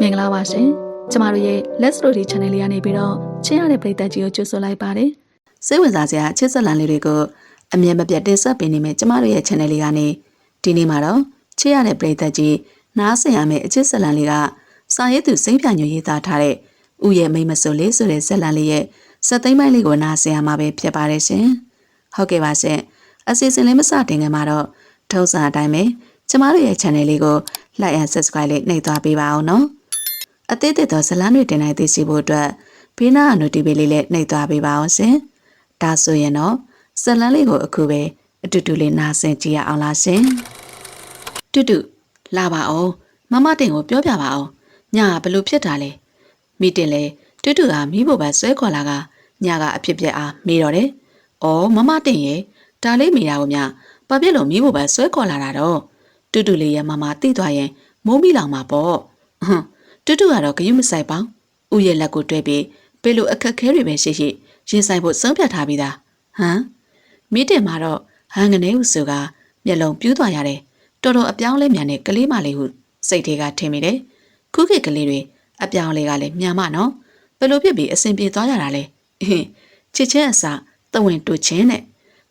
မင်္ဂလာပါရှင်ကျမတို့ရဲ့ Let's Story Channel လေးကနေပြီးတော့ချင်းရတဲ့ပရိသတ်ကြီးကိုကြိုဆိုလိုက်ပါတယ်စိတ်ဝင်စားစရာချစ်ဆက်လန်လေးတွေကိုအမြဲမပြတ်တင်ဆက်ပေးနေမယ်ကျမတို့ရဲ့ Channel လေးကနေဒီနေ့မှာတော့ချစ်ရတဲ့ပရိသတ်ကြီးနားဆင်ရမယ့်အချစ်ဆက်လန်လေးကစာရေးသူစိမ့်ပြညွှန်ရေးသားထားတဲ့ဥရဲ့မိမဆိုလေးဆိုတဲ့ဆက်လန်လေးရဲ့စက်သိမ်းပိုင်းလေးကိုနားဆင်ရမှာပဲဖြစ်ပါတယ်ရှင်ဟုတ်ကဲ့ပါရှင်အစီအစဉ်လေးမစတင်ခင်မှာတော့ထုံးစံအတိုင်းပဲကျမတို့ရဲ့ Channel လေးကို Like and Subscribe လေးနှိပ်သွားပေးပါအောင်နော်အသေးသေးသောဇလန်းတွေတင်နိုင်သိရှိဖို့အတွက်ဘေးနားအနိုတီဗီလေးနဲ့နှိပ်သွားပေးပါအောင်ရှင်။ဒါဆိုရင်တော့ဇလန်းလေးကိုအခုပဲအတူတူလေးနားဆင်ကြည့်ရအောင်လားရှင်။တူတူလာပါအောင်မမတင်ကိုပြောပြပါအောင်။ညာဘလို့ဖြစ်တာလဲ။မိတင်လေတူတူကမိဖို့ပဲဆွဲခေါ်လာကညာကအဖြစ်ပြက်အားမေးတော့တယ်။အော်မမတင်ရဲ့ဒါလေးမိတာကိုမြဘာဖြစ်လို့မိဖို့ပဲဆွဲခေါ်လာတာတော့တူတူလေးရဲ့မမတိသွားရင်မိုးမိလောင်မှာပေါ့။ဟွန်းတူတူကတော့ဂယုမဆိုင်ပေါင်းဥရဲ့လက်ကိုတွဲပြီးဘယ်လိုအခက်ခဲတွေပဲရှိရှိရင်ဆိုင်ဖို့ဆုံးဖြတ်ထားပြီးသားဟမ်မိတင်မှာတော့ဟန်ကနေဟုဆိုကမျက်လုံးပြူးသွားရတယ်တော်တော်အပြောင်းလဲမြန်တဲ့ကလေးမလေးဟုစိတ်ထဲကထင်မိတယ်ခုခေတ်ကလေးတွေအပြောင်းလဲကလည်းမြန်မနော်ဘယ်လိုဖြစ်ပြီးအဆင်ပြေသွားရတာလဲချစ်ချင်းအစားတဝင်တူချင်းနဲ့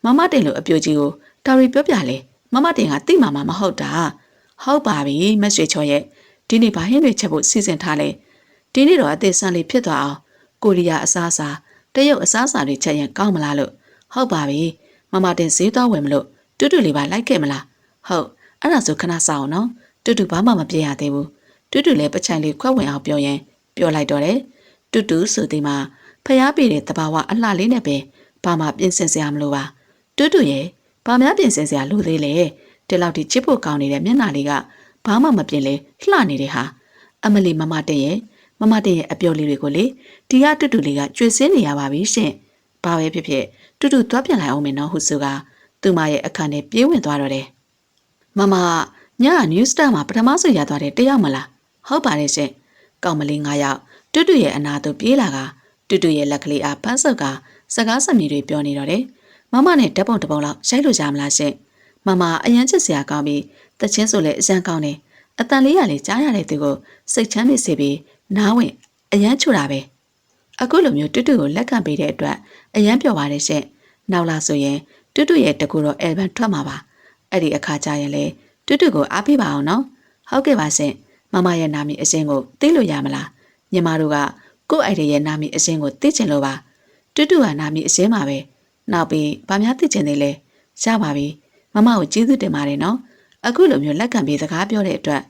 မမတင်လိုအပြိုကြီးကိုဒါရီပြောပြလဲမမတင်ကတိမာမမဟုတ်တာဟုတ်ပါပြီမဆွေချော်ရဲ့ဒီနေ့ဘာဟင်းတွေချက်ဖို့စီစဉ်ထားလဲဒီနေ့တော့အသေးစမ်းလေးဖြစ်သွားအောင်ကိုရီးယားအစားအစာတရုတ်အစားအစာတွေချက်ရင်ကောင်းမလားလို့ဟုတ်ပါပြီမမတင်ဈေးသွားဝင်မလို့တူတူလေးပါလိုက်ခဲ့မလားဟုတ်အဲ့ဒါဆိုခဏစောင့်နော်တူတူဘာမှမပြေရသေးဘူးတူတူလည်းပချိုင်လေးခွက်ဝင်အောင်ပြောရင်ပြောလိုက်တော့တယ်တူတူဆိုဒီမှာဖျားပြေတဲ့တဘာဝအလှလေးနဲ့ပဲဘာမှပြင်ဆင်စရာမလိုပါတူတူရဲ့ဘာများပြင်ဆင်စရာလိုသေးလဲဒီလောက်ထိချစ်ဖို့ကောင်းနေတဲ့မျက်နှာလေးကဘာမှမပြင်လေလှနေတဲ့ဟာအမလီမမတဲ့ရဲ့အပြော်လေးတွေကိုလေဒီကတူတူလေးကကျွေစင်းနေရပါပြီရှင်ဘာပဲဖြစ်ဖြစ်တူတူသွားပြန်လိုက်အောင်မယ်နော်ဟုဆိုကသူမရဲ့အခန်းထဲပြေးဝင်သွားတော့တယ်မမညက New Star မှာပထမဆုံးရသွားတယ်တယောက်မလားဟုတ်ပါတယ်ရှင်ကောင်မလေး9ယောက်တူတူရဲ့အနာသို့ပြေးလာကတူတူရဲ့လက်ကလေးအားဖမ်းဆုပ်ကစကားစမြည်တွေပြောနေတော့တယ်မမနဲ့ဓပုံတပုံလောက်ရိုက်လို့ရမလားရှင်မမအရန်ချစ်စရာကောင်းပြီးတချင်းဆိုလည်းအစမ်းကောင်းတယ်အတန်လေးရလေကြားရတဲ့သူကိုစိတ်ချမ်းမြေ့စေပြီးနားဝင်အရန်ချူတာပဲအခုလိုမျိုးတူတူကိုလက်ခံပေးတဲ့အတွက်အရန်ပျော်ပါတယ်ရှင်နောက်လာဆိုရင်တူတူရဲ့တကူတော့အယ်ဘမ်ထွက်မှာပါအဲ့ဒီအခါကျရင်လေတူတူကိုအားပေးပါအောင်နော်ဟုတ်ကဲ့ပါရှင်မမရဲ့နာမည်အရင်ကိုသိလို့ရမလားညီမတို့ကကို့အိုက်ဒီရဲ့နာမည်အရင်ကိုသိချင်လို့ပါတူတူကနာမည်အရင်ပါပဲနောက်ပြီးဗာများသိချင်သေးလဲရပါပြီမမကိုကျေးဇူးတင်ပါတယ်နော်အခုလိုမျိုးလက်ခံပြီးစကားပြောတဲ့အတွက်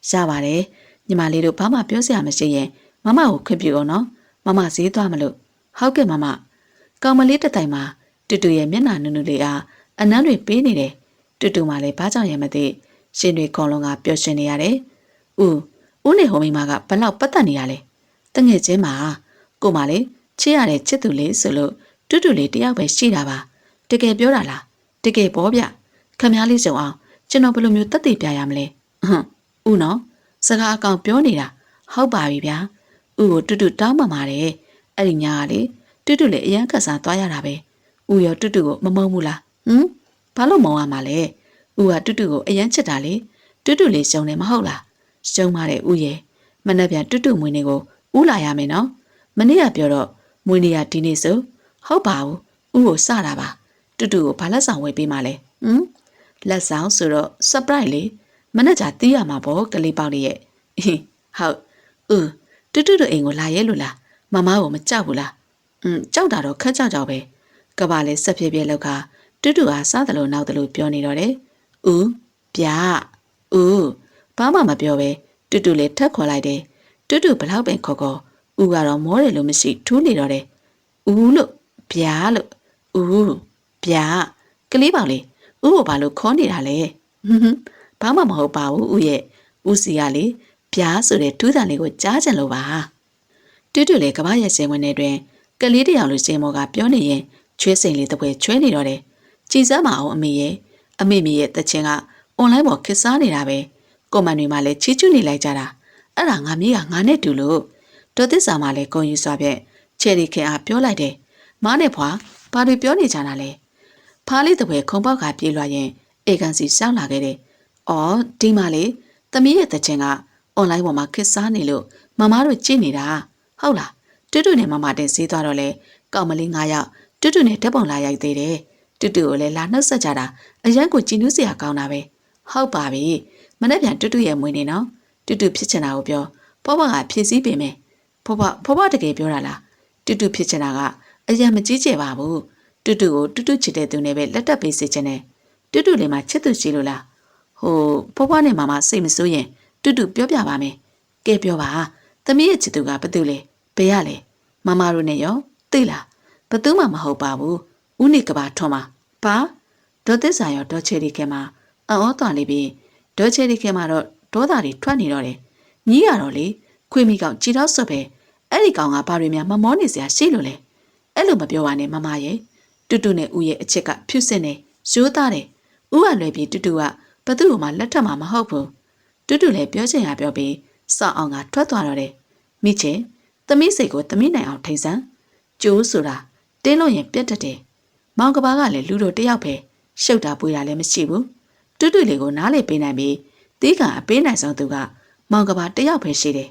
ရပါတယ်ညီမလေးတို့ဘာမှပြောစရာမရှိရင်မမကိုခွင့်ပြုအောင်နော်မမဈေးသွားမလို့ဟုတ်ကဲ့မမကောင်မလေးတစ်တိုင်မှာတူတူရဲ့မျက်နှာနုနုလေးအားအနမ်းတွေပေးနေတယ်တူတူမှလည်းဘာကြောင့်ရမသိရှင်တွေခေါလုံးကပျော်ရွှင်နေရတယ်ဦးနေဟိုမိမကဘလောက်ပတ်သက်နေရလဲတငယ်ချင်းမှာကိုမလေးချစ်ရတဲ့ချစ်သူလေးဆိုလို့တူတူလေးတယောက်ပဲရှိတာပါတကယ်ပြောတာလားတကယ်ပေါ်ဗျခမ ्या လေးစုံအောင်ကျွန်တော်ဘယ်လိုမျိုးတက်တည်ပြရမလဲဦးနော်စကားအကောင်ပြောနေတာဟုတ်ပါပြီဗျာဦးကိုတူတူတောင်းပန်ပါတယ်အဲ့ဒီညာကလေတူတူလည်းအရန်ခက်စားသွားရတာပဲဦးရောတူတူကိုမမုန်းဘူးလားဘာလို့မုန်းရမှာလဲဦးကတူတူကိုအရန်ချစ်တာလေတူတူလေးရှုံးတယ်မဟုတ်လားရှုံးပါတယ်ဦးရဲ့မနေ့ပြန်တူတူမွေးနေကိုဦးလာရမယ်နော်မနေ့ကပြောတော့မွေးနေရဒီနေ့ဆိုဟုတ်ပါဘူးဦးကိုစတာပါတူတူကိုဘာလက်ဆောင်ဝယ်ပေးမှလဲလက်ဆောင်ဆိုတော့ surprise လေမနေ့ကတီးရမှာပေါ့ကလေးပေါက်လေးရဲ့ဟုတ်တူတူတို့အိမ်ကိုလာရဲလို့လားမမကိုမကြောက်ဘူးလားကြောက်တာတော့ခက်ကြောက်ပဲကဘာလေးဆက်ပြည့်ပြည့်လောက်ကတူတူကစားတယ်လို့နောက်တယ်လို့ပြောနေတော့တယ်ပြဘာမှမပြောပဲတူတူလေးထက်ခေါ်လိုက်တယ်တူတူဘလောက်ပင်ခေါ်ကတော့မောတယ်လို့မရှိထူးနေတော့တယ်လို့ပြလို့ပြကလေးပေါက်လေးကိုဘာလို့ခေါ်နေတာလဲဘာမှမဟုတ်ပါဘူးဦးရဲ့ဦးစီကလေပြားဆိုတဲ့ထူးဆန်းလေးကိုကြားကြလို့ပါတူတူလေကမ္ဘာရဲ့စင်ဝင်တဲ့တွင်ကလေးတယောက်လိုစင်မောကပြောနေရင်ချွေးစိန်လေးတစ်ပွဲချွဲနေတော့တယ်ကြည်စမ်းမအောင်အမေမေရဲ့တချင်းကအွန်လိုင်းပေါ်ခစ်စားနေတာပဲကွန်မန့်တွေမှာလည်းချီးကျူးနေလိုက်ကြတာအဲ့ဒါငါမြေးကငါနဲ့တူလို့ဒေါ်သစ္စာမှလည်းဂုံယူစွာဖြင့်ချယ်ရီခင်အားပြောလိုက်တယ်မားနဲ့ဖွာဘာတွေပြောနေကြတာလဲဖားလေးတစ်ပွဲခုံပေါက်ကပြေးလွှားရင်အေကန်စီစောင်းလာခဲ့တယ်။အော်ဒီမှာလေသမီးရဲ့တချင်က online ပေါ်မှာခစ်စားနေလို့မမတို့ကြည့်နေတာဟုတ်လားတူတူနဲ့မမတင်စေးသွားတော့လေကောင်မလေး9ယောက်တူတူနဲ့ဓာတ်ပုံလာရိုက်သေးတယ်တူတူကိုလည်းလာနှုတ်ဆက်ကြတာအရန်ကိုကြည်နူးစရာကောင်းတာပဲဟုတ်ပါပြီမနေ့ပြန်တူတူရဲ့မွေးနေနော်တူတူဖြစ်ချင်တာကိုပြောဖွားဖွားကဖြည့်ဆည်းပေးမယ်ဖွားဖွားတကယ်ပြောတာလားတူတူဖြစ်ချင်တာကအရန်မကြီးကျယ်ပါဘူးတူတူကိုတူတူချစ်တဲ့သူနဲ့ပဲလက်တက်ပေးစေချင်တယ်တူတူလေးမှချစ်သူရှိလို့လားဟိုဖွားဖွားနဲ့မမစိတ်မဆိုးရင်တူတူပြောပြပါမယ်ကဲပြောပါသမီးရဲ့ချစ်သူကဘသူလဲဘယ်ရလဲမမတို့နဲ့ရောသိလားဘသူမှမဟုတ်ပါဘူးဦးနေကဘာထွန်းပါဘာဒေါ်သစ္စာရောဒေါ်ချေရီခဲမှာအော်သွားလိပြီဒေါ်ချေရီခဲမှာတော့ဒေါသတွေထွက်နေတော့တယ်ညီးရတော့လေခွေမိကောင်ကြည်တော့ဆွတ်ပဲအဲ့ဒီကောင်ကဘာတွေများမမောနေစရာရှိလို့လဲအဲ့လိုမပြောပါနဲ့မမရဲ့တူတူနဲ့ဦးရဲ့အချစ်ကဖြူစင်နေရိုးသားတယ်ဦးကလွယ်ပြီးတူတူကဘသူ့ကိုမှလက်ထပ်မှာမဟုတ်ဘူးတူတူလည်းပြောချင်ရပြောပြီးစောက်အောင်ကထွက်သွားတော့တယ်မိချင်သမီးစိတ်ကိုသမီးနိုင်အောင်ထိန်ဆန်းကျိုးဆိုတာတင်းလို့ရင်ပြတ်တတ်တယ်မောင်ကဘာကလည်းလူတို့တယောက်ပဲရှုပ်တာပွေတာလည်းမရှိဘူးတူတူလေးကိုနားလေပေးနိုင်ပြီးတီးကအပေးနိုင်ဆုံးသူကမောင်ကဘာတယောက်ပဲရှိတယ်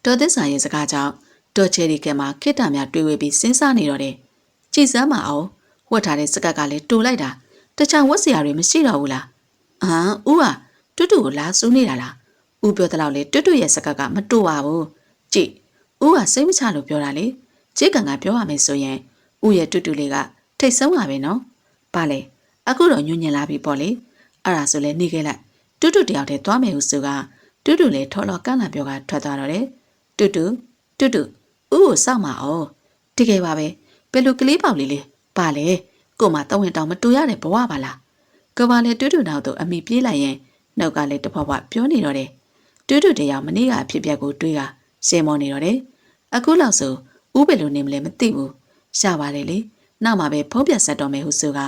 ဒေါ်သစ္စာရဲ့စကားကြောင့်ဒေါ်ချယ်ရီကမှာခိတ္တများတွေးဝေပြီးစဉ်းစားနေတော့တယ်ကြည်စမ်းမအောင်ဝတ်ထားတဲ့စကတ်ကလည်းတူလိုက်တာတခြားဝတ်စရာတွေမရှိတော့ဘူးလားဦးကတူတူကိုလာစူးနေတာလားဦးပြောတဲ့လောက်လေတူတူရဲ့စကတ်ကမတူပါဘူးကြည်ဦးကစိတ်မချလို့ပြောတာလေကြည်ကန်ကပြောရမယ်ဆိုရင်ဦးရဲ့တူတူလေးကထိတ်ဆုံးလာပဲနော်ပါလေအခုတော့ညွညင်လာပြီပေါ့လေအဲ့ဒါဆိုလဲနေခဲ့လိုက်တူတူတယောက်တည်းသွားမယ်ဟုဆိုကတူတူလည်းထော်လော်ကန့်လာပြောကထွက်သွားတော့တယ်တူတူဦးကိုစောက်မအောင်တကယ်ပါပဲဘယ်လိုကလေးပေါက်လေးလဲပါလေကိုမတဝင်းတောင်မတူရတဲ့ဘဝပါလားကဘာလေတူတူနောက်တော့အမိပြေးလိုက်ရင်နှုတ်ကလည်းတဖွာဖွာပြောနေတော့တယ်တူတူတယောက်မနေ့ကအဖြစ်ပြက်ကိုတွေးကရှင်းမောနေတော့တယ်အခုလောက်ဆိုဦးဘယ်လိုနေမလဲမသိဘူးရှာပါတယ်လေနောက်မှပဲဖုံးပြဆက်တော့မယ်ဟုဆိုက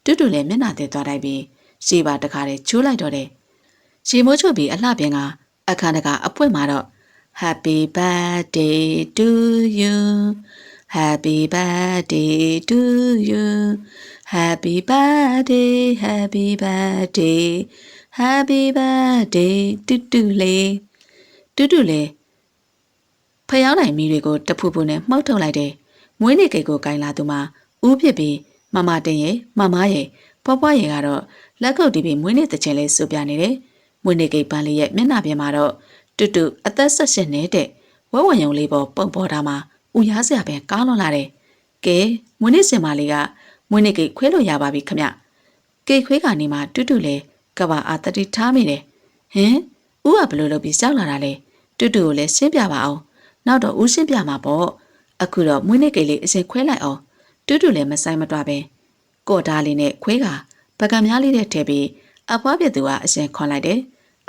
တူတူလည်းမျက်နှာသေးသွားလိုက်ပြီးရှေးပါတခါတည်းချိုးလိုက်တော့တယ်ရှေးမိုးချုပ်ပြီးအလှပြင်ကအခါတကအပွင့်မှာတော့ Happy birthday to you Happy birthday to you Happy birthday Happy birthday Happy birthday တူတူလေးဖျောင်းနိုင်မီတွေကိုတဖူဖူနဲ့မှုတ်ထုတ်လိုက်တယ်မွေးနေ့ကိတ်ကိုကင်လာသူမှာဦးဖြစ်ပြီးမမတင်ရဲ့မမရဲ့ဖွားဖွားရဲ့ကတော့လက်ခုပ်တီးပြီးမွေးနေ့တချင်လေးစူပြနေတယ်မွေးနေ့ကိတ်ပန်းလေးရဲ့မျက်နှာပြင်မှာတော့တူတူအသက်18နှစ်ဝဲဝံရုံလေးပေါ်ပုံပေါ်တာမှာဦးရားစရာပဲကားလွန်လာတယ်ကဲမွေးနေ့စင်မလေးကမွေးနေ့ကိတ်ခွဲလို့ရပါပြီခမကိတ်ခွဲကနေမှတူတူလေးကဘာအာတတိထားမိတယ်ဟင်ဦးကဘလို့လုပ်ပြီးကြောက်လာတာလဲတူတူကိုလည်းရှင်းပြပါအောင်နောက်တော့ဦးရှင်းပြမှာပေါ့အခုတော့မွေးနေ့ကိတ်လေးအရင်ခွဲလိုက်အောင်တူတူလည်းမဆိုင်မတွားပဲကော့တားလေးနဲ့ခွဲကပကံများလေးနဲ့ထည့်ပြီးအဖွားပြသူကအရင်ခွန်လိုက်တယ်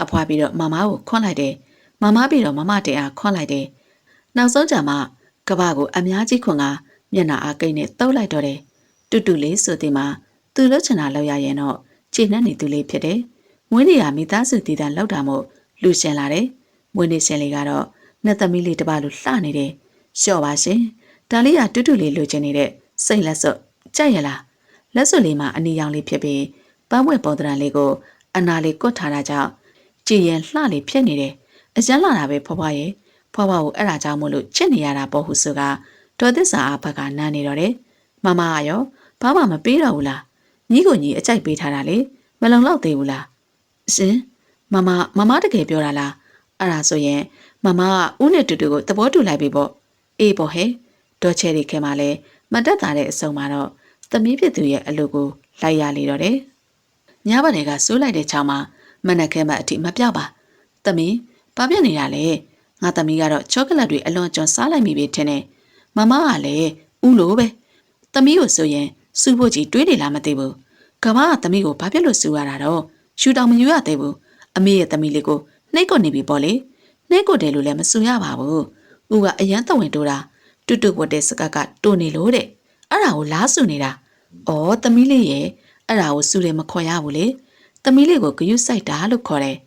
အဖွားပြီးတော့မမကိုခွန်လိုက်တယ်မမပြီးတော့မမတဲအားခွန်လိုက်တယ်နောက်ဆုံးကြမှာကဘာကိုအများကြီးခွန်ကမျက်နှာအားကိတ်နဲ့တုပ်လိုက်တော့တယ်တူတူလေးဆိုတဲ့မှာသူလှုပ်ချင်တာလောက်ရရင်တော့ခြေနှက်နေသူလေးဖြစ်တယ်မွေးနေ့ကမိသားစုတည်တံလောက်တာမို့လူရှင်လာတယ်မွေးနေ့ရှင်လေးကတော့နှစ်သမီးလေးတစ်ပါးလိုလှနေတယ်လျှော့ပါရှင်ဒါလေးကတူတူလေးလိုချင်နေတဲ့စိတ်လက်စွပ်ကြိုက်ရလားလက်စွပ်လေးမှာအနီရောင်လေးဖြစ်ပြီးပန်းပွင့်ပေါ်တရံလေးကိုအနာလေးကွတ်ထားတာကြောင့်ကြည်ရင်လှလေးဖြစ်နေတယ်အကျန်းလာတာပဲဖွားဖွားရဲ့ဖွားဖွားကိုအဲ့ဒါကြောင့်မို့လို့ချစ်နေရတာပေါ့ဟုဆိုကဒေါ်သစ္စာအဘကနားနေတော့တယ်မမကရောဘာမှမပေးတော့ဘူးလားညီကိုညီအကြိုက်ပေးထားတာလေမလုံလောက်သေးဘူးလားရှင်မမတကယ်ပြောတာလားအဲ့ဒါဆိုရင်မမကဦးနဲ့တူတူကိုသဘောတူလိုက်ပြီပေါ့အေးပေါ့ဟဲ့ဒေါ်ချယ်ရီခင်မလည်းမတက်တာတဲ့အစုံမှာတော့သမီးဖြစ်သူရဲ့အလုပ်ကိုလိုက်ရလေတော့တယ်ညဘက်တွေကစိုးလိုက်တဲ့ချောင်းမှာမနက်ခဲမအထိမပြောက်ပါသမီးဘာပြနေတာလဲငါသမီးကတော့ချောကလက်တွေအလွန်ကျွန်းစားလိုက်မိပြီထင်တယ်မမကလည်းဦးလိုပဲသမီးကိုဆိုရင်စူဖို့ကြီးတွေးနေလားမသိဘူးကမကသမီးကိုဘာဖြစ်လို့စူရတာတော့ရှူတောင်မယူရသေးဘူးအမေရဲ့သမီးလေးကိုနှိတ်ကွနေပြီပေါ့လေနှိတ်ကွတယ်လို့လည်းမစူရပါဘူးဦးကအရန်တဝင်တိုးတာတူတူဝတ်တဲ့စကတ်ကတိုးနေလို့တဲ့အဲ့ဒါကိုလားစူနေတာဩသမီးလေးရဲ့အဲ့ဒါကိုစူတယ်မခေါ်ရဘူးလေသမီးလေးကိုဂယုစိုက်တာလို့ခေါ်တယ်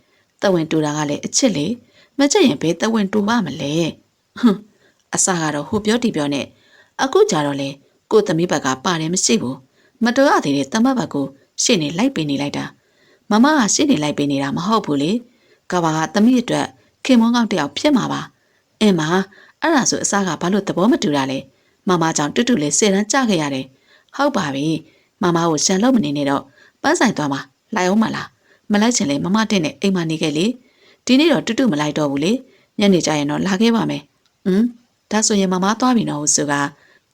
တဝင်တိုးတာကလည်းအချစ်လေမချက်ရင်ဘယ်တဝင်တိုးပါမလဲဟွန်းအစကတော့ဟိုပြောတီပြောနဲ့အခုကြတော့လေကိုသမီးဘက်ကပါတယ်မရှိဘူးမတော်ရသေးတဲ့တမတ်ဘက်ကိုရှင်းနေလိုက်ပေးနေလိုက်တာမမကရှင်းနေလိုက်ပေးနေတာမဟုတ်ဘူးလေကဘာကသမီးအတွက်ခ ခင်မုန်းကောင်းတယောက်ဖြစ်မှာပါအင်းမအဲ့ဒါဆိုအစားကဘာလို့သဘောမတူတာလဲမမကြောင့်တူတူလေးစေတန်းကြခဲ့ရတယ်ဟုတ်ပါပြီမမကိုရှန်လို့မနေနဲ့တော့ပန်းဆိုင်သွားမှာလိုက်အောင်မလားမလိုက်ချင်လေမမတဲ့နဲ့အိမ်မနေခဲ့လေဒီနေ့တော့တူတူမလိုက်တော့ဘူးလေညနေကျရင်တော့လာခဲ့ပါမယ်ဒါဆိုရင်မမသွားပြီနော်ဆိုက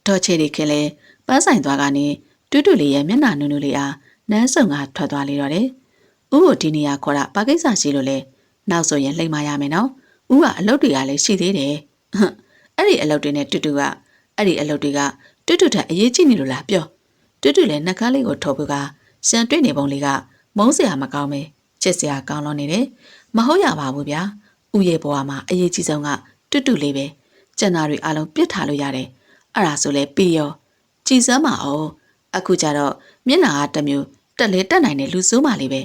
ဒေါ်ချေရီခင်လေပန်းဆိုင်သွားကနေတူတူလေးရဲ့မျက်နှာနူးနူးလေးအားနန်းစုံကထွက်သွားလေတော့တယ်ဦးကိုဒီနေရာခေါ်တာဘာကိစ္စရှိလို့လဲနောက်ဆိုရင်လှိမ့်မရမယ်နော်ဦးကအလုပ်တွေကလည်းရှိသေးတယ်အဲ့ဒီအလုပ်တွေနဲ့တူတူကအဲ့ဒီအလုပ်တွေကတူတူထက်အရေးကြီးနေလို့လားပြောတူတူလည်းနှက်ကားလေးကိုထုတ်ပြီးကရှန်တွေ့နေပုံလေးကမုန်းစရာမကောင်းပဲချစ်စရာကောင်းလို့နေတယ်မဟုတ်ရပါဘူးဗျာဦးရဲ့ဘဝမှာအရေးကြီးဆုံးကတူတူလေးပဲကျန်တာတွေအလုံးပြစ်ထားလို့ရတယ်အဲ့ဒါဆိုလဲပြီးရောကြည်စမ်းပါအောင်အခုကျတော့မျက်နှာကတစ်မျိုးတက်လေတက်နိုင်တဲ့လူစိုးမလေးပဲ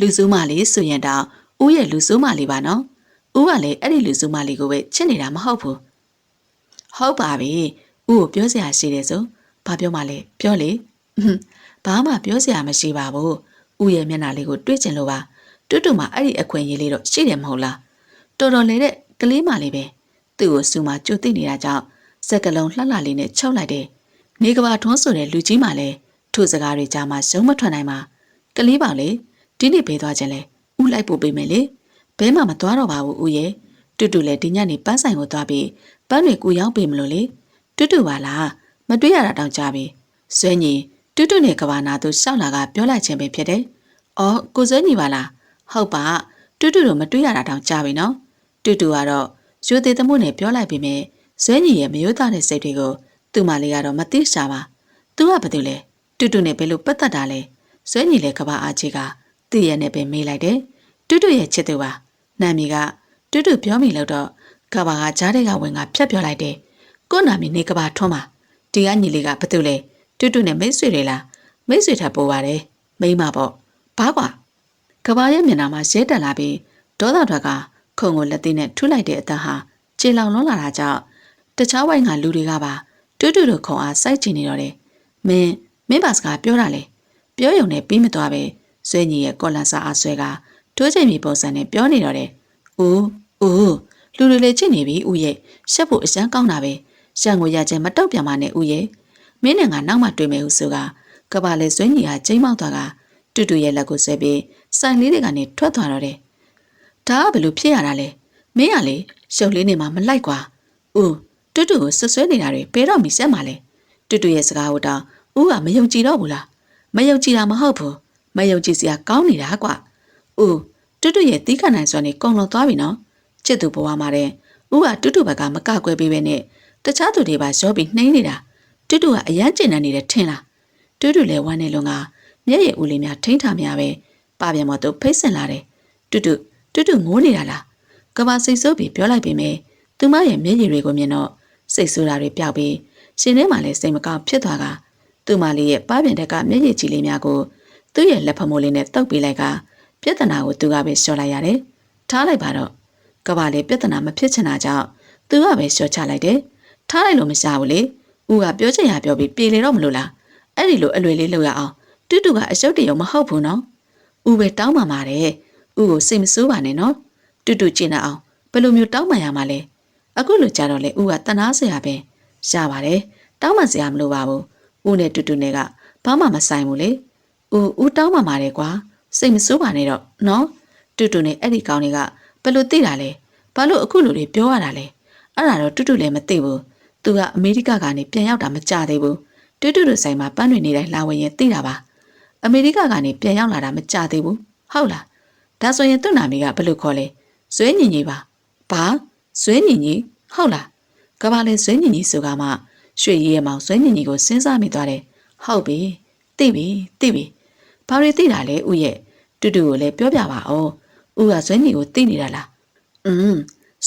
လူစိုးမလေးဆိုရင်တော့ဦးရဲ့လူစိုးမလေးပါနော်ဦးကလည်းအဲ့ဒီလူစိုးမလေးကိုပဲချစ်နေတာမဟုတ်ဘူးဟုတ်ပါပြီဦးကိုပြောစရာရှိတယ်ဆိုဘာပြောမှလဲပြောလေဘာမှပြောစရာမရှိပါဘူးဦးရဲ့မျက်နှာလေးကိုတွေးကျင်လို့ပါတူတူမှအဲ့ဒီအခွင့်အရေးလေးတော့ရှိတယ်မဟုတ်လားတော်တော်လေးတဲ့ကလေးမလေးပဲသူ့ကိုစူမှာကြိုသိနေတာကြောင့်စက်ကလုံးလှလှလေးနဲ့ချုပ်လိုက်တယ်နေကဘာထွန်းဆိုတဲ့လူကြီးမှလည်းထိုစကားတွေကြားမှာရုံးမထွက်နိုင်ပါကလေးပါလေဒီနေ့ဘေးသွားခြင်းလဲဦးလိုက်ပို့ပေးမယ်လေဘဲမှမသွားတော့ပါဘူးဦးရဲ့တူတူလည်းဒီညနေပန်းဆိုင်ကိုသွားပြီးပန်းတွေကူရောက်ပေးမလို့လေတူတူပါလားမတွေ့ရတာတောင်ကြပြီဆွဲညီတူတူနဲ့ကဘာနာသူရှောက်လာကပြောလိုက်ခြင်းပဲဖြစ်တယ်အော်ကိုဆွဲညီပါလားဟုတ်ပါတူတူတို့မတွေ့ရတာတောင်ကြပြီနော်တူတူကတော့ရိုသေသမှုနဲ့ပြောလိုက်ပြီးမြဲဆွဲညီရဲ့မယိုးသားတဲ့စိတ်တွေကိုသူ့မလေးကတော့မသိရှာပါသူကဘာလို့လဲတူတူနဲ့ဘယ်လိုပတ်သက်တာလဲဆွဲညီလေကဘာအားကြီးကတည့်ရနဲ့ပဲမေးလိုက်တယ်တူတူရဲ့ချစ်သူပါနာမည်ကတူတူပြောမိလို့တော့ကဘာကကြားတဲ့ကဝင်ကဖြတ်ပြောလိုက်တယ်ကို့နာမည်နေကဘာထွန်းပါဒီကညီလေးကဘာလို့လဲတူတူနဲ့မိတ်ဆွေတွေလားမိတ်ဆွေထပ်ပိုးပါတယ်မိမပေါ့ဘာကွာကဘာရဲ့မျက်နှာမှာရဲတက်လာပြီးဒေါသထွက်ကခုံကိုလက်သေးနဲ့ထုလိုက်တဲ့အတန်းဟာခြေလောင်လွန်လာတာကြောင့်တခြားဝိုင်းကလူတွေကပါတူတူတို့ခုံအားစိုက်ချင်နေတော့တယ်မင်းပါစကားပြောတာလေပြောရုံနဲ့ပြီးမသွားပဲဆွဲညီရဲ့ကော်လန်စာအားဆွဲကတိုးချိန်မီပုံစံနဲ့ပြောနေတော့တယ်ဦးလူတွေလည်းချစ်နေပြီဦးရဲ့ရှက်ဖို့အစမ်းကောင်းတာပဲရှန်ကိုရခြင်းမတောက်ပြန်ပါနဲ့ဦးရဲ့မင်းနဲ့ငါနောက်မှတွေ့မယ်ဦးဆိုကဘာလဲဆွဲညီဟာကျိမ်းမောက်သွားကတူတူရဲ့လက်ကိုဆွဲပြီးဆိုင်လေးတွေကနေထွက်သွားတော့တယ်ဒါကဘယ်လိုဖြစ်ရတာလဲမင်းကလေရှုပ်လေးနေမှာမလိုက်ကွာဦးတူတူကိုဆွဆွဲနေတာတွေဘယ်တော့မှစက်မှာလဲတူတူရဲ့စကားကိုတောင်ဦးကမယုံကြည်တော့ဘူးလားမယုံကြည်တာမဟုတ်ဘူးမယုံကြည်စရာကောင်းနေတာကွာဦးတူတူရဲ့တီးခနိုင်စွာနဲ့ကုံလွန်သွားပြီနော်ချစ်သူဘဝမှာတဲ့ဦးကတူတူဘက်ကမကကွယ်ပေးပဲနဲ့တခြားသူတွေပါရောပြီးနှိမ့်နေတာတူတူကအရန်ကျင်နေတယ်ထင်လားတူတူလည်းဝမ်းနေလုံးကမျက်ရည်ဦးလေးများထိန်းထားများပဲပါပြန်မတော့ဖိတ်ဆင်လာတယ်တူတူငိုးနေတာလားကဘာစိတ်ဆိုးပြီးပြောလိုက်ပေမဲ့သူမရဲ့မျက်ရည်တွေကိုမြင်တော့စိတ်ဆိုးတာတွေပျောက်ပြီးရှင်ထဲမှာလည်းစိတ်မကောင်းဖြစ်သွားကသူမလေးရဲ့ပါပြန်တက်ကမျက်ရည်ကြီးလေးများကိုသူ့ရဲ့လက်ဖမိုးလေးနဲ့တုပ်ပေးလိုက်ကပြဿနာကိုသူကပဲလျှော့လိုက်ရတယ်ထားလိုက်ပါတော့ကဘာလေးပြဿနာမဖြစ်ချင်တာကြောင့်သူကပဲလျှော့ချလိုက်တယ်ထားလိုက်လို့မရှာဘူးလေဦးကပြောချင်ရပြောပြီးပြေလေတော့မလို့လားအဲ့ဒီလိုအလွယ်လေးလုပ်ရအောင်တူတူကအရှုပ်တရုံမဟုတ်ဘူးနော်ဦးပဲတောင်းပါပါတယ်ဦးကိုစိတ်မဆိုးပါနဲ့နော်တူတူကျင်နေအောင်ဘယ်လိုမျိုးတောင်းပန်ရမှာလဲအခုလိုကြတော့လေဦးကတနာစရာပဲရပါတယ်တောင်းပန်စရာမလိုပါဘူးဦးနဲ့တူတူနဲ့ကဘာမှမဆိုင်ဘူးလေဦးတောင်းပန်ပါတယ်ကွာစိတ်မဆိုးပါနဲ့တော့နော်တူတူနဲ့အဲ့ဒီကောင်တွေကဘယ်လိုသိတာလဲဘာလို့အခုလိုတွေပြောရတာလဲအဲ့ဒါတော့တူတူလည်းမသိဘူးသူကအမေရိကကနေပြန်ရောက်တာမကြသေးဘူးတူတူတို့ဆိုင်မှာပန်းတွေနေတိုင်းလာဝင်ရင်သိတာပါအမေရိကကနေပြန်ရောက်လာတာမကြသေးဘူးဟုတ်လားဒါဆိုရင်သူ့နာမည်ကဘယ်လိုခေါ်လဲဇွဲညီညီပါဘာဇွဲညီညီဟုတ်လားကဘာလဲဇွဲညီညီဆိုကမှရွှေရည်ရဲ့မောင်ဇွဲညီညီကိုစဉ်းစားမိသွားတယ်ဟုတ်ပြီသိပြီဘာတွေသိတာလဲဦးရဲ့တူတူကိုလည်းပြောပြပါအောင်ဦးကဇွဲညီကိုသိနေတာလား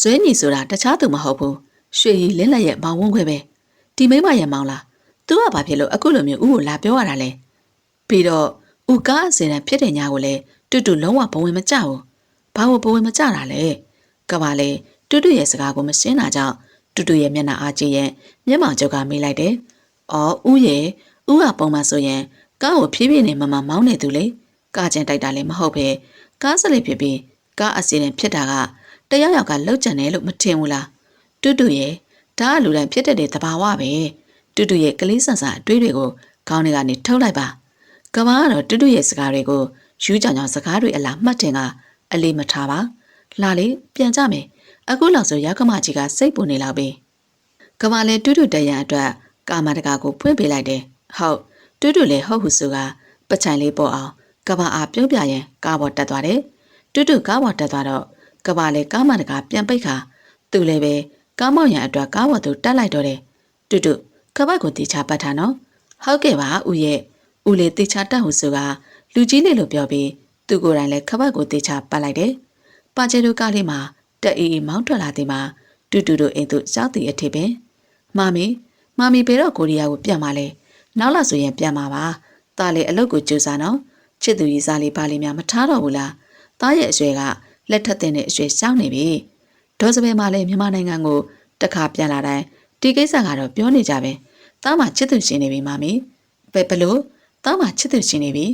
ဇွဲညီဆိုတာတခြားသူမဟုတ်ဘူးရွှေရည်လင်းလက်ရဲ့မောင်ဝန်းခွဲပဲဒီမိမရဲ့မောင်လားသူကဘာဖြစ်လို့အခုလိုမျိုးဦးကိုလာပြောရတာလဲပြီးတော့ဦးကားအစင်တန်းဖြစ်တဲ့ညာကိုလည်းတူတူလုံးဝဘဝင်မကြဘူးဘာလို့ဘဝင်မကြတာလဲကဘာလေတူတူရဲ့စကားကိုမရှင်းတာကြောင့်တူတူရဲ့မျက်နှာအားကြီးရဲ့မျက်မှောင်ကျောက်ကမေးလိုက်တယ်အော်ဦးကပုံမှန်ဆိုရင်ကားကိုဖြည်းဖြည်းနဲ့မမောင်းနေသူလေကားကျန်တိုက်တာလည်းမဟုတ်ပဲကားစလိပ်ဖြစ်ပြီးကားအစင်တန်းဖြစ်တာက တရားရောက်ကလှုပ်ကြံတယ်လို့မထင်ဘူးလားတူတူရဲ့ဒါကလူတိုင်းဖြစ်တဲ့သဘာဝပဲတူတူရဲ့ကလေးဆန်ဆန်အတွေးတွေကိုခေါင်းထဲကနေထုတ်လိုက်ပါကဘာကတော့တူတူရဲ့စကားတွေကိုယူးကြောင်ကြောင်စကားတွေအလားမှတ်တင်ကအလေးမထားပါလာလေပြန်ကြမယ်အခုလောက်ဆိုရောက်ကမကြီးကစိတ်ပူနေလောက်ပြီကဘာလည်းတူတူတရံအတွက်ကာမတကာကိုဖွင့်ပေးလိုက်တယ်ဟုတ်တူတူလည်းဟုတ်ဟုဆိုကပချိုင်လေးပေါ်အောင်ကဘာအားပြုံးပြရင်ကားပေါ်တက်သွားတယ်တူတူကားပေါ်တက်သွားတော့ကဘာလည်းကားမတကာပြန်ပိတ်ခါသူလည်းပဲကားမောင်ရံအတွက်ကားပေါ်သူတက်လိုက်တော့တယ်တူတူကဘာကိုတေချာပတ်ထားနော်ဟုတ်ကဲ့ပါဦးရဲ့ဦးလေးတေချာတက်ဟုဆိုကလူကြီးလေးလို့ပြောပြီးသူကိုယ်တိုင်လည်းခပတ်ကိုတေချာပတ်လိုက်တယ်ပါချေတို့ကားလေးမှာတက်အေးအေးမောင်းထွက်လာသည်မှာတူတူတို့အိမ်သို့ရောက်သည့်အထိပင်မမီဘယ်တော့ကိုရီးယားကိုပြန်มาလဲနောက်လာဆိုရင်ပြန်มาပါသားလေအလုပ်ကိုကြိုးစားနော်ချစ်သူကြီးစားလေးပါလေးများမထားတော့ဘူးလားသားရဲ့အရွယ်ကလက်ထက်တဲ့အရွယ်ရှောင်းနေပြီဒေါ်စပယ်မှာလည်းမြန်မာနိုင်ငံကိုတခါပြန်လာတိုင်းဒီကိစ္စကတော့ပြောနေကြပဲသားမချစ်သူရှင်နေပြီမမီဘယ်လို့သားမချစ်သူရှင်နေပြီ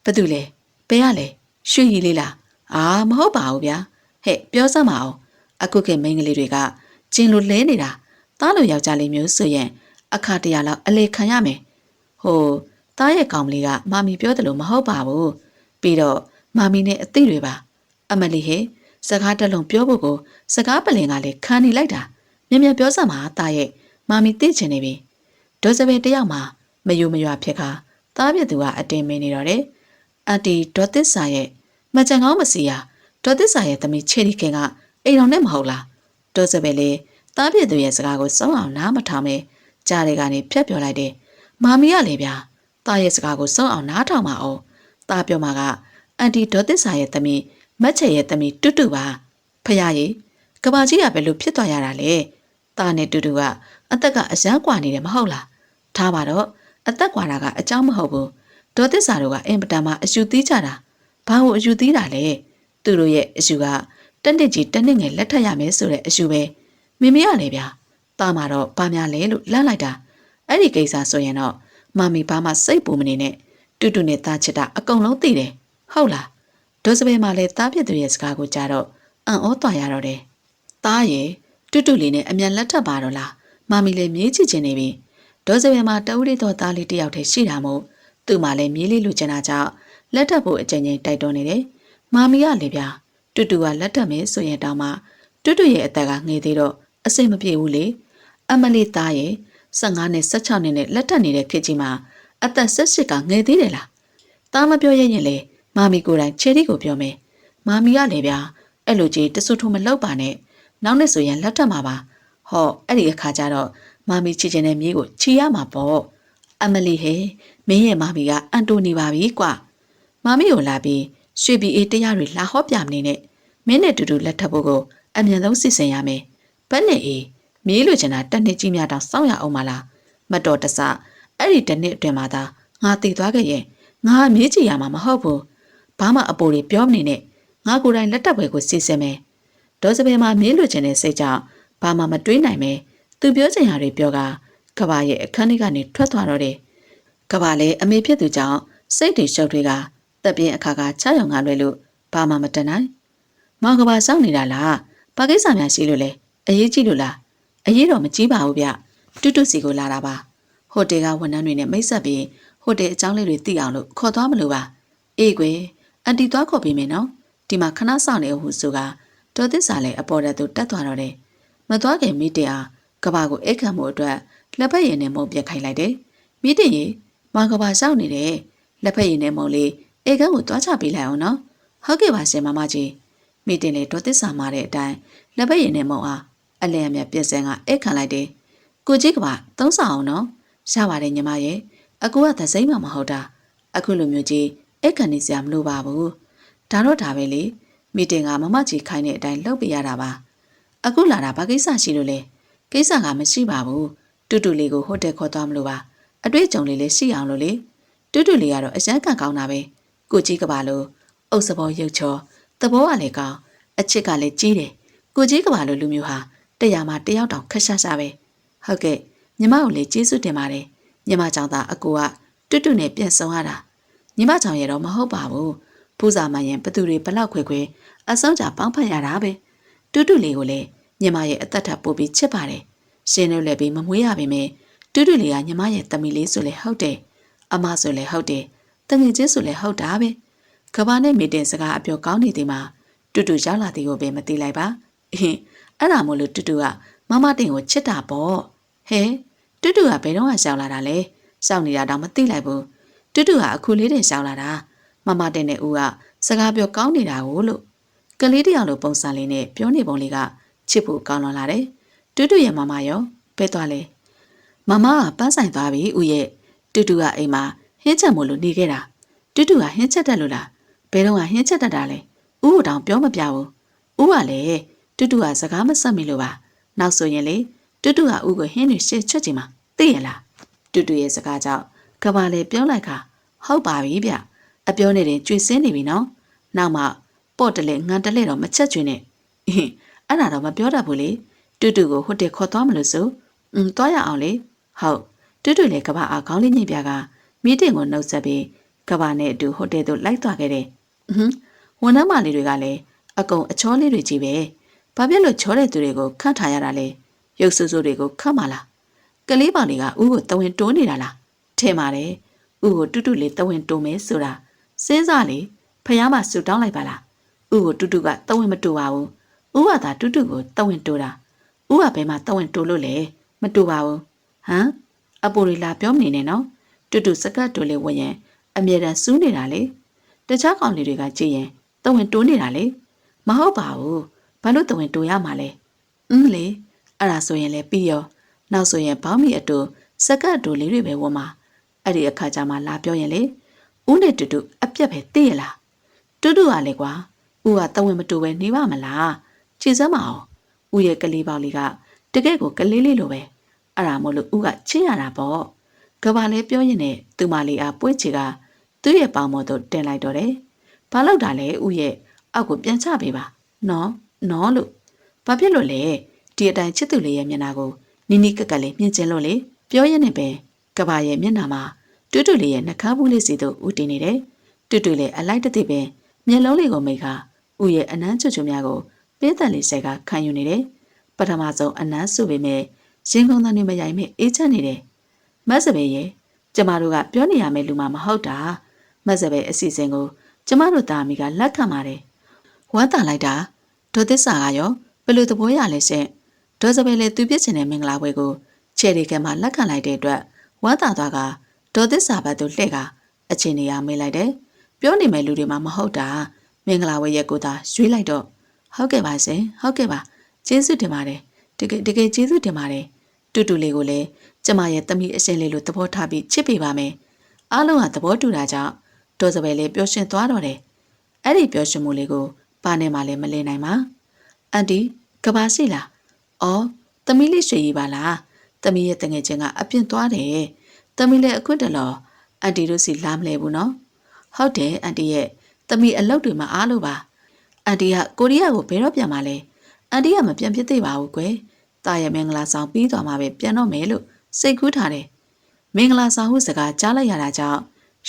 ဘာတူလဲဘယ်ရလဲရွှေရီလေးလားမဟုတ်ပါဘူးဗျာဟဲ့ပြောစမ်းမအောင်အခုခေတ်မိန်းကလေးတွေကကျင်လိုလဲနေတာသားလိုယောက်ျားလေးမျိုးဆိုရင်အခါတရလောက်အလေခံရမယ်ဟိုသားရဲ့ကောင်မလေးကမမီပြောတယ်လို့မဟုတ်ပါဘူးပြီးတော့မမီနဲ့အသိတွေပါအမလီဟဲ့စကားတက်လုံးပြောဖို့ကိုစကားပလင်ကလည်းခံနေလိုက်တာမြင်ပြောစမ်းပါသားရဲ့မမီသိချင်နေပြီဒေါ်စပယ်တယောက်မှမယိုမရွာဖြစ်ခါသားပြသူကအတင်းမင်းနေတော့တယ်အတီဒေါ်သစ္စာရဲ့မကြံကောင်းမစီရဒေါ်သစ္စာရဲ့သမီးချေရီခင်ကအိမ်တော်နဲ့မဟုတ်လားဒေါ်စပယ်လေသားပြသူရဲ့စကားကိုစောင်းအောင်နားမထောင်ပဲကြားတွေကနေဖြတ်ပြောလိုက်တယ်မမီကလေဗျာသားရဲ့စကားကိုစောင်းအောင်နားထောင်ပါအောင်သားပြောမှာကအန်တီဒေါ်သစ္စာရဲ့သမီးမက်ချေရဲ့သမီးတူတူပါဖယားကြီးကဘာကြီးကဘယ်လိုဖြစ်သွားရတာလဲသားနဲ့တူတူကအသက်ကအရန်ကွာနေတယ်မဟုတ်လားထားပါတော့အသက်ကွာတာကအကြောင်းမဟုတ်ဘူးဒေါ်သစ္စာတို့ကအင်ပတန်မှအယူသီးကြတာဘာလို့အယူသီးတာလဲသူတို့ရဲ့အယူကတက်နစ်ကြီးတက်နစ်ငယ်လက်ထပ်ရမယ်ဆိုတဲ့အယူပဲမိမိရလေဗျာသားမတော့ဘာများလဲလို့လန့်လိုက်တာအဲ့ဒီကိစ္စဆိုရင်တော့မမီဘာမှစိတ်ပူမနေနဲ့တူတူနဲ့သားချစ်တာအကုန်လုံးသိတယ်ဟုတ်လားဒေါ်စပယ်မှလည်းသားပြစ်သူရဲ့စကားကိုကြားတော့အံ့ဩသွားရတော့တယ်သားရဲ့တူတူလေးနဲ့အမြန်လက်ထပ်ပါတော့လားမမီလည်းမြေးချစ်ချင်နေပြီဒေါ်စပယ်မှာတဦးလေးတော့သားလေးတယောက်တည်းရှိတာမို့သူ့မှာလည်းမြေးလေးလိုချင်တာကြောင့်လက်ထပ်ဖို့အကြိမ်ကြိမ်တိုက်တွန်းနေတယ်မမီကလေဗျာတူတူကလက်ထပ်မယ်ဆိုရင်တောင်မှတူတူရဲ့အသက်ကငယ်သေးတော့အစိမ့်မပြေဘူးလေအမလီသားရဲ့15နဲ့16နှစ်နဲ့လက်ထပ်နေတဲ့ခေတ်ကြီးမှာအသက်18ကငယ်သေးတယ်လားသားမပြောရရင်လေမမီကိုယ်တိုင်ချေရီကိုပြောမယ်မမီကလေဗျာအဲ့လိုကြီးတဆူထုံမလောက်ပါနဲ့နောက်နေ့ဆိုရင်လက်ထပ်မှာပါဟောအဲ့ဒီအခါကျတော့မမီချီချင်တဲ့မြေးကိုချီရမှာပေါ့အမလီဟဲမင်းရဲ့မမီကအန်တိုနီပါပြီကွာမမီကိုလာပြီးရွှေဘီအေးတရားတွေလာဟောပြမနေနဲ့မင်းနဲ့တူတူလက်ထပ်ဖို့ကိုအမြန်ဆုံးစစ်စင်ရမယ်ဘက်နဲ့အေးမြေးလိုချင်တာတက်နှစ်ကြီးများတောင်စောင့်ရအောင်မလားမတော်တဆအဲ့ဒီတစ်နှစ်အတွင်းမှာသာငါတည်သွားခဲ့ရင်ငါမြေးချီရမှာမဟုတ်ဘူးဘာမှအပေါ်တွေပြောမနေနဲ့ငါကိုယ်တိုင်လက်ထပ်ပွဲကိုစစ်စင်မယ်ဒေါ်စပယ်မှာမြေးလိုချင်တဲ့စိတ်ကြောင့်ဘာမှမတွေးနိုင်ပဲသူပြောချင်တာတွေပြောကဘာရဲ့အခန်းထဲကနေထွက်သွားတော့တယ်ကဘာလည်းအမေဖြစ်သူကြောင့်စိတ်တွေရှုပ်ထွေးကတက်ပြင်းအခါကချရုံကလွယ်လို့ဘာမှမတတ်နိုင်မောင်ကဘာစောင့်နေတာလားဘာကိစ္စများရှိလို့လဲအရေးကြီးလို့လားအရေးတော့မကြီးပါဘူးဗျတူတူစီကိုလာတာပါဟိုတယ်ကဝန်ထမ်းတွေနဲ့မိတ်ဆက်ပြီးဟိုတယ်အကြောင်းလေးတွေသိအောင်လို့ခေါ်သွားမလို့ပါအေးကွယ်အန်တီသွားခေါ်ပေးမယ်နော်ဒီမှာခဏစောင့်နေဦးဟုဆိုကဒေါ်သစ္စာလည်းအပေါ်တက်သူတက်သွားတော့တယ်မသွားခင်မိတင်အားကဘာကိုအိတ်ခံမှုအတွက်လက်ဖက်ရည်နဲ့မုံပြက်ခိုင်းလိုက်တယ်မိတင်ရေမောင်ကဘာစောင့်နေတယ်လက်ဖက်ရည်နဲ့မုံလေးအိတ်ခန်းကိုသွားချပေးလိုက်အောင်နော်ဟုတ်ကဲ့ပါရှင်မမကြီးမိတင်လေဒေါ်သစ္စာမာတဲ့အတိုင်းလက်ဖက်ရည်နဲ့မုံအားအလဲအမြပြက်စင်ကအိတ်ခံလိုက်တယ်ကိုကြီးကဘာသုံးဆောင်အောင်နော်ရပါတယ်ညီမရဲ့အကူကသစိမ့်မှမဟုတ်တာအခုလိုမျိုးကြီးအိတ်ခံနေစရာမလိုပါဘူးဒါတော့ဒါပဲလေမိတင်ကမမကြီးခိုင်းတဲ့အတိုင်းလှုပ်ပြရတာပါအခုလာတာဘာကိစ္စရှိလို့လဲကိစ္စကမရှိပါဘူးတူတူလေးကိုဟိုတယ်ခေါ်သွားမလို့ပါအတွေ့အကြုံလေးလည်းရှိအောင်လို့လေတူတူလေးကတော့အရန်ကန်ကောင်းတာပဲကိုကြီးကဘာလို့အုပ်စဘောရုပ်ချောသဘောကလည်းကောင်းအချစ်ကလည်းကြီးတယ်ကိုကြီးကဘာလို့လူမျိုးဟာတရားမှတယောက်တောင်ခက်ရှာရှာပဲဟုတ်ကဲ့ညီမကိုလည်းကျေးဇူးတင်ပါတယ်ညီမကြောင့်သာအကူကတူတူနဲ့ပြန်ဆောင်ရတာညီမကြောင့်ရတော့မဟုတ်ပါဘူးဖူးစာမရင်ဘသူတွေဘလောက်ခွဲခွဲအဆုံးကြပေါင်းဖက်ရတာပဲတူ တူတူလေးကိုလည်းညီမရဲ့အသက်ထပ်ပို့ပြီးချစ်ပါတယ်ရှင်တို့လည်းပြီးမမွေးရပါမယ်တူတူလေးကညီမရဲ့သမီးလေးဆိုလည်းဟုတ်တယ်အမဆိုလည်းဟုတ်တယ်တငယ်ချင်းဆိုလည်းဟုတ်တာပဲကဘာနဲ့မိတင်စကားအပြောကောင်းနေသည်မှာတူတူရောက်လာသည်ကိုပဲမသိလိုက်ပါအဲ့ဒါမို့လို့တူတူကမမတင်ကိုချစ်တာပေါ့ဟဲတူတူကဘယ်တော့မှရှောက်လာတာလဲရှောက်နေတာတော့မသိလိုက်ဘူးတူတူကအခုလေးတင်ရှောက်လာတာမမတင်နဲ့ဦးကစကားပြောကောင်းနေတာကိုလို့ကလေးတယောက်လိုပုံစံလေးနဲ့ပြောနေပုံလေးကချစ်ဖို့ကောင်းလွန်လာတယ်တူတူရဲ့မမရောဘယ်သွားလဲမမကပန်းဆိုင်သွားပြီဦးရဲ့တူတူကအိမ်မှာဟင်းချက်မို့လို့နေခဲ့တာတူတူကဟင်းချက်တက်လို့လားဘယ်တော့မှဟင်းချက်တက်တာလဲဦးကိုတောင်ပြောမပြဘူးဦးကလည်းတူတူကစကားမဆက်မိလို့ပါနောက်ဆိုရင်လေတူတူကဦးကိုဟင်းတွေရှေ့ချွတ်ကြည့်မှာသိရလားတူတူရဲ့စကားကြောင့်ကဘာလေပြောလိုက်ခါဟုတ်ပါပြီဗျအပြောနေတဲ့ကျွေစင်းနေပြီနော်နောက်မှပေါ့တလဲငန်တလဲတော့မချက်ကျွေနဲ့အဲ့ဒါတော့မပြောတတ်ဘူးလေတူတူကိုဟိုတက်ခေါ်သွားမလို့ဆိုသွားရအောင်လေဟုတ်တူတူလည်းကဘာအားခေါင်းလေးညှိပြကမီးတင်ကိုနှုတ်ဆက်ပြီးကဘာနဲ့အတူဟိုတယ်သို့လိုက်သွားခဲ့တယ်ဝန်ထမ်းမလေးတွေကလည်းအကုန်အချောလေးတွေကြီးပဲဘာဖြစ်လို့ချောတဲ့သူတွေကိုခန့်ထားရတာလဲရုပ်ဆူဆူတွေကိုခတ်မလားကလေးပေါင်တွေကဥကိုတဝင်းတိုးနေတာလားထင်ပါတယ်ဥကိုတူတူလေးတဝင်းတိုးမယ်ဆိုတာစဉ်းစားလေဖះမဆူတောင်းလိုက်ပါလားဥကိုတူတူကတဝင်းမတိုးပါဘူးဥကသာတူတူကိုတဝင်းတိုးတာဥကဘယ်မှာတဝင်းတိုးလို့လဲမတိုးပါဘူးဟမ်အပိုလီလာပြောမနေနဲ့နော်တူတူစကတ်တိုးလေးဝင်ရင်အမြဲတမ်းစူးနေတာလေတခြားကောင်လေးတွေကကြည့်ရင်တဝင်းတိုးနေတာလေမဟုတ်ပါဘူးဘာလို့တဝင်းတိုးရမှာလဲလေအဲ့ဒါဆိုရင်လည်းပြီးရောနောက်ဆိုရင်ဘောင်းမီအတူစကတ်တိုးလေးတွေပဲဝတ်မှာအဲ့ဒီအခါကျမှလာပြောရင်လေဦးနဲ့တူတူအပြက်ပဲသိရလားတူတူကလေကွာဦးကတဝင်းမတိုးပဲနေပါမလားခြေစမ်းမအောင်ဦးရဲ့ကလေးပေါလေးကတကယ့်ကိုကလေးလေးလိုပဲအဲ့ဒါမို့လို့ဦးကချင်းရတာပေါ့ကဘာလဲပြောရင်နဲ့သူမလေးအားပွေးချီကသူ့ရဲ့ပေါင်မော်တို့တင်လိုက်တော့တယ်ဘာလို့တာလဲဦးရဲ့အောက်ကိုပြန်ချပေးပါနော်လို့ဘာဖြစ်လို့လဲဒီအတိုင်းချစ်သူလေးရဲ့မျက်နှာကိုနီးနီးကက်ကက်လေးမြင်ကျင်လို့လေပြောရင်းနဲ့ပဲကဘာရဲ့မျက်နှာမှာတူတူလေးရဲ့နှကားဘူးလေးစီတို့ဦးတင်နေတယ်တူတူလေးအလိုက်တသိပဲမျက်လုံးလေးကိုမိတ်ခါဦးရဲ့အနမ်းချွတ်ချွတ်များကိုပေးသက်လေးဆက်ကခံယူနေတယ်ပထမဆုံးအနမ်းစုပေမဲ့ရင်ကုန်သားနေမရိုင်မဲ့အေးချမ်းနေတယ်မတ်စပယ်ရဲ့ကျမတို့ကပြောနေရမယ့်လူမှမဟုတ်တာမတ်စပယ်အစီအစဉ်ကိုကျမတို့သားမိကလက်ခံပါတယ်ဝမ်းသာလိုက်တာဒေါ်သစ္စာကရောဘယ်လိုသဘောရလဲရှင်ဒေါ်စပယ်လည်းသူပြစ်ချင်တဲ့မင်္ဂလာပွဲကိုချယ်ရီကမှလက်ခံလိုက်တဲ့အတွက်ဝမ်းသာသွားကဒေါ်သစ္စာဘက်သို့လှည့်ကအချင်းနေရမေးလိုက်တယ်ပြောနေမယ့်လူတွေမှမဟုတ်တာမင်္ဂလာပွဲရဲ့ကိုသာရွေးလိုက်တော့ဟုတ်ကဲ့ပါရှင်ဟုတ်ကဲ့ပါကျေးဇူးတင်ပါတယ်တကယ်ကျေးဇူးတင်ပါတယ်တူတူလေးကိုလည်းကျမရဲ့သမီးအရှင်လေးလိုသဘောထားပြီးချစ်ပေးပါမယ်အားလုံးကသဘောတူတာကြောင့်ဒေါ်စပယ်လေးပျော်ရွှင်သွားတော့တယ်အဲ့ဒီပျော်ရွှင်မှုလေးကိုပါနဲ့မှလည်းမလင်းနိုင်ပါအန်တီကဘာရှိလားအော်သမီးလေးရွှေရီပါလားသမီးရဲ့တငယ်ချင်းကအပြင်သွားတယ်သမီးလည်းအခုတလောအန်တီတို့စီလာမလဲဘူးနော်ဟုတ်တယ်အန်တီရဲ့သမီးအလုပ်တွေမှာအားလို့ပါအန်တီကကိုရီးယားကိုဘယ်တော့ပြန်มาလဲအန်တီကမပြန်ဖြစ်သေးပါဘူးကွယ်တာရဲ့မင်္ဂလာဆောင်ပြီးသွားမှာပဲပြန်တော့မယ်လို့စိတ်ကူးထားတယ်မင်္ဂလာဆောင်ဟုစကားကြားလိုက်ရတာကြောင့်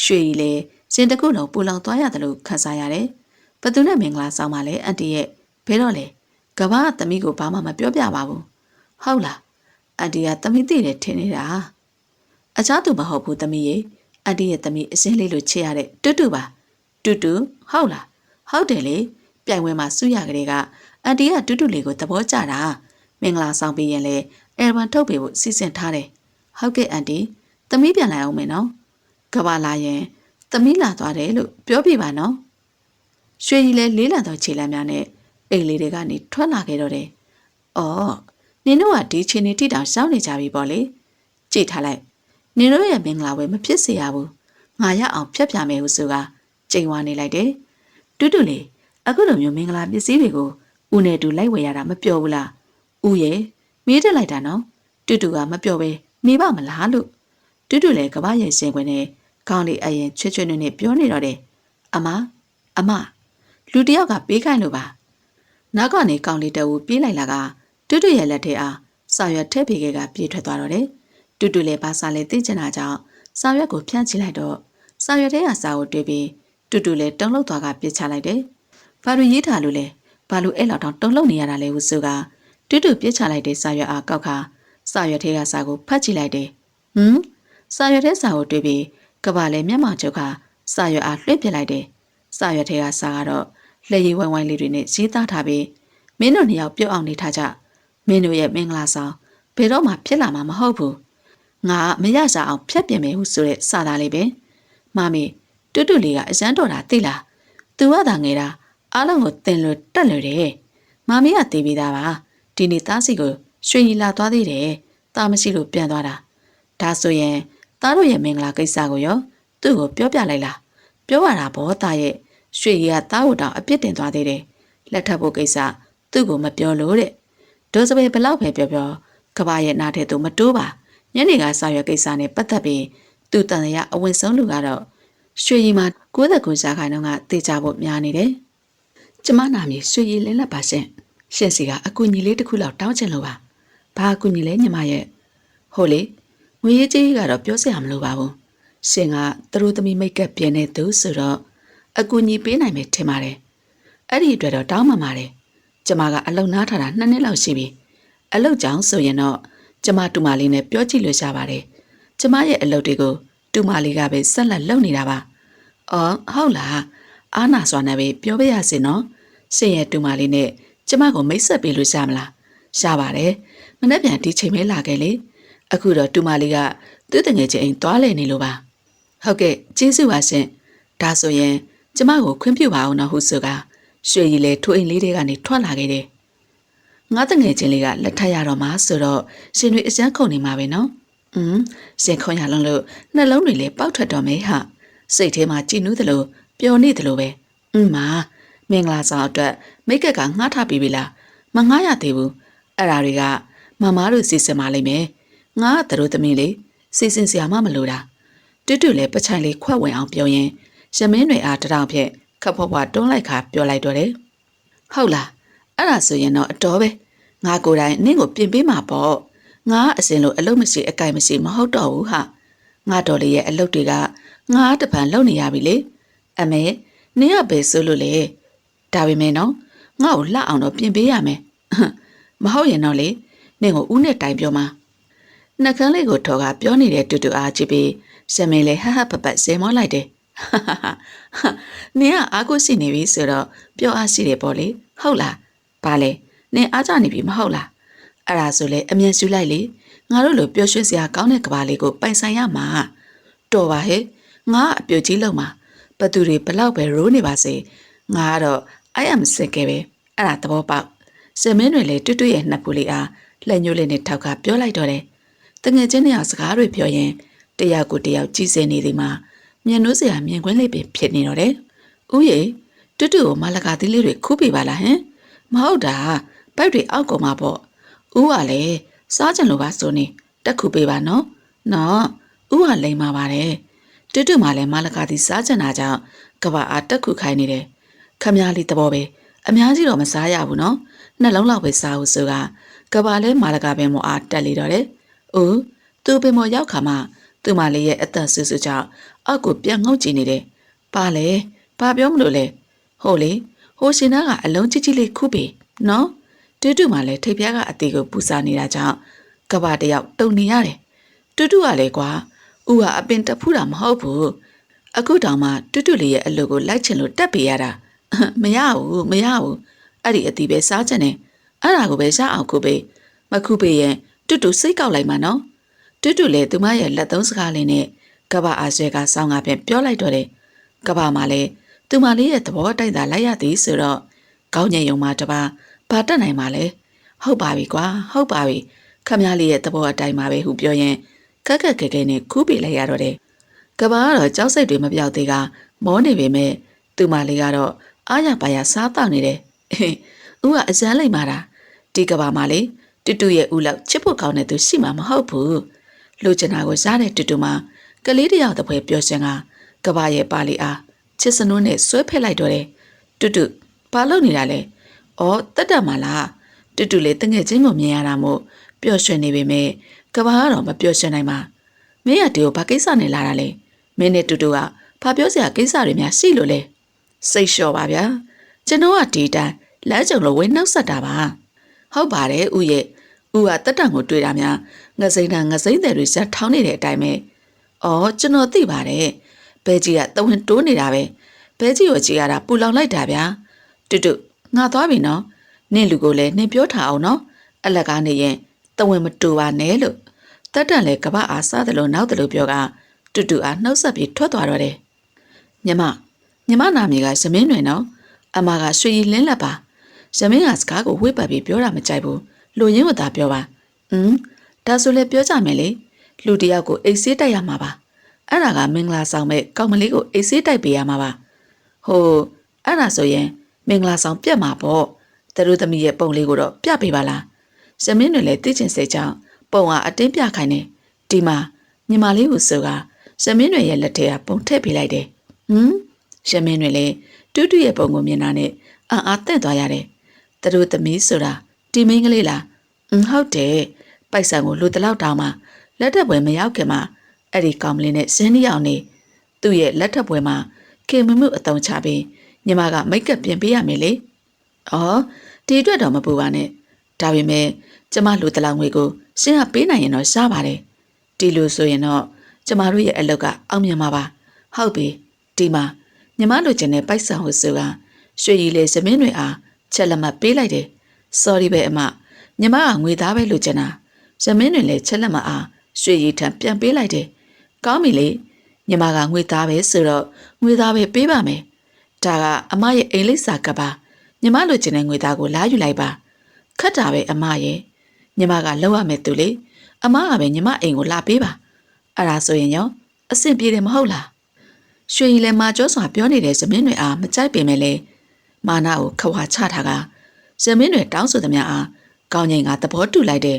ရွှေရီလည်းရှင်တခုလုံးပူလောင်သွားရတယ်လို့ခန်းစားရတယ်ဘသူနဲ့မင်္ဂလာဆောင်မှာလဲအန်တီရဲ့ဘယ်တော့လဲကဘာကသမီးကိုဘာမှမပြောပြပါဘူးဟုတ်လားအန်တီကသမီးသိတယ်ထင်နေတာအခြားသူမဟုတ်ဘူးသမီးရဲ့အန်တီရဲ့သမီးအစင်းလေးလိုချစ်ရတဲ့တူတူပါတူတူဟုတ်လားဟုတ်တယ်လေပြိုင်ပွဲမှာစုရကလေးကအန်တီကတူတူလေးကိုသဘောကျတာမင်္ဂလာဆောင်ပြီးရင်လေအယ်ဘမ်ထုတ်ပေးဖို့စီစဉ်ထားတယ်ဟုတ်ကဲ့အန်တီသမီးပြန်လာအောင်မယ်နော်ကဘာလာရင်သမီးလာသွားတယ်လို့ပြောပြပါနော်ရွှေကြီးလည်းလေးလံသောခြေလမ်းများနဲ့အိမ်လေးတွေကနေထွက်လာခဲ့တော့တယ်အော်နင်တို့ကဒီချိန်နေတိတောင်ရှောင်းနေကြပြီပေါ့လေကြည့်ထားလိုက်နင်တို့ရဲ့မင်္ဂလာပွဲမဖြစ်စေရဘူးငါရအောင်ဖြတ်ပြမယ်ဟုဆိုကကြိမ်ဝါနေလိုက်တယ်တူတူလေးအခုလိုမျိုးမင်္ဂလာပစ္စည်းတွေကိုဦးနဲ့တူလိုက်ဝယ်ရတာမပြောဘူးလားဦးရဲ့မေးတက်လိုက်တာနော်တူတူကမပြောပဲနေပါမလားလို့တူတူလည်းကဘာရဲ့ရှင်ခွင်နဲ့ခေါင်းလေးအရင်ချွတ်ချွတ်နဲ့ပြောနေတော့တယ်အမလူတယောက်ကပေးခိုင်းလို့ပါနောက်ကနေကောင်းလေးတအူပြေးလိုက်လာကတူတူရဲ့လက်ထဲအားစာရွက်ထည့်ပေးခဲ့ကပြေးထွက်သွားတော့တယ်တူတူလည်းဘာစာလဲသိချင်တာကြောင့်စာရွက်ကိုဖြန့်ချိလိုက်တော့စာရွက်ထဲကစာကိုတွေ့ပြီးတူတူလည်းတုံ့လောက်သွားကပြစ်ချလိုက်တယ်ဘာလို့ရေးထားလို့လဲ ဘာလို့အဲ့လောက်တောင်တုံ့လုံနေရတာလဲဟုဆိုကတူတူပြစ်ချလိုက်တဲ့စာရွက်အားကောက်ခါစာရွက်ထဲကစာကိုဖတ်ကြည့်လိုက်တယ်စာရွက်ထဲစာကိုတွေ့ပြီးကဘာလည်းမျက်မှောင်ချုပ်ခါစာရွက်အားလွှင့်ပစ်လိုက်တယ်စာရွက်ထဲကစာကတော့လက်ရည်ဝိုင်းဝိုင်းလေးတွေနဲ့ရေးသားထားပြီးမင်းတို့နှစ်ယောက်ပြုတ်အောင်နေထားကြမင်းတို့ရဲ့မင်္ဂလာဆောင်ဘယ်တော့မှဖြစ်လာမှာမဟုတ်ဘူးငါမရစားအောင်ဖျက်ပြင်မယ်ဟုဆိုတဲ့စာသားလေးပဲမမီတူတူလေးကအရန်တော်တာသိလားသူကသာငယ်တာအားလုံးကိုတင်လို့တက်လို့တယ်မမီကသိပြီးသားပါဒီနေ့သားစီကိုရွှေရီလာသွားသေးတယ်သားမရှိလို့ပြန်သွားတာဒါဆိုရင်သားတို့ရဲ့မင်္ဂလာကိစ္စကိုရောသူ့ကိုပြောပြလိုက်လားပြောရတာဘောသားရဲ့ရွှေရီကသားကိုတောင်အပြစ်တင်သွားသေးတယ်လက်ထပ်ဖို့ကိစ္စသူ့ကိုမပြောလို့တဲ့ဒိုးစပယ်ဘလောက်ပဲပြောပြောကဘာရဲ့နားထဲသူမတိုးပါညနေကစာရွက်ကိစ္စနဲ့ပတ်သက်ပြီးသူတန်ရအဝင်ဆုံးလူကတော့ရွှေရီမှာ99ရာခိုင်နှုန်းကတေချဖို့များနေတယ်ကျမနာမည်ရွှေရီလင်းလက်ပါရှင်ရှင့်စီကအကူညီလေးတစ်ခုလောက်တောင်းချင်လို့ပါဘာအကူညီလဲညီမရဲ့ဟုတ်လေငွေရေးကြေးကတော့ပြောစရာမလိုပါဘူးရှင်ကသူတို့သမီးမိတ်ကပ်ပြင်းနေသူဆိုတော့အကူညီပေးနိုင်မယ်ထင်ပါတယ်အဲ့ဒီအတွက်တော့တောင်းမှပါတယ်ကျမကအလုံနားထားတာ2နှစ်လောက်ရှိပြီအလုတ်ကြောင်ဆိုရင်တော့ကျမတူမလေးနဲ့ပြောကြည့်လို့ရပါတယ်ကျမရဲ့အလုပ်တွေကိုတူမလေးကပဲဆက်လက်လုပ်နေတာပါအော်ဟုတ်လားအားနာစွာနဲ့ပဲပြောပြရစီနော်ရှင်ရဲ့တူမလေးနဲ့ကျမကိုမိတ်ဆက်ပေးလို့ရမလားရပါတယ်မနေ့ပြန်ဒီချိန်မဲလာခဲ့လေအခုတော့တူမလေးကသူ့တငယ်ချင်းအိမ်သွားလဲနေလို့ပါဟုတ်ကဲ့ကျေးဇူးပါရှင်ဒါဆိုရင်ကျမကိုခွင့်ပြုပါအောင်နော်ဟုဆိုကရွှေရီလေထိုးအိမ်လေးတွေကနေထွက်လာခဲ့တယ်ငါတငယ်ချင်းလေးကလက်ထပ်ရတော့မှဆိုတော့ရှင်တွေအစမ်းခုန်နေမှာပဲနော်ရှင်ခွန်ရလုံးလို့နှလုံးတွေလည်းပေါက်ထွက်တော့မယ်ဟာစိတ်ထဲမှာကြည်နူးသလိုပျော်နေသလိုပဲမာမင်္ဂလာဆောင်အတွက်မိတ်ကက်ကငှားထားပြီးပြီလားမငှားရသေးဘူးအဲ့ဒါတွေကမမတို့စီစဉ်ပါလိမ့်မယ်ငါကသူတို့သမီးလေးစီစဉ်စရာမှမလိုတာတူတူလည်းပချိုင်လေးခွက်ဝင်အောင်ပြောရင်ရမင်းတွေအားတထောင်ဖြင့်ခပ်ဖွားဖွားတွန်းလိုက်ခါပြောလိုက်တော့တယ်ဟုတ်လားအဲ့ဒါဆိုရင်တော့အတော်ပဲငါကိုယ်တိုင်နင့်ကိုပြင်ပေးမှာပေါ့ငါအစင်လို့အလုပ်မရှိအကိုင်မရှိမဟုတ်တော့ဘူးဟာငါတော်လေးရဲ့အလုပ်တွေကငါတပံလုပ်နေရပြီလေအမေနင်ကပဲဆိုလို့လေဒါပေမဲ့နော်ငါ့ကိုလှအောင်တော့ပြင်ပေးရမယ်မဟုတ်ရင်တော့လေနင့်ကိုဦးနဲ့တိုင်ပြောမှာနှကန်းလေးကိုထော်ကပြောနေတဲ့တူတူအားကြည့်ပြီးရှမင်းလေးဟဟပပတ်ဆဲမောလိုက်တယ်နင်ကအားကိုရှိနေပြီဆိုတော့ပြောအားရှိတယ်ပေါ့လေဟုတ်လားဘာလဲနင်အားကြနေပြီမဟုတ်လားအဲ့ဒါဆိုလေအမြန်ရှူလိုက်လေငါတို့လိုပျော်ရွှင်စရာကောင်းတဲ့ကဘာလေးကိုပိုင်ဆိုင်ရမှာတော်ပါဟဲ့ငါအပြိုကြီးလုံးမှာဘသူတွေဘလောက်ပဲရိုးနေပါစေငါကတော့I am sick ပဲအဲ့ဒါသဘောပေါက်စမင်းတွေလေတွတ်တွတ်ရဲ့နှစ်ပူလေးအားလက်ညှိုးလေးနဲ့ထောက်ကပြောလိုက်တော့တယ်တငယ်ချင်းတွေစကားတွေပြောရင်တယောက်ကိုတယောက်ကြည်စင်နေသည်မှာမျက်နှိုးစရာမြင်ကွင်းလေးပင်ဖြစ်နေတော့တယ်ဦးရေတွတ်တွတ်ကိုမလကာသီးလေးတွေခူးပေးပါလားဟင်မဟုတ်တာဗိုက်တွေအောက်ကုန်မှာပေါ့ဦးကလည်းစားကြလို့ပါဆိုနေတက်ခုပေးပါနော်ဦးကလိမ်မာပါတယ်တွတ်တွတ်မှလည်းမလကာသီးစားကြတာကြောင့်ကဘာအားတက်ခုခိုင်းနေတယ်ခမည်းလေးသဘောပဲအများကြီးတော့မစားရဘူးနော်နှလုံးလောက်ပဲစားဦးဆိုကဘာလဲမာလကာပင်မောအားတက်လေတော့တယ်ဦးသူပင်မောရောက်ခါမှသူမလေးရဲ့အသက်ဆူဆူကြောင့်အောက်ကိုပြန်ငုတ်ကြည့်နေတယ်ပါလေဘာပြောမလို့လဲဟုတ်လေဟိုရှင်သားကအလုံးကြီးကြီးလေးခုပြီနော်တူတူမှလည်းထိပ်ပြားကအသေးကိုပူစားနေတာကြောင့်ကဘာတယောက်တုံနေရတယ်တူတူကလည်းကွာဦးကအပင်တက်ဖူးတာမဟုတ်ဘူးအခုတောင်မှတူတူလေးရဲ့အလုပ်ကိုလိုက်ချင်လို့တက်ပေးရတာမရဘူးအဲ့ဒီအတီးပဲစားချင်တယ်အဲ့ဒါကိုပဲရအောင်ခုပေးမခုပေးရင်တူတူစိတ်ကောက်လိုက်မှာနော်တူတူလည်းသူမရဲ့လက်သုံးစကားလေးနဲ့ကဘာအားဆွဲကစောင်းကပြန်ပြောလိုက်တော့တယ်ကဘာမှလည်းသူမလေးရဲ့သဘောတိုက်တာလိုက်ရသည်ဆိုတော့ကောင်းညံယုံမှတပါဘာတက်နိုင်မှာလဲဟုတ်ပါပြီကွာဟုတ်ပါပြီခမည်းလေးရဲ့သဘောအတိုင်းပါပဲဟုပြောရင်ကက်ကက်ကဲနဲ့ခူးပေးလိုက်ရတော့တယ်ကဘာကတော့ကြောက်စိတ်တွေမပြောက်သေးကမောနေပေမဲ့သူမလေးကတော့အားရပါရစားတောက်နေတယ်ဦးကအစမ်းလိုက်မာတာဒီကဘာမှလေတူတူရဲ့ဦးလောက်ချစ်ဖို့ကောင်းတဲ့သူရှိမှာမဟုတ်ဘူးလူချင်တာကိုစားတဲ့တူတူမှာကလေးတယောက်တပွဲပြောရှင်ကဘာရဲ့ပါလီအားချစ်စနုနဲ့ဆွဲဖက်လိုက်တော့တယ်တူတူဘာလုပ်နေတာလဲဩတက်တက်မလားတူတူလေးတငယ်ချင်းကိုမြင်ရတာမို့ပျော်ရွှင်နေပေမဲ့ကဘာကတော့မပျော်ရွှင်နိုင်ပါမင်းကဒီကိုဘာကိစ္စနဲ့လာတာလဲမင်းနဲ့တူတူကဘာပြောစရာကိစ္စတွေများရှိလို့လဲစိတ်လျှော့ပါဗျာကျွန်တော်ကဒီတိုင်း လဲကြုံလို့ဝင်းနှုတ်ဆက်တာပါဟုတ်ပါတယ်ဦးရဲ့ဦးကတက်တန်ကိုတွေ့တာများငစိမ့်တန်ငစိမ့်တယ်တွေဇက်ထောင်းနေတဲ့အတိုင်းပဲအော်ကျွန်တော်သိပါတယ်ဘဲကြီးကတဝင်းတိုးနေတာပဲဘဲကြီးကိုကြည့်ရတာပူလောင်လိုက်တာဗျာတူငါသွားပြီနော်နင့်လူကိုလည်းနင်ပြောထားအောင်နော်အလက်ကားနေရင်တဝင်းမတူပါနဲ့လို့တက်တန်လည်းကပအားစားတယ်လို့နောက်တယ်လို့ပြောကတူအားနှုတ်ဆက်ပြီးထွက်သွားတော့တယ်ညီမနာမည်ကဇမင်းတွင်နော်အမကရွှေရည်လင်းလက်ပါဇမင်းကစကားကိုဝှေ့ပတ်ပြီးပြောတာမကြိုက်ဘူးလူရင်းကိုသာပြောပါဒါဆိုလည်းပြောကြမယ်လေလူတယောက်ကိုအိတ်ဆေးတိုက်ရမှာပါအဲ့ဒါကမင်္ဂလာဆောင်မဲ့ကောင်မလေးကိုအိတ်ဆေးတိုက်ပေးရမှာပါဟိုအဲ့ဒါဆိုရင်မင်္ဂလာဆောင်ပြတ်မှာပေါ့သူတို့သမီးရဲ့ပုံလေးကိုတော့ပြပေးပါလားဇမင်းတွေလည်းသိချင်စိတ်ကြောင့်ပုံကအတင်းပြခိုင်းနေဒီမှာညီမလေးကိုဆိုကဇမင်းတွေရဲ့လက်ထဲကပုံထည့်ပေးလိုက်တယ်ဇမင်းတွေလည်းတူရဲ့ပုံကိုမြင်တာနဲ့အားတင့်သွားရတယ်သူတို့သမီးဆိုတာဒီမင်းကလေးလားဟုတ်တယ်ပိုက်ဆံကိုလူတလောက်တောင်းမှလက်ထပ်ပွဲမရောက်ခင်မှာအဲ့ဒီကောင်မလေးနဲ့ဇင်းနီအောင်နေသူ့ရဲ့လက်ထပ်ပွဲမှာခင်မမှုအတုံးချပြီးညီမကမိတ်ကပ်ပြင်ပေးရမယ်လေအော်ဒီအတွက်တော့မပူပါနဲ့ဒါပေမဲ့ကျမလူတလောက်ငွေကိုရှင်းကပေးနိုင်ရင်တော့ရှားပါတယ်ဒီလိုဆိုရင်တော့ကျမတို့ရဲ့အလုပ်ကအောင်မြင်မှာပါဟုတ်ပြီဒီမှာညီမတို့ကျင်တဲ့ပိုက်ဆံကိုဆိုကရွှေရည်လေးဇမင်းတွေအားချက်လက်မှတ်ပေးလိုက်တယ် sorry ပဲအမညီမကငွေသားပဲလိုချင်တာဇမင်းတွေလည်းချက်လက်မှတ်အားရွှေရည်ထံပြန်ပေးလိုက်တယ်ကောင်းပြီလေညီမကငွေသားပဲဆိုတော့ငွေသားပဲပေးပါမယ်ဒါကအမရဲ့အိမ်လိပ်စာကပါညီမလိုချင်တဲ့ငွေသားကိုလာယူလိုက်ပါခတ်တာပဲအမရဲ့ညီမကလောက်ရမယ်သူလေအမကပဲညီမအိမ်ကိုလာပေးပါအဲ့ဒါဆိုရင်ရောအဆင်ပြေတယ်မဟုတ်လားရွှေရည်လည်းမကျော်စွာပြောနေတဲ့ဇမင်းတွေအားမကြိုက်ပေမဲ့လေမာနာကိုခဝါချထားကဇမင်းတွေတောင်းဆိုသမျှအားကောင်းငင်ကသဘောတူလိုက်တယ်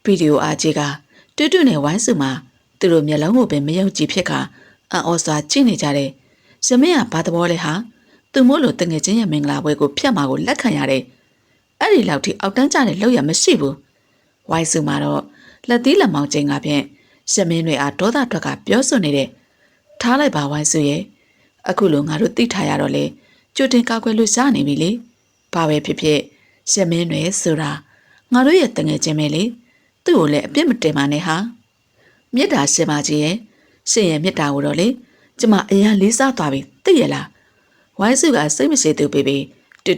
ဗီဒီယိုအားကြီးကတူနဲ့ဝိုင်းစုမှာသူတို့မျက်လုံးကိုပဲမယုံကြည်ဖြစ်ကအံ့ဩစွာကြည့်နေကြတယ်ဇမင်းကဘာသဘောလဲဟာသူမို့လို့တငယ်ချင်းရဲ့မင်္ဂလာပွဲကိုဖျက်မှာကိုလက်ခံရတယ်အဲ့ဒီလောက်ထိအောက်တန်းကျတဲ့လောက်ရမရှိဘူးဝိုင်းစုမှာတော့လက်သီးလက်မောင်းချင်းကဖြင့်ဇမင်းတွေအားဒေါသထွက်ကပြောဆိုနေတဲ့ထားလိုက်ပါဝိုင်းစုရဲ့အခုလိုငါတို့သိထားရတော့လေကြိုတင်ကောက်ွယ်လို့ရှားနေပြီလေဘာပဲဖြစ်ဖြစ်ဇမင်းတွေဆိုတာငါတို့ရဲ့တငယ်ချင်းပဲလေသူ့ကိုလည်းအပြစ်မတင်ပါနဲ့ဟာမြစ်တာရှင်မကြီးရဲ့ရှင်ရဲ့မြစ်တာကိုတော့လေကျမအရင်လေးစားသွားပြီသိရလားဝိုင်းစုကစိတ်မရှိသူပေပေ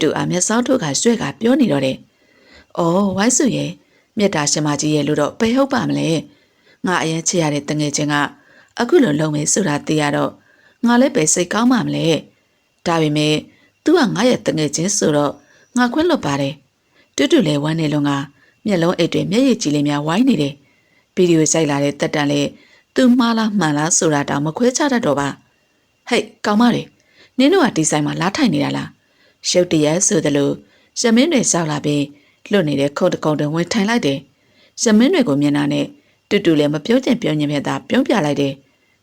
တူအားမျက်စောင်းထုတ်ကရွှဲကပြောနေတော့တယ်အော်ဝိုင်းစုရဲ့မြစ်တာရှင်မကြီးရဲ့လို့တော့ဘယ်ဟုတ်ပါမလဲငါအရင်ချစ်ရတဲ့တငယ်ချင်းကအခုလိုလုံးမယ်ဆိုတာသိရတော့ငါလည်းပဲစိတ်ကောင်းမှမလဲဒါပေမဲ့ तू ကငါရဲ့တငယ်ချင်းဆိုတော့ငါခွင့်လွတ်ပါတယ်တူလည်းဝမ်းနေလုံးကမျက်လုံးအိတ်တွေမျက်ရည်ကြည်လေးများဝိုင်းနေတယ်ဗီဒီယိုဆိုင်လာတဲ့တက်တန်လေး तू မှားလားမှန်လားဆိုတာတောင်မခွဲခြားတတ်တော့ပါဟဲ့ကောင်မတွေနင်တို့ကဒီဆိုင်မှာလာထိုင်နေတာလားရှုပ်တရက်ဆိုသလိုဇမင်းတွေရောက်လာပြီးလွတ်နေတဲ့ခုတ်တကုံတွေဝင်ထိုင်လိုက်တယ်ဇမင်းတွေကိုမြင်တာနဲ့တူလည်းမပြောချင်ပြောညင်မြတ်သာပြုံးပြလိုက်တယ်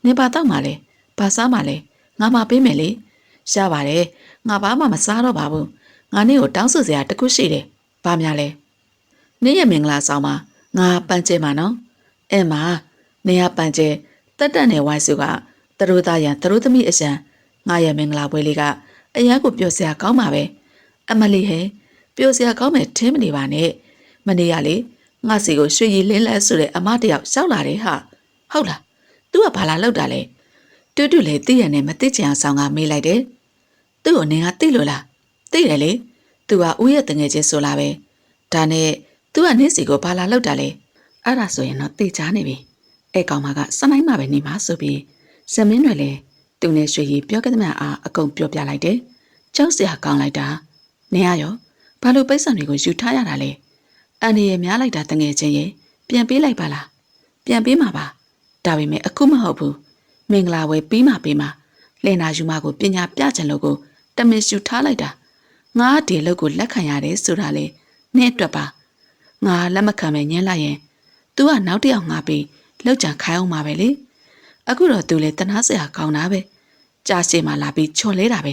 နေပါတော့မှလဲဘာစားမှလဲငါမပေးမယ်လေရှားပါတယ်ငါဘာမှမစားတော့ပါဘူးငါနေ့ကိုတောင်းဆိုစရာတခုရှိတယ်ဘာများလဲနေ့ရဲ့မင်္ဂလာဆောင်မှာငါပန်းကျဲမှာနော်အဲ့မှာနေရပန်းကျဲတက်တက်နဲ့ဝိုင်းစုကတရိုးသားရန်တရိုးသမီးအရန်ငါရဲ့မင်္ဂလာပွဲလေးကအရန်ကိုပျော်စရာကောင်းပါပဲအမလီဟဲပျော်စရာကောင်းမယ်ထင်းမနေပါနဲ့မနေ့ကလေငါစီကိုရွှေရည်လင်းလဲဆိုတဲ့အမတယောက်ရှောက်လာတယ်ဟာဟုတ်လား तू ကဘာလာလောက်တာလဲတူလေသိရနဲ့မသိချင်အောင်ဆောင်ကမေးလိုက်တယ်သူ့ကိုနင်ကသိလို့လားသိတယ်လေ तू ကဦးရဲ့တငယ်ချင်းဆိုလာပဲဒါနဲ့ तू ကနင့်စီကိုဘာလာလောက်တာလဲအဲ့ဒါဆိုရင်တော့သိချာနေပြီအဲ့ကောင်မကစနိုင်းမှာပဲနေမှာဆိုပြီးဇမင်းတွေလည်းသူနဲ့ရွှေရည်ပြောခဲ့သမျှအားအကုန်ပြောပြလိုက်တယ်ကြောက်စရာကောင်းလိုက်တာနေရရောဘာလို့ပိတ်ဆံတွေကိုယူထားရတာလဲအန်ဒီရဲ့များလိုက်တာတငယ်ချင်းရဲ့ပြန်ပေးလိုက်ပါလားပြန်ပေးမှာပါဒါပေမဲ့အခုမဟုတ်ဘူးမင်္ဂလာဝယ်ပြီးမှပေးမှာလှင်နာယူမကိုပညာပြချင်လို့ကိုတမင်ယူထားလိုက်တာငါဒီလောက်ကိုလက်ခံရတယ်ဆိုတာလေနဲ့အတွက်ပါငါလက်မခံပဲညှင်းလိုက်ရင် तू ကနောက်တစ်ယောက်ငါပြီးလောက်ကြံခိုင်းအောင်ပါပဲလေအခုတော့ तू လေတနာစရာကောင်းတာပဲကြာရှည်မှလာပြီးချော်လဲတာပဲ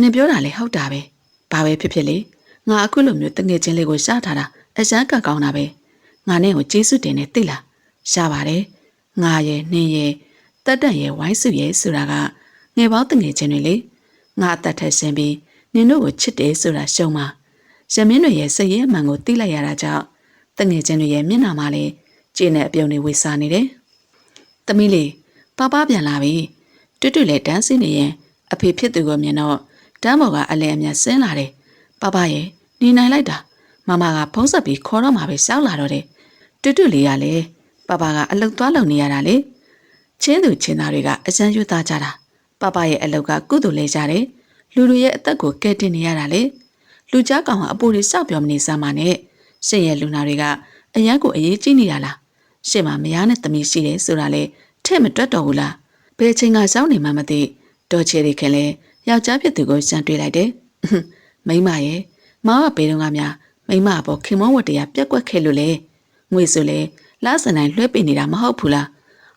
နင်ပြောတာလေဟုတ်တာပဲဘာပဲဖြစ်ဖြစ်လေငါအခုလိုမျိုးတငယ်ချင်းလေးကိုရှားထားတာအစမ်းကကောင်းတာပဲငါနဲ့ကိုကျေးဇူးတင်နေသိလားရှားပါတယ်ငါရဲ့နင်းရဲ့တက်တက်ရဲ့ဝိုင်းစုရဲ့ဆိုတာကငယ်ပေါင်းတငယ်ချင်းတွေလေငါအသက်ထက်ရှင်ပြီး နင်တို့ကိုချစ်တယ်ဆိုတာရှုံးမှာရမင်းတွေရဲ့စိတ်ရဲ့အမှန်ကိုသိလိုက်ရတာကြောင့်တငယ်ချင်းတွေရဲ့မျက်နှာမှာလည်းကျင်းတဲ့အပြုံတွေဝေစားနေတယ်။သမီးလေးပပပြန်လာပြီ။တွတ်လည်းတန်းစီနေရင်အဖေဖြစ်သူကိုမြင်တော့တန်းပေါ်ကအလဲအမြတ်ဆင်းလာတယ်။ပပရဲ့နေနိုင်လိုက်တာမမကဖုံးဆက်ပြီးခေါ်တော့မှပဲရှောက်လာတော့တယ်။တွတ်လေးကလည်းပပကအလုတ်သွားလုံနေရတာလေ။ချင်းသူချင်းသားတွေကအစမ်းယူသားကြတာ။ပပရဲ့အလုတ်ကကုသိုလ်လဲကြတယ်။လူတွေရဲ့အသက်ကိုကဲတင်နေရတာလေ။လူကြားကောင်ကအပူတွေစောက်ပြောမနေစမ်းပါနဲ့ရှင်ရဲ့လူနာတွေကအရန်ကိုအရေးကြီးနေတာလားရှင်မမယားနဲ့သမီးရှိတယ်ဆိုတာလေထဲ့မတွက်တော့ဘူးလားဘယ်ချိန်ကစောင်းနေမှမသိတော်ချေရီခင်လဲယောက်ျားဖြစ်သူကိုရှမ်းတွေးလိုက်တယ်မိမရဲ့မောင်ကပေတော့ကများမိမအပေါ်ခင်မုန်းဝတ္တရားပြက်ကွက်ခဲ့လို့လေငွေဆိုလေလားစံတိုင်းလွှဲပေးနေတာမဟုတ်ဘူးလား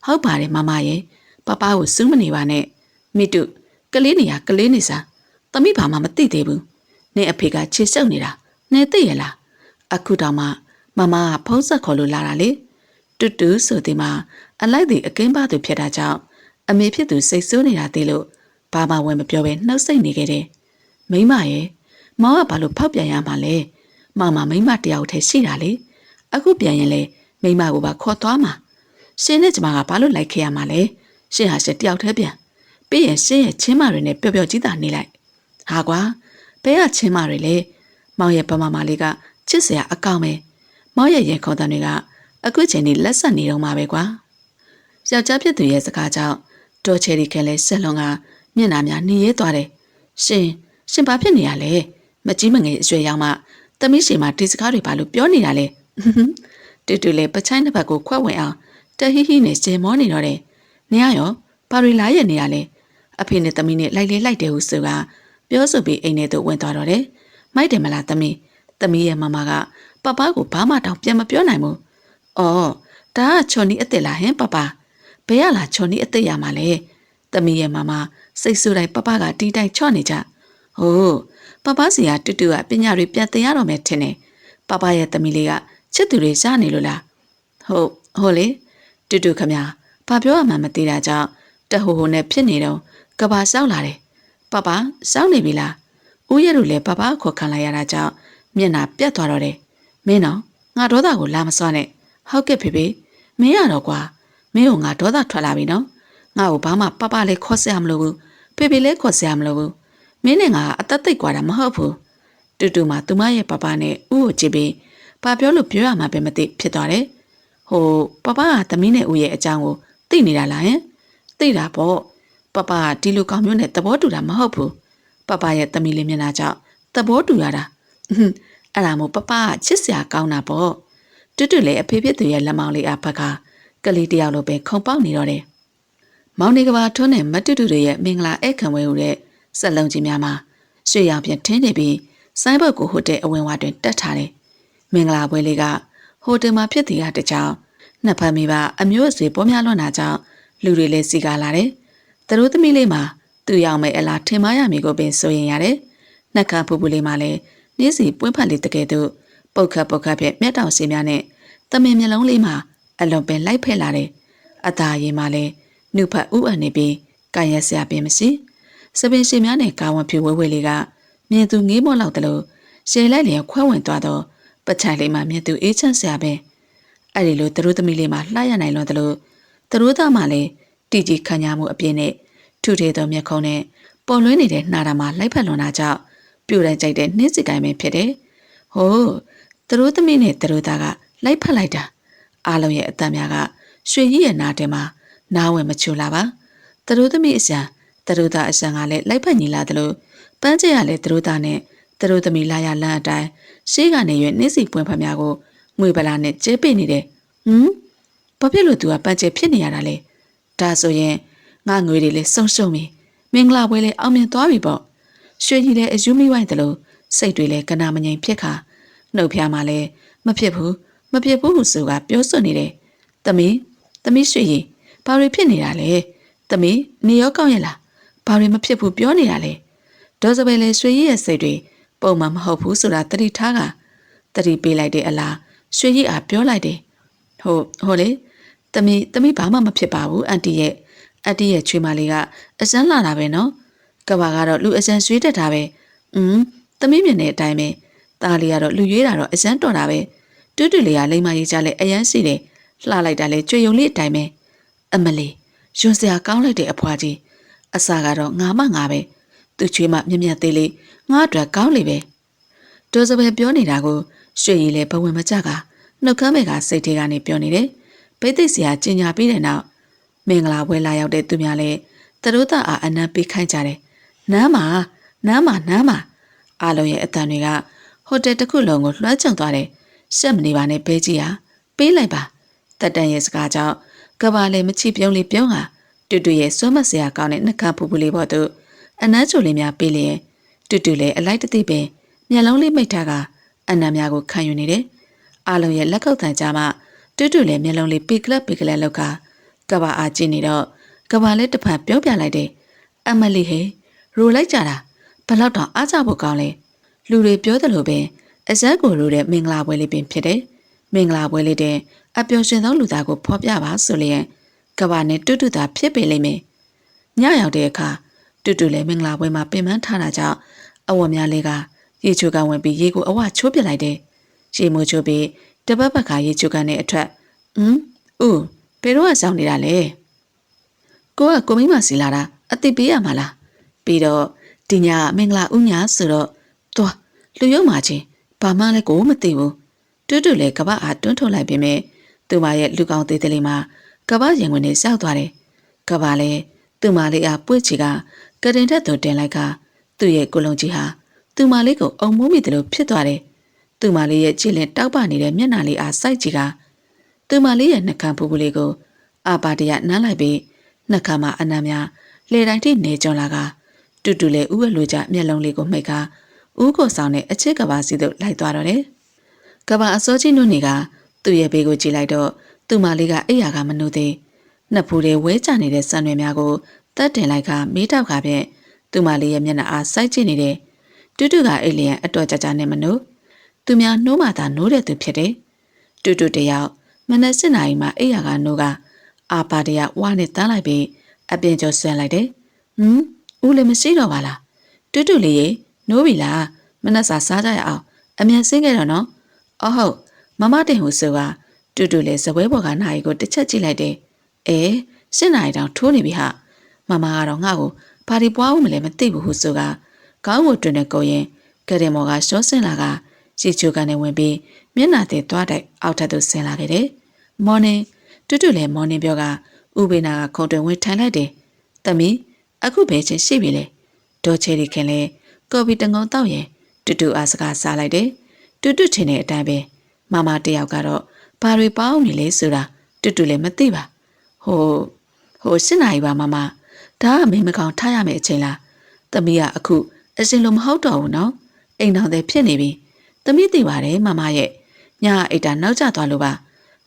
ဟုတ်ပါတယ်မမရဲ့ပပကိုစူးမနေပါနဲ့မိတုကလေးနေရကလေးနေစားသမီးဘာမှမသိသေးဘူးနင်အဖေကခြေဆုပ်နေတာနင်သိရလားအခုတော့မှမမကဖုံးဆက်ခေါ်လို့လာတာလေတူတူဆိုဒီမှာအလိုက်ဒီအကင်းပါသူဖြစ်တာကြောင့်အမေဖြစ်သူစိတ်ဆိုးနေတာသိလို့ဘာမှဝင်မပြောဘဲနှုတ်ဆက်နေခဲ့တယ်မိမရဲ့မောင်ကဘာလို့ဖောက်ပြန်ရမှာလဲမမမိမတယောက်တည်းရှိတာလေအခုပြန်ရင်လေမိမကိုပါခေါ်သွားမှာရှင်နဲ့ကျမကဘာလို့လိုက်ခဲ့ရမှာလဲရှင်ဟာရှင်တယောက်တည်းပြန်ပြီးရင်ရှင်ရဲ့ချင်းမတွေနဲ့ပျော်ပျော်ကြီးသာနေလိုက်ဟာကွာဘဲကချင်းမတွေလေမောင်ရဲ့ပမမလေးကချစ်စရာအကောင်ပဲမောင်ရဲ့ရင်ခေါ်တဲ့တွေကအခုချိန်นี้လက်ဆက်နေတော့မှာပဲကွာယောက်ျားဖြစ်သူရဲ့စကားကြောင့်တော်ချယ်ရီခဲလဲဆက်လွန်ကမျက်နှာများနှီးရဲသွားတယ်ရှင်ဘာဖြစ်နေရလဲမကြီးမငယ်အရွယ်ရောက်မှသမီးရှင်မဒီစကားတွေဘာလို့ပြောနေတာလဲတူတူလေးပချိုင်းတစ်ဖက်ကိုခွက်ဝင်အောင်တဟိဟိနဲ့ရှင်မောနေတော့တယ်နေရရောဘာတွေလာရနေရလဲအဖေနဲ့သမီးနဲ့လိုက်လေလိုက်တယ်ဟုဆိုကပြောဆိုပြီးအိမ်ထဲသို့ဝင်သွားတော့တယ်မိုက်တယ်မလားသမီးရဲ့မမကပပကိုဘာမှတောင်ပြန်မပြောနိုင်ဘူး။အော်ဒါကချော်နီအစ်စ်လားဟင်ပပဘယ်ရလားချော်နီအစ်စ်ရမှာလဲ။သမီးရဲ့မမစိတ်ဆူတိုင်းပပကတီးတိုင်းချော့နေကြ။ဟိုးပပစီကတူတူကပညာတွေပြန်သင်ရတော့မယ်ထင်တယ်။ပပရဲ့သမီးလေးကချစ်သူတွေရနေလို့လား။ဟုတ်လေတူတူခမဘာပြောရမှမသိတာကြောင့်တဟိုဟိုနဲ့ဖြစ်နေတော့ကဘာစောက်လာတယ်။ပပစောက်နေပြီလား။ဦးရတို့လည်းပပခေါ်ခံလိုက်ရတာကြောင့်မျက်နှာပြတ်သွားတော့တယ်မင်းတော့ငါဒေါသကိုလာမစွာနဲ့ဟုတ်ကဲ့ဖေဖေမင်းရတော့ကွာမင်းကငါဒေါသထွက်လာပြီနော်ငါ့ကိုဘာမှပပလည်းခေါ်စရာမလိုဘူးဖေဖေလည်းခေါ်စရာမလိုဘူးမင်းနဲ့ငါအသက်သိပ်กว่าတာမဟုတ်ဘူးတူတူမှသူမရဲ့ပပနဲ့ဥကိုကြည့်ပြီးဘာပြောလို့ပြောရမှာပဲမသိဖြစ်သွားတယ်ဟိုပပကသမီးနဲ့ဥရဲ့အကြောင်းကိုသိနေတာလားဟင်သိတာပေါ့ပပကဒီလိုကောင်မျိုးနဲ့သဘောတူတာမဟုတ်ဘူးပပရဲ့သမီးလေးမျက်နှာကြောင့်သဘောတူရတာအဲ့ဒါမို့ပပကချစ်စရာကောင်းတာပေါ့တူတူလည်းအဖေဖြစ်သူရဲ့လက်မောင်လေးအဖက်ကကလေးတယောက်လိုပဲခုံပေါက်နေတော့တယ်မောင်နေကဘာထွန်းနဲ့မတူတူတွေရဲ့မင်္ဂလာဧည့်ခံပွဲဟူတဲ့စက်လုံးကြီးများမှာရွှေရောင်ပြထင်းနေပြီးဆိုင်းဘုတ်ကိုဟိုတယ်အဝင်ဝါတွင်တက်ထားတယ်မင်္ဂလာပွဲလေးကဟိုတယ်မှာဖြစ်တည်ရတဲ့ကြောင်နှစ်ဖက်မိဘအမျိုးအဆွေပေါ်များလွန်တာကြောင့်လူတွေလည်းစီကားလာတယ်သူတို့သမီးလေးမှာသူ့ရောက်မဲ့အလားထင်မရမီကိုပင်စိုးရင်ရတယ်နှက်ခမ်းဖူဖူလေးမှာလည်းနေ့စီပွင့်ဖက်လေးတကယ်တော့ပုတ်ခတ်ဖြင့်မျက်တောင်စီများနဲ့တမင်မျက်လုံးလေးမှာအလွန်ပင်လိုက်ဖက်လာတယ်အသာရင်မှာလည်းနှုတ်ဖက်ဥအပ်နေပြီးကာရက်စရာပင်မရှိစပင်ရှင်များနဲ့ကာဝန်ဖြူဝဲဝဲလေးကမြင်သူငေးမော့လောက်တလို့ရှယ်လိုက်လျက်ခွဲဝင်သွားတော့ပချိုင်လေးမှာမြင်သူအေးချမ်းစရာပဲအဲ့ဒီလိုသူတို့သမီးလေးမှာလှရနိုင်လို့တလို့သူတို့သားမှလည်းတီကြီးခံရမှုအပြင်းနဲ့ထူထေသောမျက်ခုံးနဲ့ပေါ်လွှဲနေတဲ့နှာတာမှာလိုက်ဖက်လွန်တာကြောင့်ပြိုတိုင်းကြိုက်တဲ့နှင်းစစ်တိုင်းပဲဖြစ်တယ်ဟိုးသူတို့သမီးနဲ့သူတို့သားကလိုက်ဖက်လိုက်တာအားလုံးရဲ့အတန်များကရွှေကြီးရဲ့နားထဲမှာနားဝင်မချူလာပါသူတို့သမီးအစံသူတို့သားအစံကလည်းလိုက်ဖက်ညီလာတယ်လို့ပန်းကျက်ရလဲသူတို့သားနဲ့သူတို့သမီးလာရလမ်းအတိုင်းရှေးကနေရွနှင်းစီပွင့်ဖများကိုငွေပလာနဲ့ကျဲပိနေတယ်ဘာဖြစ်လို့သူကပန်းကျက်ဖြစ်နေရတာလဲဒါဆိုရင်ငါငွေတွေလည်းစုံစုံပြီမင်္ဂလာပွဲလည်းအောင်မြင်သွားပြီပေါ့ရွှေကြီးလည်းအယူမိဝိုင်းတယ်လို့စိတ်တွေလည်းကနာမငြိမ်ဖြစ်ခါနှုတ်ဖျားမှလည်းမဖြစ်ဘူးဟုဆိုကပြောစွနေတယ်သမီးရွှေကြီးဘာတွေဖြစ်နေတာလဲသမီးနေရောကောင်းရဲ့လားဘာတွေမဖြစ်ဘူးပြောနေတာလဲဒေါ်စပယ်လည်းရွှေကြီးရဲ့စိတ်တွေပုံမှန်မဟုတ်ဘူးဆိုတာတတိထားကတတိပေးလိုက်တဲ့အလားရွှေကြီးအားပြောလိုက်တယ်ဟုတ်လေသမီးဘာမှမဖြစ်ပါဘူးအန်တီရဲ့ချွေးမလေးကအစမ်းလာတာပဲနော်ကဘာကတော့လူအစမ်းရွှေတက်တာပဲ သမီးမြင်တဲ့အတိုင်းပဲသားလေးကတော့လူရွေးတာတော့အရန်တော်တာပဲတူတူလေးကလိမ္မာရေးကြလဲအရန်ရှိတယ်လှလိုက်တာလဲကြွေယုံလေးအတိုင်းပဲအမလီယွန်းစရာကောင်းလိုက်တဲ့အဖွားကြီးအစာကတော့ငါပဲသူချွေးမမြက်မြက်သေးလေးငါအတွက်ကောင်းလေပဲဒေါ်စပယ်ပြောနေတာကိုရွှေရည်လဲဘဝင်မကြကနှုတ်ခမ်းမဲ့ကစိတ်ထဲကနေပြောနေတယ်ဘိသိက်စရာကျင်ညာပြီးတဲ့နောက်မင်္ဂလာပွဲလာရောက်တဲ့သူများလဲသတို့သားအားအနံပေးခိုင်းကြတယ်နမ်းမှာအားလုံးရဲ့အတန်တွေကဟိုတယ်တစ်ခုလုံးကိုလွှမ်းခြုံသွားတယ်ရှက်မနေပါနဲ့ဘဲကြီးဟာပေးလိုက်ပါတက်တန်ရဲ့စကားကြောင့်ကဘာလည်းမချိပြုံးလေးပြုံးဟာတူတူရဲ့စွမ်းမစရာကောင်းတဲ့နှကပူပူလေးပေါ်သို့အနမ်းချိုလေးများပေးလျင်တူတူလည်းအလိုက်တသိပင်မျက်လုံးလေးမိတ်ထားကအနံများကိုခံယူနေတယ်အားလုံးရဲ့လက်ကုပ်တန်ကြမှာတူတူလည်းမျက်လုံးလေးပိကလက်လောက်ကကဘာအားကြည့်နေတော့ကဘာလည်းတစ်ဖက်ပြောပြလိုက်တယ်အမလီဟေရိုလိုက်ကြတာဘလောက်တော့အားကြဖို့ကောင်းလဲလူတွေပြောသလိုပဲအစက်ကိုရိုတဲ့မင်္ဂလာပွဲလေးပင်ဖြစ်တယ်မင်္ဂလာပွဲလေးတဲ့အပျော်ရွှင်သောလူသားကိုဖော်ပြပါဆိုလျင်ကဘာနဲ့တူတူသာဖြစ်ပေလိမ့်မယ်ညရောက်တဲ့အခါတူတူလည်းမင်္ဂလာပွဲမှာပင်ပန်းထားတာကြောင့်အဝတ်များလေးကရေချိုကန်ဝင်ပြီးရေကိုအဝချိုးပစ်လိုက်တယ်ရေမိုးချိုးပြီးတပတ်ပတ်ကရေချိုကန်နဲ့အထက်ဘယ်တော့မှစောင်းနေတာလဲကိုမိမစီလာတာအသိပေးရမှာလားပြီးတော့ဒီညမင်္ဂလာဥညာဆိုတော့သွားလူရုံမာချင်းဘာမှလည်းကိုမသိဘူးတူတူလည်းကပအားတွန်းထုတ်လိုက်ပြင်မဲ့သူမရဲ့လူကောင်းသေးတယ်လေးမှာကပရင်ဝင်နေစောက်သွားတယ်ကပလည်းသူမလေးအားပွေ့ချီကကရင်ထက်သူတင်လိုက်ကသူ့ရဲ့ကိုလုံးကြီးဟာသူမလေးကိုအုံမိုးမိတယ်လို့ဖြစ်သွားတယ်သူမလေးရဲ့ကြည်လင်တောက်ပနေတဲ့မျက်နှာလေးအားစိုက်ကြည့်ကသူမလေးရဲ့နှကမ်းပူပူလေးကိုအာပါတရနမ်းလိုက်ပြီးနှကမ်းမှာအနံများလေတိုင်းထိနေကြလာကတူတူလေးဥဝဲလိုကြမျက်လုံးလေးကိုမှိတ်ကဦးကိုဆောင်တဲ့အချစ်ကဘာစီသို့လိုက်သွားတော့တယ်။ကဘာအစောကြီးနုနေကသူ့ရဲ့ဘေးကိုကြည့်လိုက်တော့သူမလေးကအိယာကမနှုတ်သေးနှစ်ဖူးတွေဝဲကျနေတဲ့ဆံတွေများကိုတတ်တင်လိုက်ကမေးတောက်ကဖြင့်သူမလေးရဲ့မျက်နှာအားစိုက်ကြည့်နေတယ်။တူတူကအိလျံအတော်ကြကြနဲ့မနှုတ်သူများနှိုးမှသာနှိုးတဲ့သူဖြစ်တယ်။တူတူတယောက်မနက်7 နာရီမှအိယာကနှိုးကအာပါတရဝါနဲ့တန်းလိုက်ပြီးအပြင်ကျော်ဆွဲလိုက်တယ်။ဦးလည်းမရှိတော့ပါလား။တူတူလေးရေနိုးပြီလားမနက်စာစားကြရအောင်အမြန်ဆင်းခဲ့တော့နော်အော်ဟုတ်မမတင်ဟူဆိုကတူတူလေးစပွဲပေါ်ကနိုင်ကိုတစ်ချက်ကြည့်လိုက်တယ်7 နာရီတောင်ထိုးနေပြီဟာမမကတော့ငါ့ကိုဘာဒီပွားဦးမလဲမသိဘူးဟူဆိုကခေါင်းကိုတွင်နေကိုရင်ကရင်မော်ကရှော့ဆင်းလာကရှီချိုကနေဝင်ပြီးမျက်နှာသေးသွားတိုက်အောက်ထပ်သို့ဆင်းလာခဲ့တယ်မော်နင်းတူတူလေးမော်နင်းပြောကဥပေနာကခုံတွင်ဝင်ထိုင်လိုက်တယ်သမီးအခုဘယ်ချင်းရှိပြီလဲဒေါ်ချေရီခင်လဲကော်ဖီတငုံတောက်ရင်တူတူအားစကားစားလိုက်တယ်တူတူထင်တဲ့အတိုင်းပဲမမတယောက်ကတော့ဘာတွေပေါင်းနေလဲဆိုတာတူတူလည်းမသိပါဟို7 နာရီပါမမဒါကမင်းမကောင်ထားရမယ့်အချိန်လားသမီးကအခုအစင်လိုမဟုတ်တော့ဘူးနော်အိမ်တော်သေးဖြစ်နေပြီသမီးသိပါတယ်မမရဲ့ညအိတ်တာနောက်ကျသွားလို့ပါ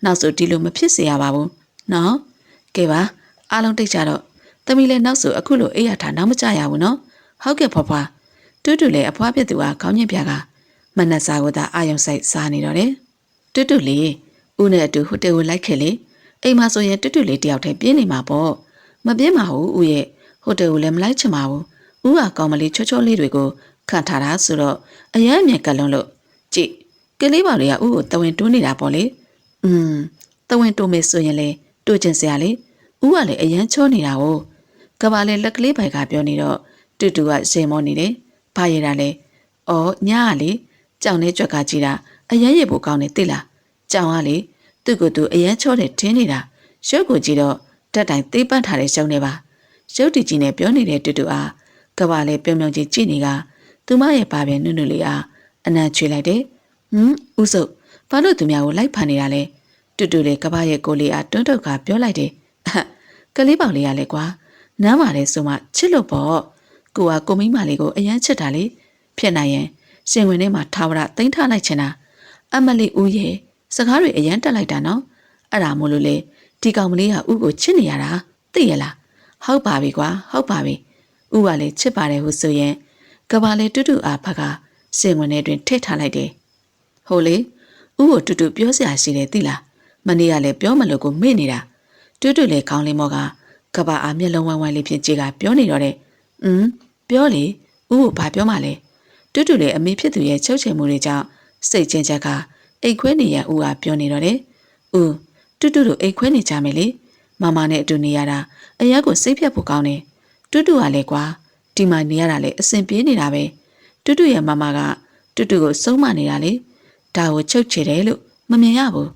နောက်ဆိုဒီလိုမဖြစ်စေရပါဘူးနော်ကဲပါအားလုံးတိတ်ကြတော့သမီးလည်းနောက်ဆိုအခုလိုအိတ်ရထားနောက်မကျရဘူးနော်ဟုတ်ကဲ့ဖွားဖွားတူတူလည်းအဖွားပြသူကခေါင်းညက်ပြကမနက်စာကိုသာအာယုံဆိုင်စားနေတော့တယ်တူတူလေးဦးနဲ့အတူဟိုတယ်ကိုလိုက်ခဲ့လေအိမ်မှာဆိုရင်တူတူလေးတယောက်တည်းပြင်းနေမှာပေါ့မပြင်းပါဘူးဦးရဲ့ဟိုတယ်ကိုလည်းမလိုက်ချင်ပါဘူးဦးကကောင်းမလေးချောချောလေးတွေကိုခံထားတာဆိုတော့အရန်အမြဲကလုံးလို့ကြည့်ကလေးပါလေးကဦးကိုတဝင်းတွန်းနေတာပေါ့လေတဝင်းတွန်းမေးဆိုရင်လေတို့ကျင်စရာလေဦးကလည်းအရန်ချောနေတာကိုကဘာလေလက်ကလေးပိုင်ကပြောနေတော့တူတူကရေမောနေတယ်ဘာရတာလဲအော်ညကလေကြောင်နဲ့ကြွက်ကကြည့်တာအရန်ရဖို့ကောင်းနေသိလားကြောင်ကလေသူ့ကိုယ်သူအရန်ချောတယ်ထင်းနေတာရုပ်ကိုကြည့်တော့တက်တိုင်သေးပန့်ထားတဲ့ရှုံးနေပါရုပ်တည်ကြီးနဲ့ပြောနေတဲ့တူတူအားကဘာလေပြုံပြုံကြီးကြည့်နေကသူမရဲ့ဘာပဲနုနုလေးအားအနံ့ချွေလိုက်တယ်ဦးစုပ်ဘာလို့သူများကိုလိုက်ဖန်နေတာလဲတူတူလေကဘာရဲ့ကိုလေးအားတွန်းတုတ်ကပြောလိုက်တယ်ကလေးပေါင်လေးရလဲကွာနမ်းပါလေဆိုမှချစ်လို့ပေါ့ကိုကကိုမိမလေးကိုအရန်ချစ်တာလေဖြစ်နိုင်ရင်ရှင်ဝင်ထဲမှာထာဝရသိမ်းထားလိုက်ချင်တာအမလီဦးရဲ့စကားတွေအရန်တက်လိုက်တာနော်အဲ့ဒါမို့လို့လေဒီကောင်မလေးကဦးကိုချစ်နေရတာသိရလားဟုတ်ပါပြီကွာဟုတ်ပါပြီဦးကလေချစ်ပါတယ်ဟုဆိုရင်ကဘာလေတူတူအားဖကရှင်ဝင်ထဲတွင်ထိထားလိုက်တယ်ဟုတ်လေဦးကိုတူတူပြောစရာရှိတယ်သိလားမနေ့ကလည်းပြောမလို့ကိုမေ့နေတာတူတူလေခေါင်းလေးမောကကဘာအားမျက်လုံးဝိုင်းဝိုင်းလေးဖြင့်ကြည်ကပြောနေတော့တယ်ပြောလေဦးကိုဘာပြောမှလဲ တူတူလေးအမေဖြစ်သူရဲ့ချုပ်ချယ်မှုတွေကြောင့်စိတ်ချင်းချက်ကအိတ်ခွဲနေရဦးကပြောနေတော့တယ်။ဦးတူတူတို့အိတ်ခွဲနေကြမယ်လေ။မမနဲ့အတူနေရတာအရက်ကိုစိတ်ဖြတ်ဖို့ကောင်းတယ်။တူတူကလည်းကွာဒီမှာနေရတာလေအဆင်ပြေနေတာပဲ။တူတူရဲ့မမကတူတူကိုစုံမနေတာလေ။ဒါကိုချုပ်ချယ်တယ်လို့မမြင်ရဘူး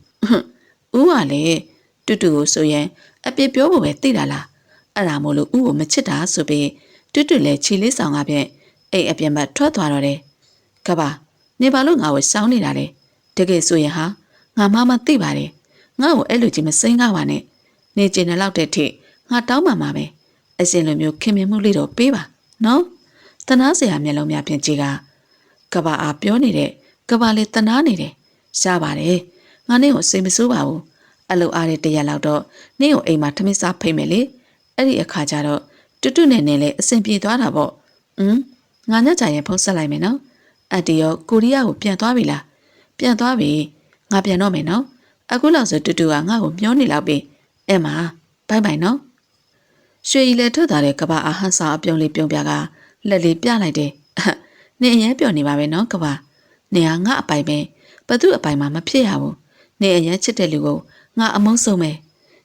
။ဦးကလည်းတူတူကိုဆိုရင်အပြစ်ပြောဖို့ပဲသိတာလား။အဲ့ဒါမို့လို့ဦးကိုမချစ်တာဆိုပြီးတူတူလည်းခြေလေးဆောင်ကဖြင့်အိတ်အပြင်ဘက်ထွက်သွားတော့တယ်။ကဘာနေပါလို့ငါ့ကိုစောင်းနေတာလေတကယ်ဆိုရင်ဟာငါမသိပါတယ်ငါ့ကိုအဲ့လိုကြီးမစိမ့်ကားပါနဲ့နေကျင်တဲ့လောက်တဲ့ထိငါတောင်းပါမှာပဲအစင်လိုမျိုးခင်မင်မှုလေးတော့ပေးပါနော်တနာစရာမျက်လုံးများဖြင့်ကြည်ကဘာအားပြောနေတဲ့ကဘာလေးတနာနေတယ်ရှားပါတယ်ငါနေ့ကိုစိတ်မဆိုးပါဘူးအလိုအားတဲ့တရက်လောက်တော့နေ့ကိုအိမ်မှာထမင်းစားဖိတ်မယ်လေအဲ့ဒီအခါကျတော့တူတူနဲ့နဲ့လည်းအဆင်ပြေသွားတာပေါ့ငါညကြရင်ဖုန်းဆက်လိုက်မယ်နော်အန်တီရောကိုရီးယားကိုပြန်သွားပြီလားပြန်သွားပြီငါပြန်တော့မယ်နော်အခုလောက်ဆိုတူတူကငါ့ကိုမျောနေလောက်ပြီအဲ့မှာဘိုင်ဘိုင်နော်ရွှေရီလည်းထွက်သွားတဲ့ကဘာအာဟန်စာအပြုံးလေးပြုံးပြကလက်လေးပြလိုက်တယ်နေအရင်ပြောနေပါပဲနော်ကဘာနေဟာငါအပိုင်ပဲဘသူအပိုင်မှမဖြစ်ရဘူးနေအရင်ချစ်တဲ့လူကိုငါအမုန်းဆုံးပဲ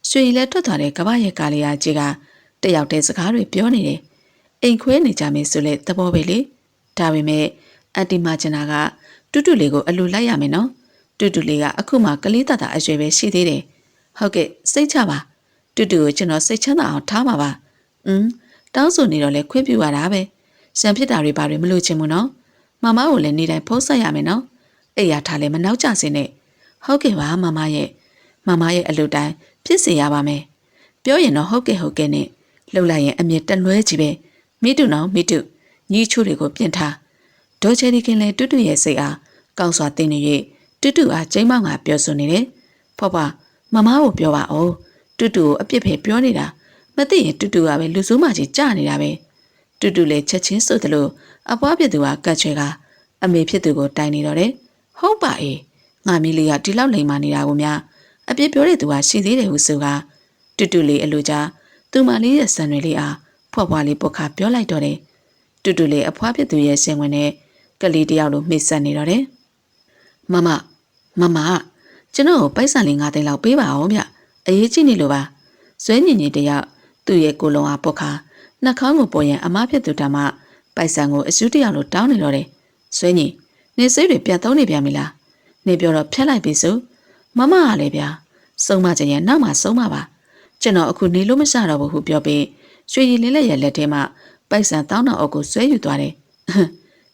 ရွှေရီလည်းထွက်သွားတဲ့ကဘာရဲ့ကာလီယာကြီးကတယောက်တည်းစကားတွေပြောနေတယ်အိမ်ခွဲနေကြမယ်ဆိုလေသဘောပဲလေဒါပေမဲ့အန်တီမာဂျနာကတူတူလေးကိုအလိုလိုက်ရမယ်နော်တူတူလေးကအခုမှကလေးတတအရွယ်ပဲရှိသေးတယ်ဟုတ်ကဲ့စိတ်ချပါတူတူကိုကျွန်တော်စိတ်ချမ်းသာအောင်ထားမှာပါတောင်းဆိုနေတော့လေခွင့်ပြုရတာပဲရှံဖြစ်တာတွေဘာတွေမလို့ချင်ဘူးနော်မမကိုလည်းနေတိုင်းဖုံးဆက်ရမယ်နော်အိယာထားလည်းမနှောက်ကြစေနဲ့ဟုတ်ကဲ့ပါမမရဲ့အလိုတိုင်းဖြစ်စေရပါမယ်ပြောရင်တော့ဟုတ်ကဲ့နဲ့လှုပ်လိုက်ရင်အမြင်တက်လွဲကြီးပဲမိတူနော်မိတူညီချိုးတွေကိုပြင်ထားဒေါ်ချယ်ရီခင်လည်းတူတူရဲ့စိတ်အားကောင်းစွာသိနေ၍တူတူအားကျိန်းမောင်ကပြောဆိုနေတယ်ဖွားဖွားမမကိုပြောပါဦးတူတူကိုအပြစ်ပဲပြောနေတာမသိရင်တူတူကပဲလူစိုးမကြီးကြာနေတာပဲတူတူလည်းချက်ချင်းဆိုသလိုအပွားဖြစ်သူကကတ်ချွဲကအမေဖြစ်သူကိုတိုင်နေတော့တယ်ဟုတ်ပါအေးငါမီလေးကဒီလောက်လိမ်မာနေတာကိုများအပြစ်ပြောတဲ့သူကရှိသေးတယ်ဟုဆိုကတူတူလေးအလိုချသူမလေးရဲ့ဆန်တွေလေးအားဖွားဖွားလေးပုတ်ခါပြောလိုက်တော့တယ်တူတူလေးအဖွားဖြစ်သူရဲ့ရှင်ဝင်နဲ့ကလေးတယောက်လိုမှိတ်ဆက်နေတော့တယ်မမကျွန်တော်ကိုပိုက်ဆံလေး9သိန်းလောက်ပေးပါအောင်ဗျအရေးကြီးနေလို့ပါဇွဲညင်တယောက်သူ့ရဲ့ကိုလုံးအားပုတ်ခါနှာခေါင်းကိုပေါ်ရင်အမဖြစ်သူတမပိုက်ဆံကိုအစုတယောက်လိုတောင်းနေတော့တယ်ဇွဲညင်နေစိတ်တွေပြန်သုံးနေပြန်ပြီလားနေပြောတော့ဖျက်လိုက်ပြီဆိုမမကလည်းဗျာစုံမချင်ရင်နောက်မှစုံမပါကျွန်တော်အခုနေလို့မရတော့ဘူးဟုပြောပြီးရွှေရည်လင်းလက်ရဲ့လက်ထဲမှာပိုက်ဆံတောင်းတော်အုပ်ကိုဆွဲယူသွားတယ်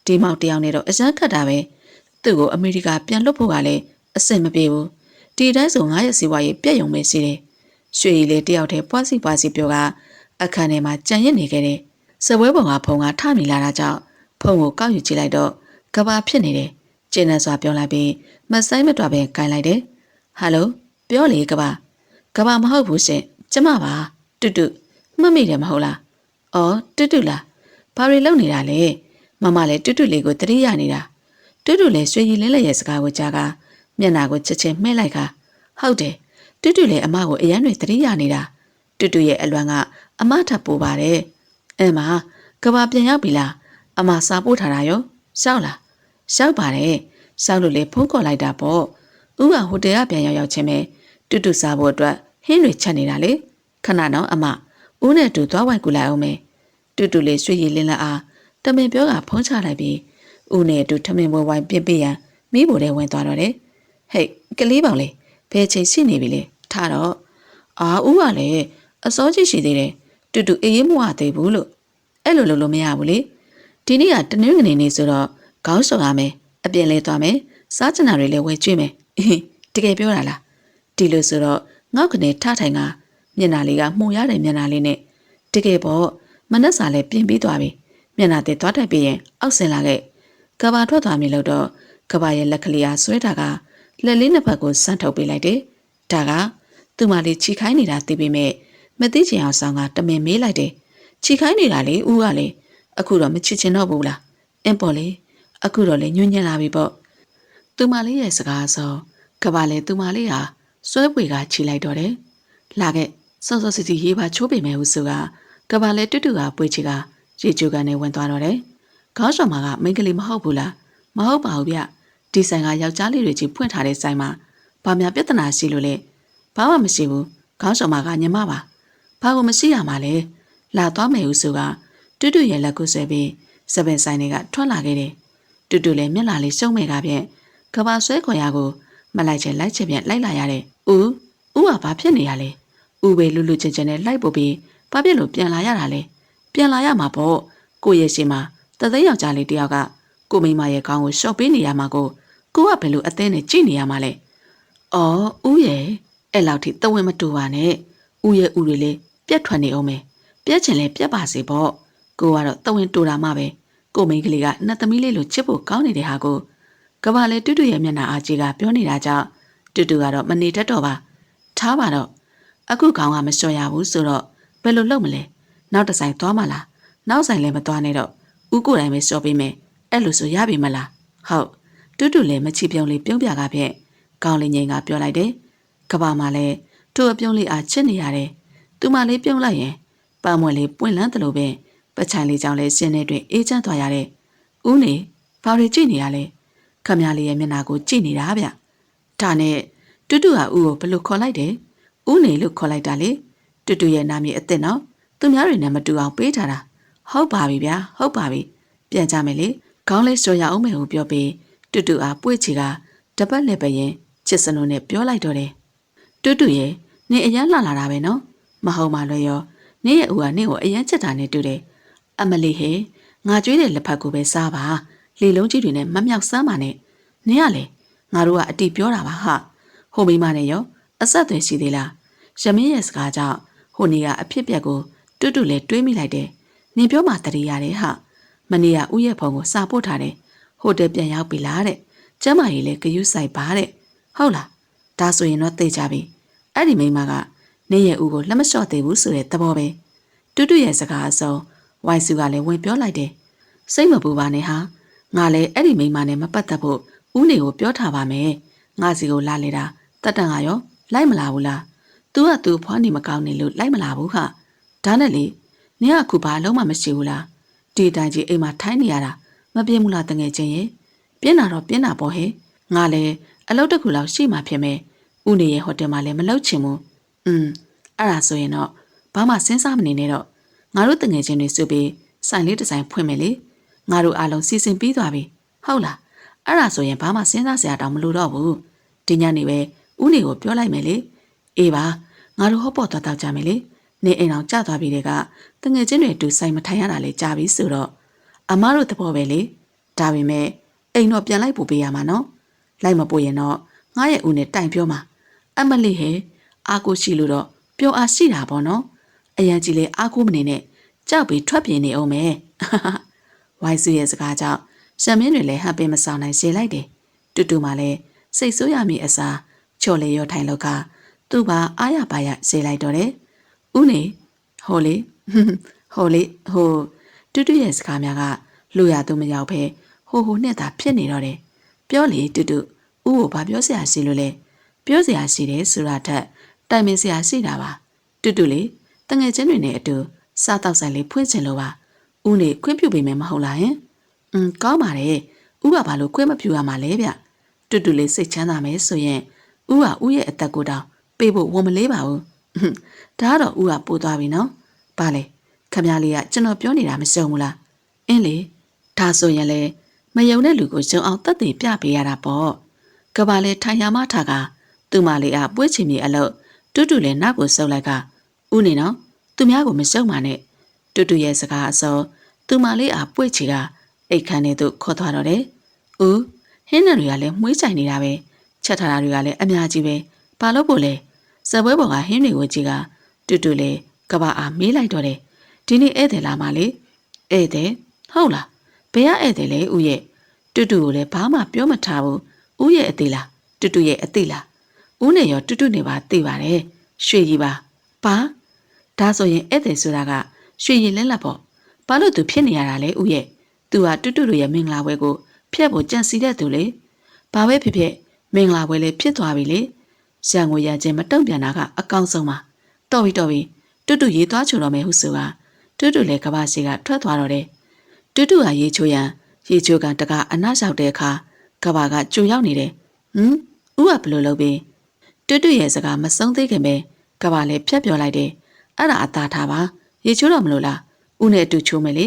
ဒီမောက်တယောက်နဲ့တော့အစမ်းခတ်တာပဲသူ့ကိုအမေရိကပြန်လွတ်ဖို့ကလည်းအဆင်မပြေဘူးဒီတိုင်းဆို9ရက်စီဝါရေးပြက်ယုံပဲရှိတယ်ရွှေရည်လေးတယောက်တည်းပွားစီပြောကအခန်းထဲမှာကြံရစ်နေခဲ့တယ်စပွဲပေါ်ကဖုံကထမိလာတာကြောင့်ဖုံကိုကောက်ယူကြည့်လိုက်တော့ကဘာဖြစ်နေတယ်ကျင်းနေစွာပြောလိုက်ပြီးမဆိုင်မတော်ပဲကိုင်လိုက်တယ်ဟယ်လိုပြောလေကဘာမဟုတ်ဘူးရှင်ကျမပါတူတူမှတ်မိတယ်မဟုတ်လားအော်တူတူလားဘာတွေလုပ်နေတာလဲမမလည်းတူတူလေးကိုတတိယနေတာတူတူလည်းရွှေရည်လင်းလက်ရဲ့စကားကိုကြားကမျက်နှာကိုချက်ချင်းမှဲ့လိုက်ဟုတ်တယ်တူတူလည်းအမကိုအရန်တွေတတိယနေတာတူတူရဲ့အလွမ်းကအမထပ်ပို့ပါတယ်အဲ့မှာကဘာပြန်ရောက်ပြီလားအမစာပို့ထားတာရောရှောက်လားရှောက်ပါတယ်ရှောက်လို့လေဖုန်းခေါ်လိုက်တာပေါ့ဦးကဟိုတယ်ကပြန်ရောက်ချင်းပဲတူတူစားဖို့အတွက်ဟင်းတွေချက်နေတာလေခဏတော့အမဦးနဲ့တူသွားဝိုက်ကူလိုက်အောင်မယ်တူတူလေးရွှေရည်လင်းလက်အားတမင်ပြောကဖုံးချလိုက်ပြီးဦးနဲ့တူထမင်ပွဲဝိုင်းပြပြရန်မိဖို့တဲ့ဝင်သွားတော့တယ်ဟဲ့ကလေးပေါင်လေးဘယ်ချိန်ရှိနေပြီလဲထားတော့ဦးကလည်းအစောကြီးရှိသေးတယ်တူတူအေးမဝသေးဘူးလို့အဲ့လိုလုပ်လို့မရဘူးလေဒီနေ့ကတနင်္ဂနွေနေ့ဆိုတော့ခေါင်းဆောင်ရမယ်အပြင်လဲသွားမယ်စားချင်တာတွေလည်းဝယ်ကျွေးမယ်တကယ်ပြောတာလားဒီလိုဆိုတော့ငေါက်ကနေထထိုင်ကမျက်နှာလေးကမှုရတဲ့မျက်နှာလေးနဲ့တကယ်ပေါ့မနှက်စာလည်းပြင်ပြီးသွားပြီမျက်နှာသေးသွားတိုက်ပြီးရင်အောက်ဆင်လာခဲ့ကဘာထွက်သွားပြီလို့တော့ကဘာရဲ့လက်ကလေးအားဆွဲတာကလက်လေးနှစ်ဖက်ကိုဆန့်ထုတ်ပေးလိုက်တယ်ဒါကသူ့မလေးချီခိုင်းနေတာသိပေမဲ့မသိချင်အောင်ဆောင်ကတမင်မေးလိုက်တယ်ချီခိုင်းနေတာလေဦးကလေအခုတော့မချစ်ချင်တော့ဘူးလားအင်းပေါ်လေအခုတော့လေညွှန်းညံ့လာပြီပေါ့သူမလေးရဲ့စကားဆိုကဘာလေသူမလေးဟာဆွဲပွေကချီလိုက်တော့တယ်လာခဲ့စောစောစီစီရေးပါချိုးပေမဲ့ဟုဆိုကကဘာလေတူတူကပွေချီကရေချိုကန်နဲ့ဝင်သွားတော့တယ် ခေါင်းဆောင်မကမိန်းကလေးမဟုတ်ဘူးလားမဟုတ်ပါဘူးဗျဒီဆိုင်ကယောက်ျားလေးတွေကြီးဖွင့်ထားတဲ့ဆိုင်မှာဘာများပြဿနာရှိလို့လဲဘာမှမရှိဘူးခေါင်းဆောင်မကညီမပါဘာကိုမရှိရမှာလဲလာသွားမယ်ဟုဆိုကတူတူရဲ့လက်ကိုဆွဲပြီးစပင်ဆိုင်တွေကထွက်လာခဲ့တယ်တူတူလည်းမျက်လာလေးရှုံးမဲ့ကဖြင့်ကဘာဆွဲခွန်ရကိုမလိုက်ချင်လိုက်ချင်ပြန်လိုက်လာရတဲ့ဦးကဘာဖြစ်နေရလဲဦးပဲလူချင်းချင်းနဲ့လိုက်ပို့ပြီးဘာဖြစ်လို့ပြန်လာရတာလဲပြန်လာရမှာပေါ့ကိုရဲ့ရှင်မှာတသိန်းယောက်ျားလေးတယောက်ကကိုမိမရဲ့ခေါင်းကိုရှော့ပေးနေရမှာကိုကဘယ်လိုအသေးနဲ့ကြည့်နေရမှာလဲအော်ဦးရဲ့အဲ့လောက်ထိတဝင်းမတူပါနဲ့ဦးရဲ့ဦးတွေလေးပြက်ထွက်နေအောင်မယ်ပြက်ချင်လဲပြက်ပါစေပေါ့ကိုကတော့တဝင်းတူတာမှပဲကိုမိန်းကလေးကနှစ်သမီးလေးလိုချစ်ဖို့ကောင်းနေတဲ့ဟာကိုကဘာလေတူတူရဲ့မျက်နှာအားကြီးကပြောနေတာကြောင့်တူတူကတော့မနေတတ်တော့ပါထားပါတော့အခုခေါင်းကမလျှော်ရဘူးဆိုတော့ဘယ်လိုလုပ်မလဲနောက်တစ်ဆိုင်သွားမလားနောက်ဆိုင်လည်းမသွားနဲ့တော့ဦးကိုယ်တိုင်ပဲလျှော်ပေးမယ်အဲ့လိုဆိုရပြီမလားဟုတ်တူတူလည်းမချီပြုံးလေးပြုံးပြကားဖြင့်ကောင်းလေးငိန်ကပြောလိုက်တယ်ကဘာမှလည်းသူ့အပြုံးလေးအားချစ်နေရတယ်သူမလေးပြုံးလိုက်ရင်ပန်းမွက်လေးပွင့်လန်းတယ်လို့ပဲပချိုင်လေးကြောင့်လည်းရှင်းနေတွင်အေးချမ်းသွားရတယ်ဦးနေဘာတွေကြည့်နေရလဲခမရလေးရဲ့မျက်နှာကိုကြည့်နေတာဗျဒါနဲ့တူတူကဦးကိုဘလို့ခေါ်လိုက်တယ်ဦးနေလို့ခေါ်လိုက်တာလေတူတူရဲ့နာမည်အစ်စ်နော်သူများတွေနဲ့မတူအောင်ပေးထားတာဟုတ်ပါပြီဗျာဟုတ်ပါပြီပြန်ကြမယ်လေခေါင်းလေးစော်ရအောင်မယ်ဟုပြောပြီးတူတူအားပွေ့ချီကတပတ်လည်းပဲရင်ချစ်စနိုးနဲ့ပြောလိုက်တော့တယ်တူတူရဲ့နေအရန်လှလာတာပဲနော်မဟုတ်မှလွယ်ရောနေရဲ့ဦးကနေကိုအရန်ချက်တာနဲ့တူတယ်အမလီဟဲငါကြွေးတဲ့လက်ဖက်ကိုပဲစားပါလေလုံးကြီးတွေနဲ့မမြောက်စမ်းပါနဲ့နင်ကလေငါတို့ကအတီပြောတာပါဟာဟိုမိမနဲ့ရောအဆက်အသွယ်ရှိသေးလားရမင်းရဲ့စကားကြောင့်ဟိုနေကအဖြစ်ပြက်ကိုတူတူလည်းတွေးမိလိုက်တယ်နင်ပြောမှတတိရတယ်ဟာမနေ့ကဦးရဲ့ဖုံကိုစာပို့ထားတယ်ဟိုတယ်ပြန်ရောက်ပြီလားတဲ့ကျမကြီးလည်းဂယုဆိုင်ပါတဲ့ဟုတ်လားဒါဆိုရင်တော့သိကြပြီအဲ့ဒီမိမကနေရဲ့ဦးကိုလက်မလျှော့သေးဘူးဆိုတဲ့သဘောပဲတူတူရဲ့စကားအစုံဝိုင်စုကလည်းဝင်ပြောလိုက်တယ်စိတ်မပူပါနဲ့ဟာငါလည်းအဲ့ဒီမိမနဲ့မပတ်သက်ဖို့ဦးနေကိုပြောထားပါမယ်ငါစီကိုလာလေတာတတ်တန်ကရောလိုက်မလာဘူးလားသူကသူဖွားနေမကောင်းနေလို့လိုက်မလာဘူးဟာဒါနဲ့လေနင်ကခုဘာလုံးမှမရှိဘူးလားဒီတိုင်းကြီးအိမ်မှာထိုင်းနေရတာမပြင်းဘူးလားတငယ်ချင်းရဲ့ပြင်းတာတော့ပြင်းတာပေါ့ဟဲ့ငါလည်းအလုပ်တစ်ခုလောက်ရှိမှဖြစ်မယ်ဦးနေရဲ့ဟိုတယ်မှာလည်းမလုပ်ချင်ဘူးအဲ့ဒါဆိုရင်တော့ဘာမှစဉ်းစားမနေနဲ့တော့ငါတို့တငယ်ချင်းတွေစုပြီးဆိုင်လေးတစ်ဆိုင်ဖွင့်မယ်လေငါတို့အားလုံးစီစဉ်ပြီးသွားပြီဟုတ်လားအဲ့ဒါဆိုရင်ဘာမှစဉ်းစားစရာတောင်မလိုတော့ဘူးဒီညနေပဲဦးနေကိုပြောလိုက်မယ်လေအေးပါငါတို့ဟော့ပေါ်သွားကြမယ်လေနေအိမ်အောင်ကြသွားပြီတဲ့ကတငယ်ချင်းတွေတူဆိုင်မထိုင်ရတာလေကြာပြီဆိုတော့အမားတို့သဘောပဲလေဒါပေမဲ့အိမ်တော့ပြန်လိုက်ပို့ပေးရမှာနော်လိုက်မပို့ရင်တော့ငါရဲ့ဦးနဲ့တိုင်ပြောမှာအမလေးဟဲအာကိုရှိလို့တော့ပြောအားရှိတာပေါ့နော်အရန်ကြီးလေအာကိုမနေနဲ့ကြောက်ပြီးထွက်ပြေးနေအောင်မယ်ဝိုင်းစုရဲ့စကားကြောင့်ရှမ်းမင်းတွေလည်းဟန်ပင်မဆောင်နိုင်ရှေလိုက်တယ်တူတူမှလည်းစိတ်ဆိုးရမိအစားချော်လေရောထိုင်လောက်ကသူ့ဘာအားရပါရရှေလိုက်တော့တယ်ဦးနေဟိုလေဟိုတူတူရဲ့စကားများကလူရသူမရောက်ဖဲဟိုနဲ့သာဖြစ်နေတော့တယ်ပြောလေတူတူဦးကိုဘာပြောစရာရှိလို့လဲပြောစရာရှိတယ်ဆိုတာထက်တိုင်ပင်စရာရှိတာပါတူတူလေတငယ်ချင်းတွေနဲ့အတူစားတောက်ဆိုင်လေးဖွင့်ချင်လို့ပါဦးနေခွင့်ပြုပေးမယ်မဟုတ်လားဟင်ကောင်းပါတယ်ဦးကဘာလို့ခွင့်မပြုရမှာလဲဗျတူတူလေးစိတ်ချမ်းသာမယ်ဆိုရင်ဦးကဦးရဲ့အသက်ကိုတောင်ပေးဖို့ဝန်မလေးပါဘူးဒါကတော့ဦးကပို့သွားပြီနော်ဘာလဲခမလေးကကျွန်တော်ပြောနေတာမရှုံဘူးလားအင်းလေဒါဆိုရင်လေမယုံတဲ့လူကိုရှုံအောင်တတ်သိပြပေးရတာပေါ့ကဘာလေထိုင်ရမထားကသူမလေးကပွေးချင်မြေအလို့တူတူလည်းနောက်ကိုဆုပ်လိုက်ကဦးနေနော်သူများကိုမရှုံပါနဲ့တူတူရဲ့စကားအစုံသူမလေးအားပွေ့ချီကအိတ်ခမ်းနေသူခေါ်သွားတော့တယ်ဦးဟင်းနံတွေကလည်းမှုေးချိုင်နေတာပဲချက်ထားတာတွေကလည်းအများကြီးပဲဘာလို့ပို့လဲစပွဲပေါ်ကဟင်းတွေကိုကြည့်ကတူတူလေကဘာအားမေးလိုက်တော့တယ်ဒီနေ့ဧည့်သည်လာမလေးဧည့်သည်ဟုတ်လားဘယ်ကဧည့်သည်လဲဦးရဲ့တူတူကိုလည်းဘာမှပြောမထားဘူးဦးရဲ့အသေးလားတူတူရဲ့အသေးလားဦးနေရောတူတူနေပါသိပါတယ်ရွှေကြီးပါဘာဒါဆိုရင်ဧည့်သည်ဆိုတာကရွှေရင်လဲလက်ပေါ့ဘာလို့သူဖြစ်နေရတာလဲဦးရဲ့သူကတူတူတို့ရဲ့မင်္ဂလာပွဲကိုဖျက်ဖို့ကြံစီတဲ့သူလေဘာပဲဖြစ်ဖြစ်မင်္ဂလာပွဲလေးဖြစ်သွားပြီလေရန်ကိုရခြင်းမတုံ့ပြန်တာကအကောင်းဆုံးပါတော်ပြီတူတူရေးသွားချိုတော့မယ်ဟုဆိုတာတူတူလည်းကဘာစီကထွက်သွားတော့တယ်တူ တူတူဟာရေချိုးရန်ရေချိုးကန်တကအနားလျှောက်တဲ့အခါကဘာကကြိုရောက်နေတယ်ဟမ်ဦးကဘလို့လုပ်ပြီးတူတူရဲ့စကားမဆုံးသေးခင်ပဲကဘာလည်းဖြတ်ပြောလိုက်တယ်အဲ့ဒါအသာထားပါရေချိုးတော့မလို့လားဦးနဲ့အတူချိုးမယ်လေ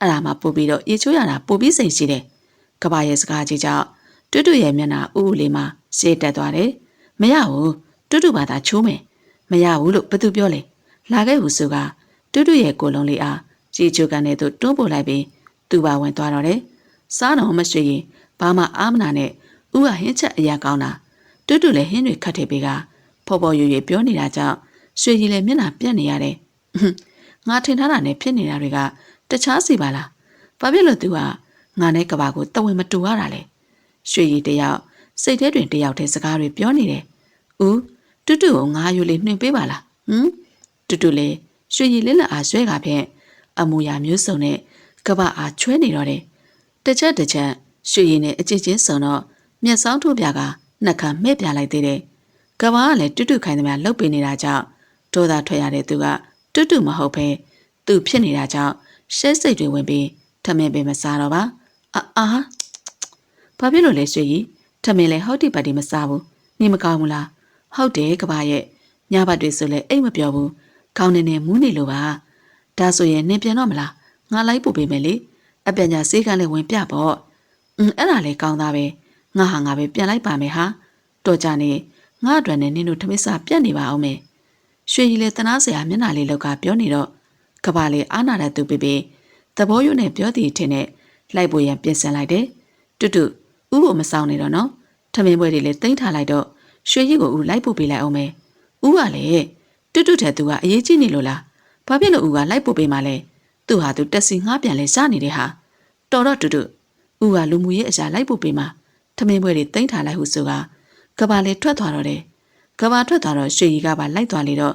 အဲ့ဒါမှပို့ပြီးတော့ရေချိုးရတာပို့ပြီးစိတ်ရှိတယ်ကဘာရဲ့စကားကြီးကြောင့်တူတူရဲ့မျက်နှာဥဥလေးမှာရှေ့တက်သွားတယ်မရဘူးတူတူဘာသာချိုးမယ်မရဘူးလို့ဘသူပြောလဲလာခဲ့ဘူးဆိုကတူတူရဲ့ကိုယ်လုံးလေးအားရေချိုးကန်နဲ့သူတွန်းပို့လိုက်ပြီးသူပါဝင်သွားတော့တယ်စားတော့မရှိရင်ဘာမှအားမနာနဲ့ဦးကဟင်းချက်အရာကောင်းတာတူတူလည်းဟင်းတွေခတ်ထည့်ပေးကဖော်ဖော်ရွရွပြောနေတာကြောင့်ရွှေကြီးလည်းမျက်နှာပြက်နေရတယ်ငါထင်ထားတာနဲ့ဖြစ်နေတာတွေကတခြားစီပါလားဘာဖြစ်လို့သူကငါနဲ့ကဘာကိုတဝင်းမတူရတာလဲရွှေကြီးတယောက်စိတ်ထဲတွင်တယောက်တည်းစကားတွေပြောနေတယ်ဦးတူတူကိုငါယူလေးနှင်ပေးပါလားတူတူလည်းရွှေကြီးလက်လက်အားဆွဲကဖြင့်အမူအရာမျိုးစုံနဲ့ကဘာအားချွဲနေတော့တယ်တစ်ချက်ရွှေရည်နဲ့အကြည့်ချင်းစုံတော့မျက်စောင်းထိုးပြကနှက်ခမ်းမဲ့ပြလိုက်သေးတယ်။ကဘာကလည်းတူတူခိုင်းသမျှလှုပ်ပေးနေတာကြောင့်ဒေါသထွက်ရတဲ့သူကတူတူမဟုတ်ပဲသူဖြစ်နေတာကြောင့်ရှဲစိတ်တွေဝင်ပြီးထမင်းပင်မစားတော့ပါ။ဘာဖြစ်လို့လဲရွှေရည်ထမင်းလည်းဟုတ်တိပတ်တိမစားဘူး။နေမကောင်းဘူးလား။ဟုတ်တယ်ကဘာရဲ့ညဘက်တွေဆိုလည်းအိတ်မပြောဘူး။ခေါင်းနေမူးနေလို့ပါ။ဒါဆိုရင်နင်ပြန်တော့မလား။ငါလိုက်ပို့ပေးမယ်လေ။အပညာစေးကလည်းဝင်ပြပေါ့အဲ့ဒါလေကောင်းသားပဲငါဟာငါပဲပြန်လိုက်ပါမယ်ဟာတော်ကြနေငါအတွက်နဲ့နင်တို့ထမင်းစားပြတ်နေပါအောင်မယ်ရွှေကြီးလေတနာစရာမျက်နှာလေးလောက်ကပြောနေတော့ကဘာလေးအားနာတဲ့သူပြပြသဘောရိုးနဲ့ပြောတည်ထင်နဲ့လိုက်ပေါ်ရန်ပြင်ဆင်လိုက်တယ်တူတူဥကိုမဆောင်နေတော့နော်ထမင်းပွဲတွေလည်းတိမ့်ထားလိုက်တော့ရွှေကြီးကိုဥလိုက်ပို့ပေးလိုက်အောင်မယ်ဥကလည်းတူတူတဲ့သူကအရေးကြီးနေလို့လားဘာဖြစ်လို့ဥကလိုက်ပို့ပေးမှလဲသူဟာသူတက်စီငှားပြန်လဲရှားနေတဲ့ဟာတော်တော့တူတူဦးကလူမှုရေးအရာလိုက်ပို့ပေးမှာထမင်းပွဲတွေတင်ထားလိုက်ဟုဆိုကဘာလေးထွက်သွားတော့တယ်ကဘာထွက်သွားတော့ရွှေကြီးကပါလိုက်သွားလေတော့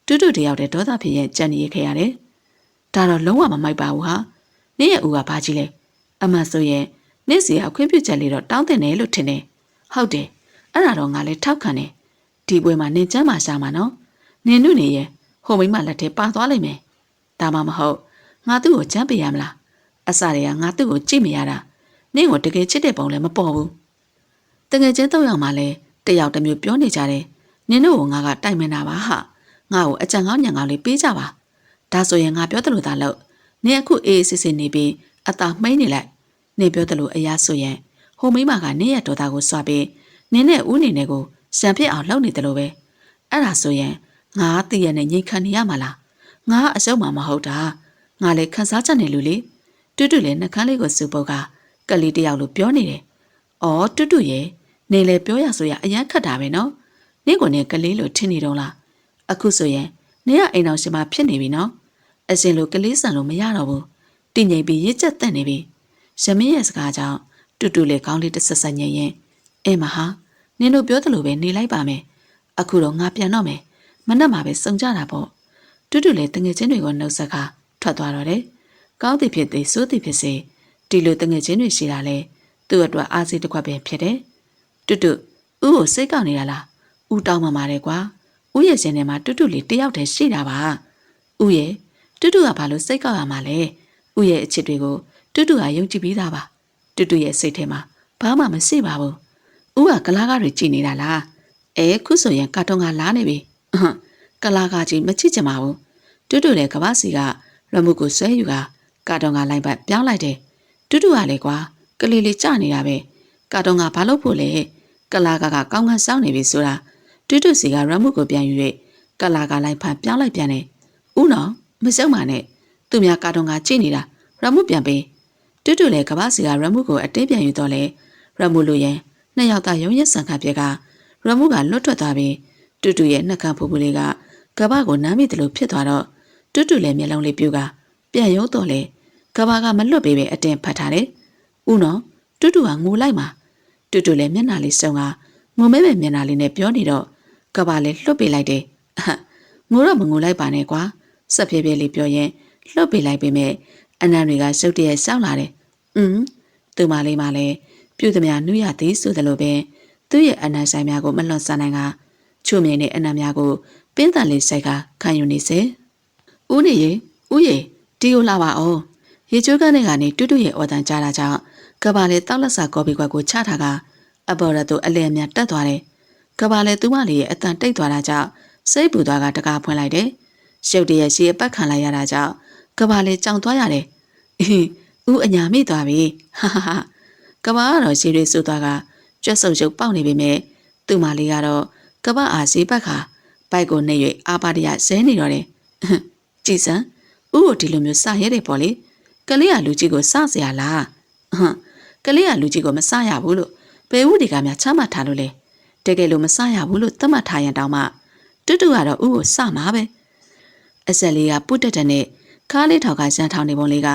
တူတူတယောက်တည်းဒေါသဖြစ်ရဲ့ကြံနေခဲ့ရတယ်ဒါတော့လုံးဝမမိုက်ပါဘူးဟာနင့်ရဲ့ဦးကဘာကြီးလဲအမှန်ဆိုရင်နင့်စီကအခွင့်ပြုချက်လေးတော့တောင်းတင်တယ်လို့ထင်တယ်ဟုတ်တယ်အဲ့ဒါတော့ငါလည်းထောက်ခံတယ်ဒီပွဲမှာနင့်ကျမ်းမာရှာမှာနော်နင်တို့နေရဲ့ဟိုမိမလက်ထဲပါသွားလိမ့်မယ်ဒါမှမဟုတ်ငါသူ့ကိုကျမ်းပေးရမလားအစတည်းကငါသူ့ကိုကြည့်မရတာနင့်ကိုတကယ်ချစ်တဲ့ပုံလည်းမပေါ်ဘူးတကယ်ချင်းတော့ရောက်မှလဲတယောက်တစ်မျိုးပြောနေကြတယ်နင်တို့ကငါကတိုက်မင်တာပါဟာငါ့ကိုအကြံကောင်းညံကောင်းလေးပေးကြပါဒါဆိုရင်ငါပြောတယ်လို့သာလို့နင်အခုအေးစစ်စစ်နေပြီးအသာမှိန်းနေလိုက်နင်ပြောတယ်လို့အရာဆိုရင်ဟိုမိမကနင့်ရဲ့ဒေါသကိုစွာပြီးနင်နဲ့ဦးနေနဲ့ကိုစံဖြစ်အောင်လုပ်နေတယ်လို့ပဲအဲ့ဒါဆိုရင်ငါတည့်ရနဲ့ငြိမ်ခံနေရမှာလားငါအရှုံးမှမဟုတ်တာငါလည်းခန်းစားချက်နေလူလေတူတူလည်းနှကန်းလေးကိုစူပုတ်ကလေးတယောက်လိုပြောနေတယ်။အော်တူတူရဲ့နေလေပြောရဆိုရအရန်ခတ်တာပဲနော်။နင့်ကိုနေကလေးလိုထင်နေတော့လား။အခုဆိုရင်နေကအိမ်တော်ရှင်မဖြစ်နေပြီနော်။အစင်လိုကလေးဆန်လို့မရတော့ဘူး။တည်ငြိမ်ပြီးရစ်ချက်တက်နေပြီ။ရမင်းရဲ့စကားကြောင့်တူတူလေကောင်းလေးတစ်ဆက်ဆက်ငြိမ်ရင်အင်းမဟာနင်တို့ပြောသလိုပဲနေလိုက်ပါမယ်။အခုတော့ငါပြန်တော့မယ်။မနှက်မှာပဲစုံကြတာပေါ့။တူတူလေတငယ်ချင်းတွေကိုနှုတ်ဆက်ကထွက်သွားတော့တယ်။ကောင်းသည်ဖြစ်သည်စိုးသည်ဖြစ်စေဒီလိုတငယ်ချင်းတွေရှိတာလေသူ့အတွက်အားစိတ်တစ်ခွက်ပဲဖြစ်တယ်တူတူဦးကိုစိတ်ကောက်နေတာလားဦးတောင်းမှပါတယ်ကွာဦးရဲ့ရှင်ထဲမှာတူတူလေးတယောက်တည်းရှိတာပါဦးရဲ့တူတူကဘာလို့စိတ်ကောက်ရမှာလဲဦးရဲ့အချစ်တွေကိုတူတူကယုံကြည်ပြီးသားပါတူတူရဲ့စိတ်ထဲမှာဘာမှမရှိပါဘူးဦးကကလာကားတွေကြည်နေတာလားခုဆိုရင်ကာတွန်းကလာနေပြီကလာကားကြီးမချစ်ချင်ပါဘူးတူတူလည်းကဘာစီကရမှုကိုဆွဲယူကာတွန်းကလိုက်ပတ်ပြောင်းလိုက်တယ်တူတူကလည်းကွာကလေးလေးကြနေတာပဲကာတွန်းကဘာလို့ဖို့လဲကလာကကောင်းကောင်းစောင်းနေပြီဆိုတာတူတူစီကရမှုကိုပြန်ယူ၍ကလာကလိုက်ဖန်ပြောင်းလိုက်ပြန်တယ်ဦးနော်မစုံပါနဲ့သူများကာတွန်းကကြည့်နေတာရမှုပြန်ပေးတူတူလည်းကဘာစီကရမှုကိုအတင်းပြန်ယူတော့လေရမှုလိုရင်နှစ်ယောက်သားရုံရက်ဆန်ခတ်ပြက်ကရမှုကလွတ်ထွက်သွားပြီးတူတူရဲ့နှက်ကဖူးဖူးလေးကကဘာကိုနမ်းမိတယ်လို့ဖြစ်သွားတော့တူတူလည်းမျက်လုံးလေးပြူကပြန်ရုံတော့လေကဘာကမလွတ်ပေးပဲအတင်းဖတ်ထားတယ်ဦးနော်တူတူကငိုလိုက်မှာတူတူလည်းမျက်နှာလေးစုံကငိုမဲမဲမျက်နှာလေးနဲ့ပြောနေတော့ကဘာလည်းလွတ်ပေးလိုက်တယ်ငိုတော့မငိုလိုက်ပါနဲ့ကွာစက်ပြဲပြဲလေးပြောရင်လွတ်ပေးလိုက်ပေမဲ့အနံတွေကစုတ်တရက်ရှောင်းလာတယ်သူမလေးမလည်းပြုသမျှနူးရသည်ဆိုသလိုပဲသူ့ရဲ့အနံဆိုင်များကိုမလွန်ဆန်နိုင်ကချုံမြင်တဲ့အနံများကိုပင်းတန်လေးစိုက်ကခံယူနေစေဦးနေရေဦးရေဒီကိုလာပါအောင် ရေချိုးကနေကနေတူတူရဲ့အော်တန်ကြားတာကြောင့်ကဘာလေတောက်လက်စာကော်ပီကွက်ကိုချထားကအဘော်ရတို့အလဲအမြတ်တက်သွားတယ်ကဘာလေသူမလေးရဲ့အတန်တိတ်သွားတာကြောင့်စိတ်ပူသွားကတကားဖွင့်လိုက်တယ်ရှုပ်တရက်ရှည်အပတ်ခံလိုက်ရတာကြောင့်ကဘာလေကြောင်သွားရတယ်ဦးအညာမိသွားပြီဟာဟာဟာကဘာကတော့ရှည်တွေဆူသွားကကြွက်ဆုပ်ရုပ်ပေါက်နေပေမဲ့သူမလေးကတော့ကဘာအားစီပတ်ခါပိုက်ကိုနှိပ်၍အာပါတရဆဲနေတော့တယ်ကြည်စံဦးကိုဒီလိုမျိုးစရဲတယ်ပေါ့လေကလေးကလူကြီးကိုစเสียလားကလေးကလူကြီးကိုမစရဘူးလို့ဘယ်ဦးဒီကများချမှတ်ထားလို့လဲတကယ်လို့မစရဘူးလို့သတ်မှတ်ထားရင်တောင်မှတူတူကတော့ဦးကိုစမှာပဲအဆက်လေးကပုတ်တက်တဲ့နဲ့ခါးလေးထောက်ကရန်ထောင်နေပုံလေးက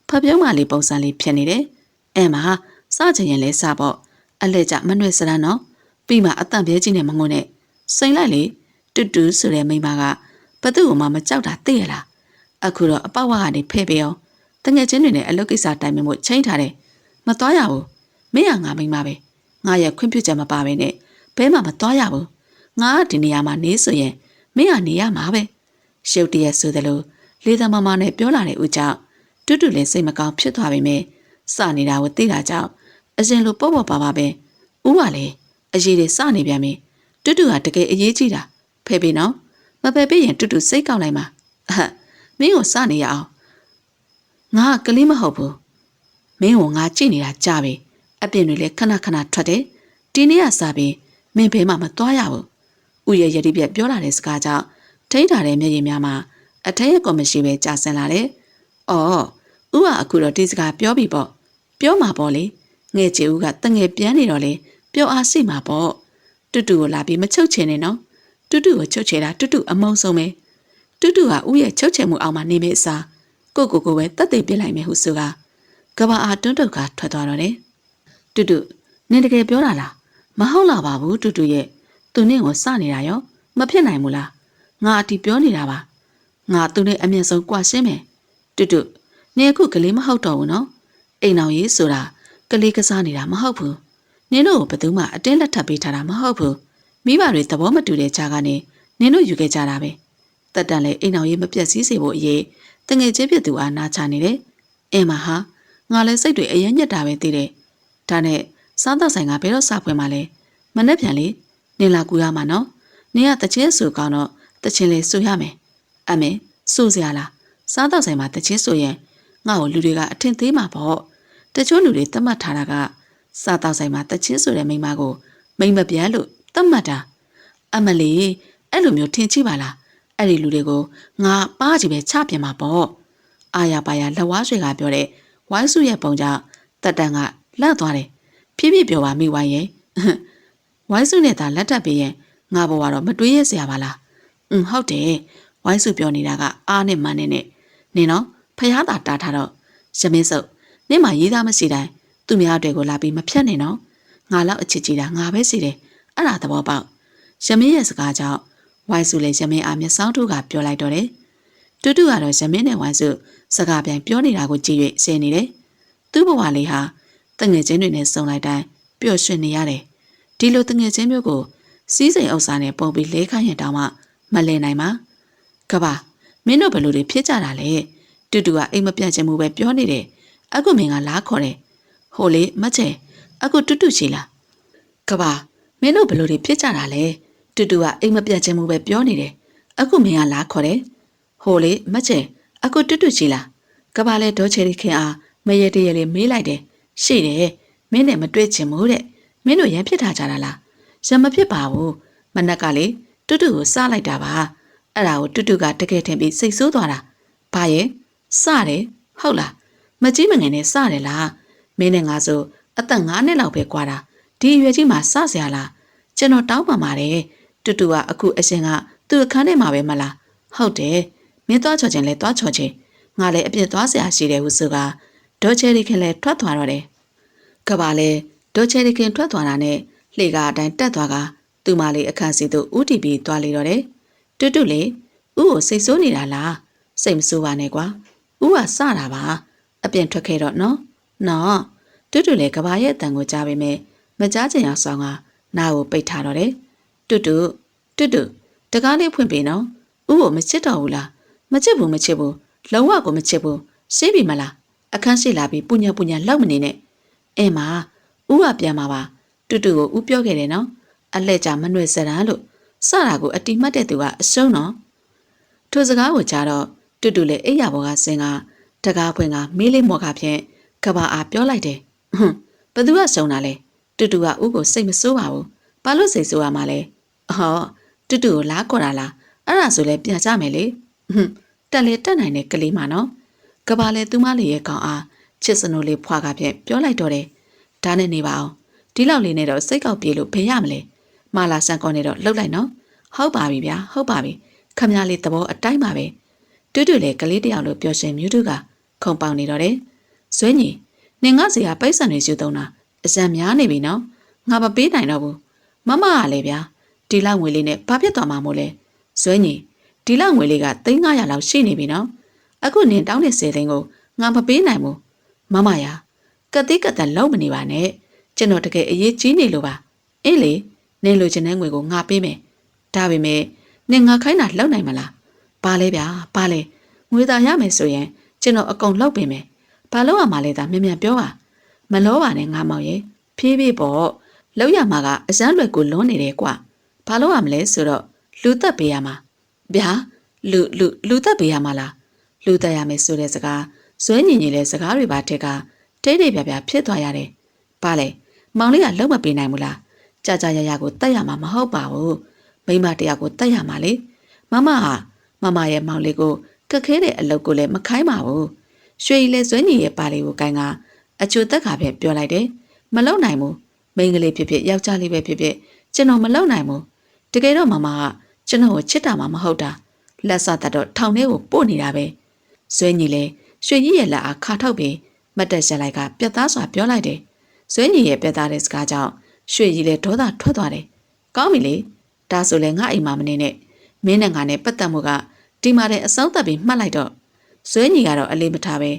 ဖပြုံးမလေးပုံစံလေးဖြစ်နေတယ်အဲမှာစချင်ရင်လဲစပေါ့အလဲကြမနှွဲ့စရမ်းနော်ပြီးမှအတန့်ပြဲကြီးနဲ့မငုံနဲ့စိန်လိုက်လေတူတူဆိုတဲ့မိန်းမကဘသူ့ကိုမှမကြောက်တာသိရလားအခုတော့အပေါက်ဝါကနေဖဲ့ပေးအောင်တငယ်ချင်းတွေနဲ့အလုပ်ကိစ္စတိုင်ပင်မှုချိန်ထားတယ်မသွားရဘူးမင်းကငါမိန်းမပဲငါရဲ့ခွင့်ပြုချက်မပါဘဲနဲ့ဘဲမှမသွားရဘူးငါကဒီနေရာမှာနေဆိုရင်မင်းကနေရမှာပဲရှုပ်တရက်ဆိုသလိုလေသမမနဲ့ပြောလာတဲ့ဦးကြောင့်တူတူလည်းစိတ်မကောင်းဖြစ်သွားပေမဲ့စနေတာကိုသိတာကြောင့်အရင်လိုပေါ့ပေါ့ပါပါပဲဦးကလည်းအရေးတွေစနေပြန်ပြီတူတူကတကယ်အရေးကြီးတာဖဲ့ပြီနော်မဖဲ့ပြီရင်တူတူစိတ်ကောက်လိုက်မှာမင်းကိုစနေရအောင်ငါကလေးမဟုတ်ဘူးမင်းကိုငါကြည့်နေတာကြားပြီအပြင်တွေလည်းခဏခဏထွက်တယ်ဒီနေ့ကစားပြီးမင်းဘဲမှမသွားရဘူးဦးရဲ့ရည်ပြက်ပြောလာတဲ့စကားကြောင့်ထိထားတဲ့မျက်ရည်များမှာအထက်ရဲ့ကော်မရှင်ပဲကြာဆင်းလာတယ်အော်ဦးကအခုတော့ဒီစကားပြောပြီပေါ့ပြောမှာပေါ့လေငဲ့ချေဦးကတငယ်ပြန်နေတော့လေပြောအားစိမှာပေါ့တူတူကိုလာပြီးမချုပ်ချင်နဲ့နော်တူတူကိုချုပ်ချယ်တာတူတူအမုန်းဆုံးပဲတူတူကဦးရဲ့ချုပ်ချယ်မှုအောင်မှနေမေးအစားကိုပဲတတ်သိပြစ်လိုက်မယ်ဟုဆိုကဘာအားတွန်းတုတ်ကထွက်သွားတော့တယ်တူတူနင်တကယ်ပြောတာလားမဟုတ်လာပါဘူးတူတူရဲ့သူနင့်ကိုစနေတာရောမဖြစ်နိုင်ဘူးလားငါအတီပြောနေတာပါငါသူနဲ့အမြင့်ဆုံးကြွားရှင်းမယ်တူတူနင်အခုကလေးမဟုတ်တော့ဘူးနော်အိမ်အောင်ရေးဆိုတာကလေးကစားနေတာမဟုတ်ဘူးနင်တို့ကိုဘယ်သူမှအတင်းလက်ထပ်ပေးထားတာမဟုတ်ဘူးမိဘတွေသဘောမတူတဲ့ကြားကနေနင်တို့ယူခဲ့ကြတာပဲတက်တန်လေအိမ်အောင်ရေးမပြတ်စည်းစေဖို့အရေးတငယ်ချင်းဖြစ်သူအားနာချနေတယ်အင်းမဟာငါလည်းစိတ်တွေအယဉ်ညက်တာပဲသိတယ်ဒါနဲ့စားတော့ဆိုင်ကဘယ်တော့စဖွင့်မှလဲမနေ့ပြန်လေနင်လာကူရမှာနော်နင်ကတချင်းဆူကောင်းတော့တချင်းလေးဆူရမယ်အမေဆူစရာလားစားတော့ဆိုင်မှာတချင်းဆူရင်ငါ့ကိုလူတွေကအထင်သေးမှာပေါ့တချို့လူတွေသတ်မှတ်ထားတာကစားတော့ဆိုင်မှာတချင်းဆူတဲ့မိန်းမကိုမိန်းမပြန်လို့သတ်မှတ်တာအမလီအဲ့လိုမျိုးထင်ကြည့်ပါလားအဲ့ဒီလူတွေကိုငါပါကြည့်ပဲချပြမှာပေါ့အာရပါရလက်ဝါးဆွေကပြောတဲ့ဝိုင်းစုရဲ့ပုံကြောင့်တက်တန်ကလန့်သွားတယ်ဖြည်းဖြည်းပြောပါမိဝိုင်းရဲ့ဝိုင်းစုနဲ့သာလက်ထပ်ပေးရင်ငါဘဝတော့မတွေးရစရာပါလားဟုတ်တယ်ဝိုင်းစုပြောနေတာကအားနဲ့မန်းနဲ့နင်နော်ဖျားတာတားထားတော့ရမင်းစုပ်နင့်မှာရေးသားမရှိတိုင်းသူများတွေကိုလာပြီးမဖြတ်နဲ့နော်ငါလောက်အချစ်ကြီးတာငါပဲစီတယ်အဲ့ဒါသဘောပေါက်ရမင်းရဲ့စကားကြောင့်ဝိုင်းစုလည်းရမင်းအားမျက်စောင်းတို့ကပြောလိုက်တော့တယ်တူတူကတော့ရမင်းနဲ့ဝိုင်းစုစကားပြန်ပြောနေတာကိုကြည့်၍ဆင်းနေတယ်သူ့ဘဝလေးဟာတငယ်ချင်းတွေနဲ့စုံလိုက်တိုင်းပျော်ရွှင်နေရတယ်ဒီလိုတငယ်ချင်းမျိုးကိုစီးစိမ်ဥစ္စာနဲ့ပုံပြီးလဲခိုင်းရင်တောင်မှမလဲနိုင်ပါကဘာမင်းတို့ဘယ်လိုတွေဖြစ်ကြတာလဲတူတူကအိမ်မပြတ်ချင်မှုပဲပြောနေတယ်အခုမင်းကလားခေါ်တယ်ဟိုလေမချေအခုတူတူရှိလားကဘာမင်းတို့ဘယ်လိုတွေဖြစ်ကြတာလဲတူတူကအိမ်မပြတ်ချင်မှုပဲပြောနေတယ်အခုမင်းကလားခေါ်တယ်ဟိုလေမချေအခုတူတူရှိလားကဘာလဲဒေါ်ချယ်ရီခင်အားမရေတရေလေးမေးလိုက်တယ်ရှိတယ်မင်းနဲ့မတွေ့ချင်ဘူးတဲ့မင်းတို့ရန်ဖြစ်ထားကြတာလားရန်မဖြစ်ပါဘူးမနက်ကလေတူတူကိုစားလိုက်တာပါအဲ့ဒါကိုတူတူကတကယ်ထင်ပြီးစိတ်ဆိုးသွားတာဘာရဲ့စတယ်ဟုတ်လားမကြီးမငယ်နဲ့စတယ်လားမင်းနဲ့ငါဆိုအသက်9နှစ်လောက်ပဲကွာတာဒီအရွယ်ကြီးမှာစเสียလားကျွန်တော်တောင်းပန်ပါတယ်တူတူကအခုအရှင်ကသူ့အခန်းထဲမှာပဲမလားဟုတ်တယ်မင်းသွားချော်ခြင်းလဲသွားချော်ခြင်းငါလည်းအပြစ်သွားเสียရှိတယ်ဟုဆိုကဒေါ်ချယ်ရီခင်လည်းထွက်သွားတော့တယ်ကဘာလဲဒေါ်ချယ်ရီခင်ထွက်သွားတာနဲ့လှေကအတိုင်းတက်သွားကသူမလေးအခန်းစီသို့ဦးတီပြီးသွားလေတော့တယ်တူတူလေဦးကိုစိတ်ဆိုးနေတာလားစိတ်မဆိုးပါနဲ့ကွာဦးကစတာပါအပြင်ထွက်ခဲ့တော့နော်တူတူလေကဘာရဲ့အတန်ကိုကြားပေမဲ့မကြားချင်အောင်ဆောင်ကနားကိုပိတ်ထားတော့တယ်တူတူတကားလေးဖွင့်ပေးနော်ဦးကိုမချစ်တော့ဘူးလားမချစ်ဘူးလုံးဝကိုမချစ်ဘူးရှင်းပြီမလား အခန်းရှိလာပြီးပူညာလောက်မနေနဲ့အင်းမဦးကပြန်มาပါတူတူကိုဦးပြောခဲ့တယ်နော်အလှဲ့ကြမနှွေစရန်လို့စတာကိုအတိမတ်တဲ့သူကအရှုံးနော်ထိုစကားကိုကြားတော့တူတူလည်းအိယာဘောကဆင်းကတကားဖွင့်ကမေးလေးမော်ကဖြင့်ကဘာအားပြောလိုက်တယ်ဟွန်းဘသူကရှုံးတာလဲတူတူကဦးကိုစိတ်မဆိုးပါဘူးဘာလို့စိတ်ဆိုးရမှာလဲဟောတူတူကိုလားခေါ်တာလားအဲ့ဒါဆိုလဲပြန်ကြမယ်လေဟွန်းတက်လေတက်နိုင်တဲ့ကလေးမနော်ကဘာလဲသူမလေးရဲ့ကောင်အားချစ်စနိုးလေးဖွာကဖြင့်ပြောလိုက်တော့တယ်ဒါနဲ့နေပါအောင်ဒီလောက်လေးနဲ့တော့စိတ်ကောက်ပြေလို့ဘယ်ရမလဲမလာဆန်ကောနေတော့လှုပ်လိုက်နော်ဟုတ်ပါပြီဗျာဟုတ်ပါပြီခမရလေးသဘောအတိုင်းပါပဲတူတူလေကလေးတယောက်လိုပျော်ရွှင်မြူးတူကခုံပေါင်နေတော့တယ်ဇွဲညီနေငါစီကပိုက်ဆံတွေယူသုံးတာအစံများနေပြီနော်ငါမပေးနိုင်တော့ဘူးမမကလည်းဗျာဒီလောက်ငွေလေးနဲ့ဘာဖြစ်သွားမှာမို့လဲဇွဲညီဒီလောက်ငွေလေးက300လောက်ရှိနေပြီနော်အခုနင်တောင်းတဲ့10သိန်းကိုငါမပေးနိုင်ဘူးမမယာကတိကတန်လုံးမနေပါနဲ့ကျွန်တော်တကယ်အရေးကြီးနေလို့ပါအေးလေနင်လိုချင်တဲ့ငွေကိုငါပေးမယ်ဒါပေမဲ့နင်ငါခိုင်းတာလောက်နိုင်မလားဘာလဲဗျာဘာလဲငွေသာရမယ်ဆိုရင်ကျွန်တော်အကုန်လောက်ပေးမယ်ဘာလို့ရမှာလဲသာမြန်ပြောပါမလောပါနဲ့ငါမောင်ရဲ့ဖြည်းဖြည်းပေါ့လောက်ရမှာကအစမ်းလွယ်ကိုလွန်းနေတယ်ကွာဘာလို့ရမလဲဆိုတော့လူသက်ပေးရမှာဗျာလူသက်ပေးရမှာလားလူသက်ရမယ်ဆိုတဲ့စကားဇွဲညင်ကြီးလဲစကားတွေပါထက်ကတိတ်တိတ်ပြပြဖြစ်သွားရတယ်ဘာလဲမောင်လေးကလုံးမပေးနိုင်ဘူးလားကြာရကိုတတ်ရမှာမဟုတ်ပါဘူးမိမတယောက်ကိုတတ်ရမှာလေမမရဲ့မောင်လေးကိုကခဲတဲ့အလုပ်ကိုလည်းမခိုင်းပါဘူးရွှေကြီးလဲဇွဲညီရဲ့ပါလေးကိုကိုင်းကအချိုတက်ခါပဲပြောလိုက်တယ်မလုံနိုင်ဘူးမိန်းကလေးဖြစ်ဖြစ်ယောက်ျားလေးပဲဖြစ်ဖြစ်ကျွန်တော်မလုံနိုင်ဘူးတကယ်တော့မမကကျွန်တော်ကိုချစ်တာမှမဟုတ်တာလက်စတတ်တော့ထောင်ထဲကိုပို့နေတာပဲဇွဲညီလဲရွှေကြီးရဲ့လက်အားခါထောက်ပြီးမတ်တက်ဆက်လိုက်ကပြတ်သားစွာပြောလိုက်တယ်ဇွဲညီရဲ့ပြတ်သားတဲ့စကားကြောင့်ရွှေကြီးလဲဒေါသထွက်သွားတယ်ကောင်းပြီလေဒါဆိုလဲငါအိမ်မှာမနေနဲ့မင်းနဲ့ငါနဲ့ပတ်သက်မှုကဒီမှာတဲ့အဆုံးသတ်ပြီးမှတ်လိုက်တော့ဇွဲညီကတော့အလေးမထားပဲ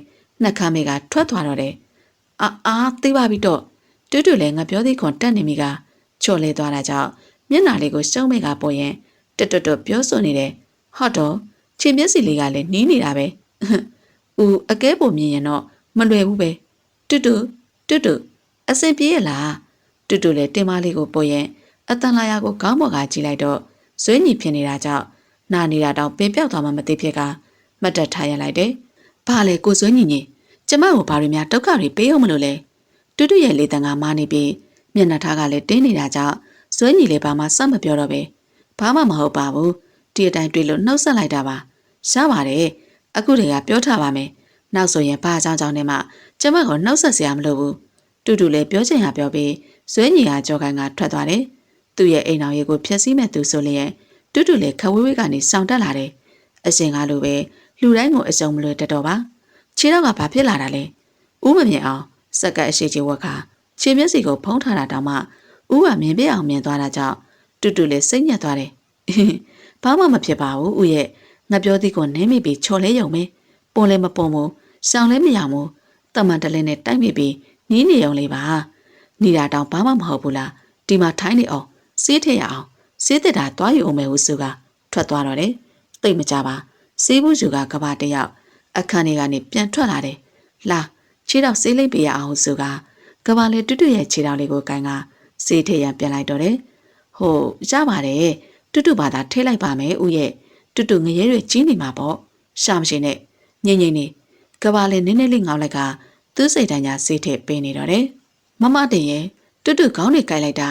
နှက်ခမ်းမေကထွက်သွားတော့တယ်အာသိပါပြီတော့တူတူလည်းငါပြောသေးခွန်တက်နေမိကချော်လဲသွားတာကြောင့်မျက်နှာလေးကိုရှုံးမေကပေါ်ရင်တွတ်ပြောဆိုနေတယ်ဟော့တော့ခြေမျက်စီလေးကလည်းနီးနေတာပဲဦးအကဲပုံမြင်ရင်တော့မလွယ်ဘူးပဲတူတူအစင်ပြေးရလားတူတူလည်းတင်မလေးကိုပေါ်ရင်အတန်လာရကိုခေါင်းပေါ်ကကြည့်လိုက်တော့ဇွဲညီဖြစ်နေတာကြောင့်နာနေတာတောင်ပင်ပြောက်သွားမှမသိဖြစ်ကမတ်တက်ထားရလိုက်တယ်။ဘာလဲကိုဇွဲညီကျမကိုဘာတွေများဒုက္ခတွေပေးအောင်မလို့လဲ။တူတူရဲ့လေတန်ကမာနေပြီးမျက်နှာထားကလည်းတင်းနေတာကြောင့်ဇွဲညီလည်းဘာမှစမပြောတော့ပဲ။ဘာမှမဟုတ်ပါဘူး။ဒီအတိုင်းတွေ့လို့နှုတ်ဆက်လိုက်တာပါ။ရှားပါတယ်။အခုတည်းကပြောထားပါမယ်။နောက်ဆိုရင်ဘာအကြောင်းနဲ့မှကျမကိုနှုတ်ဆက်စရာမလိုဘူး။တူတူလည်းပြောချင်တာပြောပြီးဇွဲညီကကြော်ကိုင်းကထွက်သွားတယ်။သူ့ရဲ့အိမ်တော်ရေးကိုဖျက်ဆီးမဲ့သူဆိုလျက်တူတူလည်းခဝေးကနေစောင့်တက်လာတယ်။အရှင်ကလိုပဲလူတိုင်းကိုအစုံမလွယ်တတော်ပါ။ခြေတော့ကဘာဖြစ်လာတာလဲ။ဦးမမြင်အောင်စက်ကအရှိချေဝက်ခါခြေမျက်စီကိုဖုံးထားတာတောင်မှဦးကမြင်ပြအောင်မြင်သွားတာကြောင့်တူတူလည်းစိတ်ညက်သွားတယ်။ဘာမှမဖြစ်ပါဘူးဦးရဲ့ငါပြောသည်ကိုနင်းမိပြီးချော်လဲယုံပဲ။ပုံလည်းမပုံဘူး။ရှောင်လည်းမရဘူး။တမန်တလဲနဲ့တိုက်မိပြီးနီးနေုံလေးပါ။နေတာတောင်ဘာမှမဟုတ်ဘူးလား။ဒီမှာထိုင်းနေအောင်စေးထည့်ရအောင်စေးတက်တာတွားယူအောင်မယ်ဟုဆိုကထွက်သွားတော့တယ်။သိမကြပါစေးဘူးယူကကဘာတယောက်အခန်းထဲကနေပြန်ထွက်လာတယ်။လာခြေတော့စေးလိမ့်ပေးရအောင်ဟုဆိုကကဘာလေတူတူရဲ့ခြေတော်လေးကိုကိုင်းကစေးထည့်ရန်ပြန်လိုက်တော့တယ်။ဟိုရပါတယ်တူတူဘာသာထိလိုက်ပါမယ်ဦးရဲ့တူတူငရဲတွေကြီးနေမှာပေါ့ရှာမရှိနဲ့ငိမ့်နေကဘာလေနည်းနည်းလေးငေါလိုက်ကသူ့စိတ်တိုင်းညာစေးထည့်ပေးနေတော့တယ်။မမတင်ရဲ့တူတူခေါင်းတွေကိုင်းလိုက်တာ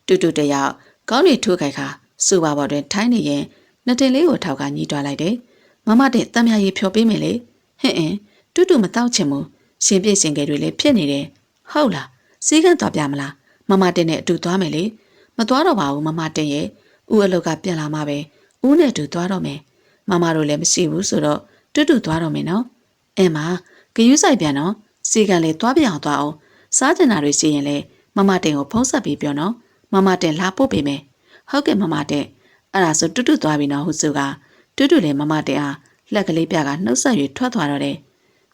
တူတူတယောက်ခေါင်းတွေထိုးခိုက်ခါစူပါပေါ်တွင်ထိုင်းနေရင်နှစ်တင်လေးကိုထောက်ကညီးတွားလိုက်တယ်။မမတင်တမ်းမြရီဖြောပေးမယ်လေ။ဟင်တူတူမတောက်ချင်ဘူးရှင်ပြည့်စင်ကယ်တွေလည်းဖြစ်နေတယ်။ဟုတ်လားစီးကန်းသွားပြမလားမမတင်နဲ့အတူသွားမယ်လေ။မသွားတော့ပါဘူးမမတင်ရဲ့ဦးအလုတ်ကပြန်လာမှပဲဦးနဲ့အတူသွားတော့မယ်။မမတို့လည်းမရှိဘူးဆိုတော့တူတူသွားတော့မယ်နော်။အင်းမဂယူးဆိုင်ပြန်တော့စီကန်းလေးသွားပြအောင်သွားအောင်စားကျင်တာတွေရှိရင်လေမမတင်ကိုဖုံးဆက်ပြီးပြောနော်မမတင်လာပို့ပေးမယ်ဟုတ်ကဲ့မမတင်အဲ့ဒါဆိုတူတူသွားပြီနော်ဟုဆိုကတူတူလည်းမမတင်အားလက်ကလေးပြကနှုတ်ဆက်၍ထွက်သွားတော့တယ်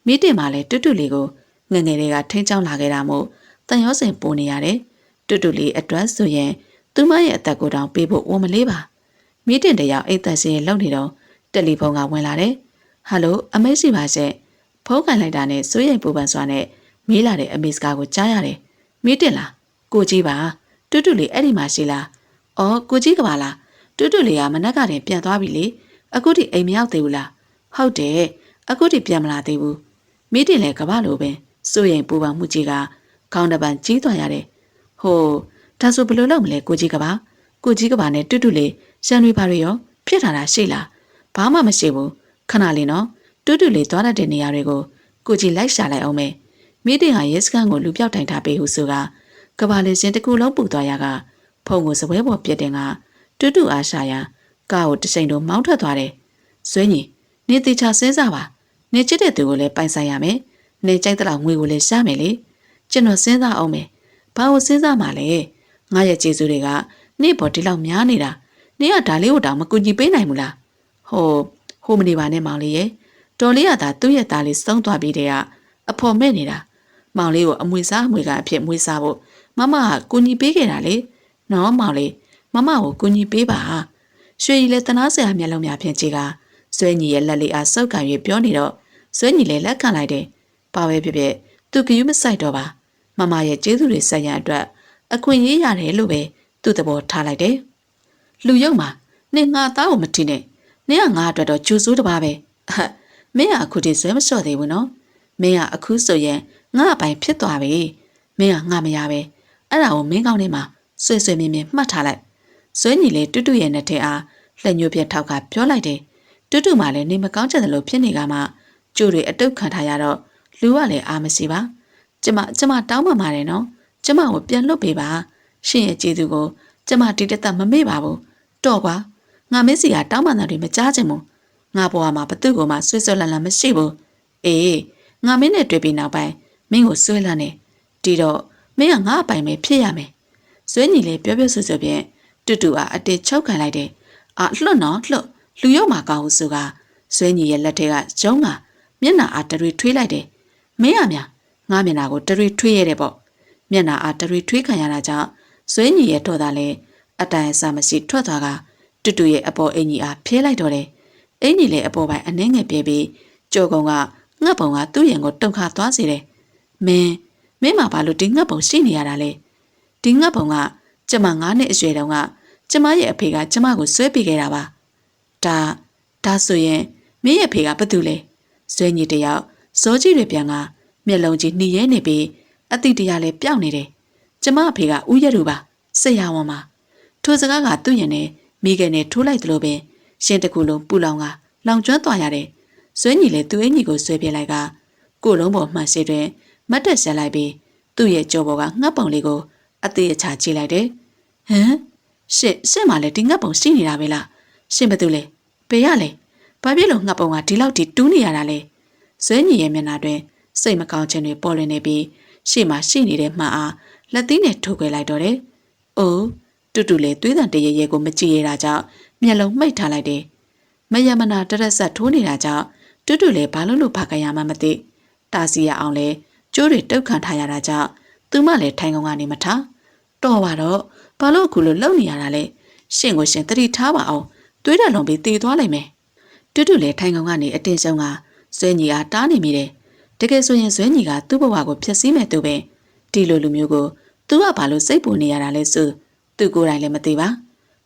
မိတင်မှလည်းတူတူလေးကိုငငယ်လေးကထိန်းချောင်းလာခဲ့တာမို့တန်ရောစင်ပိုနေရတယ်တူတူလေးအတွက်ဆိုရင်သူမရဲ့အသက်ကိုတောင်ပေးဖို့ဝမလေးပါမိတင်တယောက်အိတ်သက်စင်းလောက်နေတော့တယ်လီဖုန်းကဝင်လာတယ်ဟယ်လိုအမေးစီပါရှင် ဖုံးကန်လိုက်တာနဲ့စိုးရိမ်ပူပန်စွာနဲ့မေးလာတဲ့အမေစကားကိုကြားရတယ်။မေးတင်လားကိုကြီးပါတူတူလေးအဲ့ဒီမှာရှိလား။အော်ကိုကြီးကပါလားတူတူလေးကမနက်ကတည်းပြန်သွားပြီလေအခုထိအိမ်မရောက်သေးဘူးလား။ဟုတ်တယ်အခုထိပြန်မလာသေးဘူး။မေးတင်လေကဘာလိုပဲစိုးရိမ်ပူပန်မှုကြီးကခေါင်းတစ်ပံကြီးသွားရတယ်။ဟိုဒါဆိုဘယ်လိုလုပ်မလဲကိုကြီးကပါနဲ့တူတူလေးရှမ်းတွေပါရရောဖြစ်ထားတာရှိလားဘာမှမရှိဘူးခဏလေးနော်တူတူလေးသွားတတ်တဲ့နေရာတွေကိုကိုကြီးလိုက်ရှာလိုက်အောင်မယ်မိတင်ဟာရဲစခန်းကိုလူပြောက်တိုင်ထားပေးဟုဆိုကဘာလေးစင်တစ်ခုလုံးပူသွားရကဖုံကိုစပွဲပေါ်ပြက်တင်ကတူတူအားရှာရာကားကိုတစ်ချိန်လုံးမောင်းထွက်သွားတယ်ဇွဲညီနေတေချာစဉ်းစားပါနေချစ်တဲ့သူကိုလည်းပိုင်ဆိုင်ရမယ်နေကြိုက်တဲ့လောက်ငွေကိုလည်းရှာမယ်လေကျွန်တော်စဉ်းစားအောင်မယ်ဘာကိုစဉ်းစားမှလဲငါရဲ့ကျေးဇူးတွေကနေ့ပေါ်ဒီလောက်များနေတာနေ့ကဒါလေးကိုတောင်မကူညီပေးနိုင်ဘူးလားဟိုမနေပါနဲ့မောင်လေးရဲ့တော်လေးကသာသူ့ရဲ့သားလေးစုံသွားပြီးတဲ့ကအဖော်မဲ့နေတာမောင်လေးကိုအမွေစားအမွေကအဖြစ်မွေးစားဖို့မမကကူညီပေးခဲ့တာလေနော်မောင်လေးမမကိုကူညီပေးပါရွှေကြီးလည်းတနာစရာမျက်လုံးများဖြင့်ကြည့်ကဆွဲညီရဲ့လက်လေးအားစောက်ကန်၍ပြောနေတော့ဆွဲညီလည်းလက်ခံလိုက်တယ်ပါပဲဖြစ်ဖြစ်သူကယူမဆိုင်တော့ပါမမရဲ့ကျေးဇူးတွေဆက်ရန်အတွက်အခွင့်အရေးရတယ်လို့ပဲသူ့သဘောထားလိုက်တယ်လူယုံမှာနင်ငါသားကိုမထင်နဲ့နင်ကငါအတွက်တော့ကျူစိုးတပါပဲမင်းကအခုတည်းဆွဲမလျှော့သေးဘူးနော်မင်းကအခုဆိုရင်ငါအပိုင်ဖြစ်သွားပြီမင်းကငါမရပဲအဲ့ဒါကိုမင်းကောင်းထဲမှာဆွဲမြင်းမှတ်ထားလိုက်ဆွဲညီလေတူတူရဲ့နဲ့ထဲအားလက်ညှိုးပြထောက်ကပြောလိုက်တယ်တူတူမှလည်းနေမကောင်းကြတယ်လို့ဖြစ်နေကမှကျိုးတွေအတုတ်ခံထားရတော့လူကလည်းအားမရှိပါကျမတောင်းပန်ပါတယ်နော်ကျမကိုပြန်လွတ်ပေးပါရှင်ရဲ့ကျေးဇူးကိုကျမဒီတက်မမေ့ပါဘူးတော့ကွာငါမင်းစီကတောင်းပန်တာတွေမကြားချင်ဘူးငါဘဝမှာဘသူ့ကိုမှဆွဆွလန့်လန့်မရှိဘူးအေးငါမင်းနဲ့တွေ့ပြီးနောက်ပိုင်းမင်းကိုဆွဲလန့်နေဒီတော့မင်းကငါအပိုင်ပဲဖြစ်ရမယ်ဆွဲညီလေးပြောဆိုဖြင့်တူတူအားအတင်းချုပ်ခံလိုက်တယ်လွတ်နော်လွတ်လူရုံမှာကောင်းဟုဆိုကဆွဲညီရဲ့လက်ထဲကဂျုံးကမျက်နှာအားတရွေထွေးလိုက်တယ်မင်းရမြငါမျက်နှာကိုတရွေထွေးရတဲ့ပေါ့မျက်နှာအားတရွေထွေးခံရတာကြောင့်ဆွဲညီရဲ့တော့တာလဲအတိုင်အဆမရှိထွက်သွားကတူတူရဲ့အပေါ်အင်ကြီးအားဖျဲလိုက်တော့တယ်အင်ကြီးလည်းအပေါ်ပိုင်းအနှဲငယ်ပြေးပြီးကြော်ကုံကငှက်ပုံကသူ့ရင်ကိုတုံခါသွားစေတယ်မင်းမဘာလို့ဒီငှက်ပုံရှိနေရတာလဲဒီငှက်ပုံကကျမ9နှစ်အရွယ်တုန်းကကျမရဲ့အဖေကကျမကိုဆွဲပေးခဲ့တာပါဒါဆိုရင်မင်းရဲ့ဖေကဘာတူလဲဆွဲညီတယောက်စောကြီးတွေပြန်ကမျက်လုံးကြီးနှီးရဲနေပြီးအတိတရားလည်းပြောင်းနေတယ်ကျမအဖေကဦးရတူပါဆရာဝန်ပါထိုစကားကသူ့ရင်နဲ့မိခင်နဲ့ထိုးလိုက်သလိုပဲရှင်တကူလုံးပူလောင်ကလောင်ကျွမ်းသွားရတယ်ဆွဲညီလည်းသူ့အင်ကြီးကိုဆွဲပြလိုက်ကကိုလုံးပေါ်မှန်စီတွင်မတ်တက်ဆက်လိုက်ပြီးသူ့ရဲ့ကြောပေါ်ကငှက်ပုံလေးကိုအသေးအချာကြည့်လိုက်တယ်ဟမ်ရှင့်မလည်းဒီငှက်ပုံရှိနေတာပဲလားရှင်ဘာတူလဲဘေးရလဲဘာဖြစ်လို့ငှက်ပုံကဒီလောက်ထိတူးနေရတာလဲဆွဲညီရဲ့မျက်နှာတွင်စိတ်မကောင်းခြင်းတွေပေါ်လွင်နေပြီးရှေ့မှာရှိနေတဲ့မှန်အားလက်သီးနဲ့ထိုးခွဲလိုက်တော့တယ်အိုးတူတူလေးသွေးတန်တရရဲကိုမကြည့်ရတာကြောင့်မျက်လုံးမှိတ်ထားလိုက်တယ်မယမနာတရက်ဆက်ထိုးနေတာကြောင့်တူတူလေးဘာလို့ဖာကြရမှမသိတာစီရအောင်လဲကျိုးတွေတုတ်ခံထားရတာကြောင့်သူမလည်းထိုင်ကုန်ကနေမထားတော်ပါတော့ဘာလို့အခုလိုလုံနေရတာလဲရှင်ကိုရှင်တတိထားပါအောင်သွေးတက်လုံးပြီးတည်သွားလိမ့်မယ်တူတူလေးထိုင်ကုန်ကနေအတင်းဆုံးကဇွဲညီအားတားနေမိတယ်တကယ်ဆိုရင်ဇွဲညီကသူ့ဘဝကိုဖျက်ဆီးမဲ့သူပဲဒီလိုလူမျိုးကိုသူကဘာလို့စိတ်ပူနေရတာလဲဆိုသူကိုယ်တိုင်လည်းမသိပါ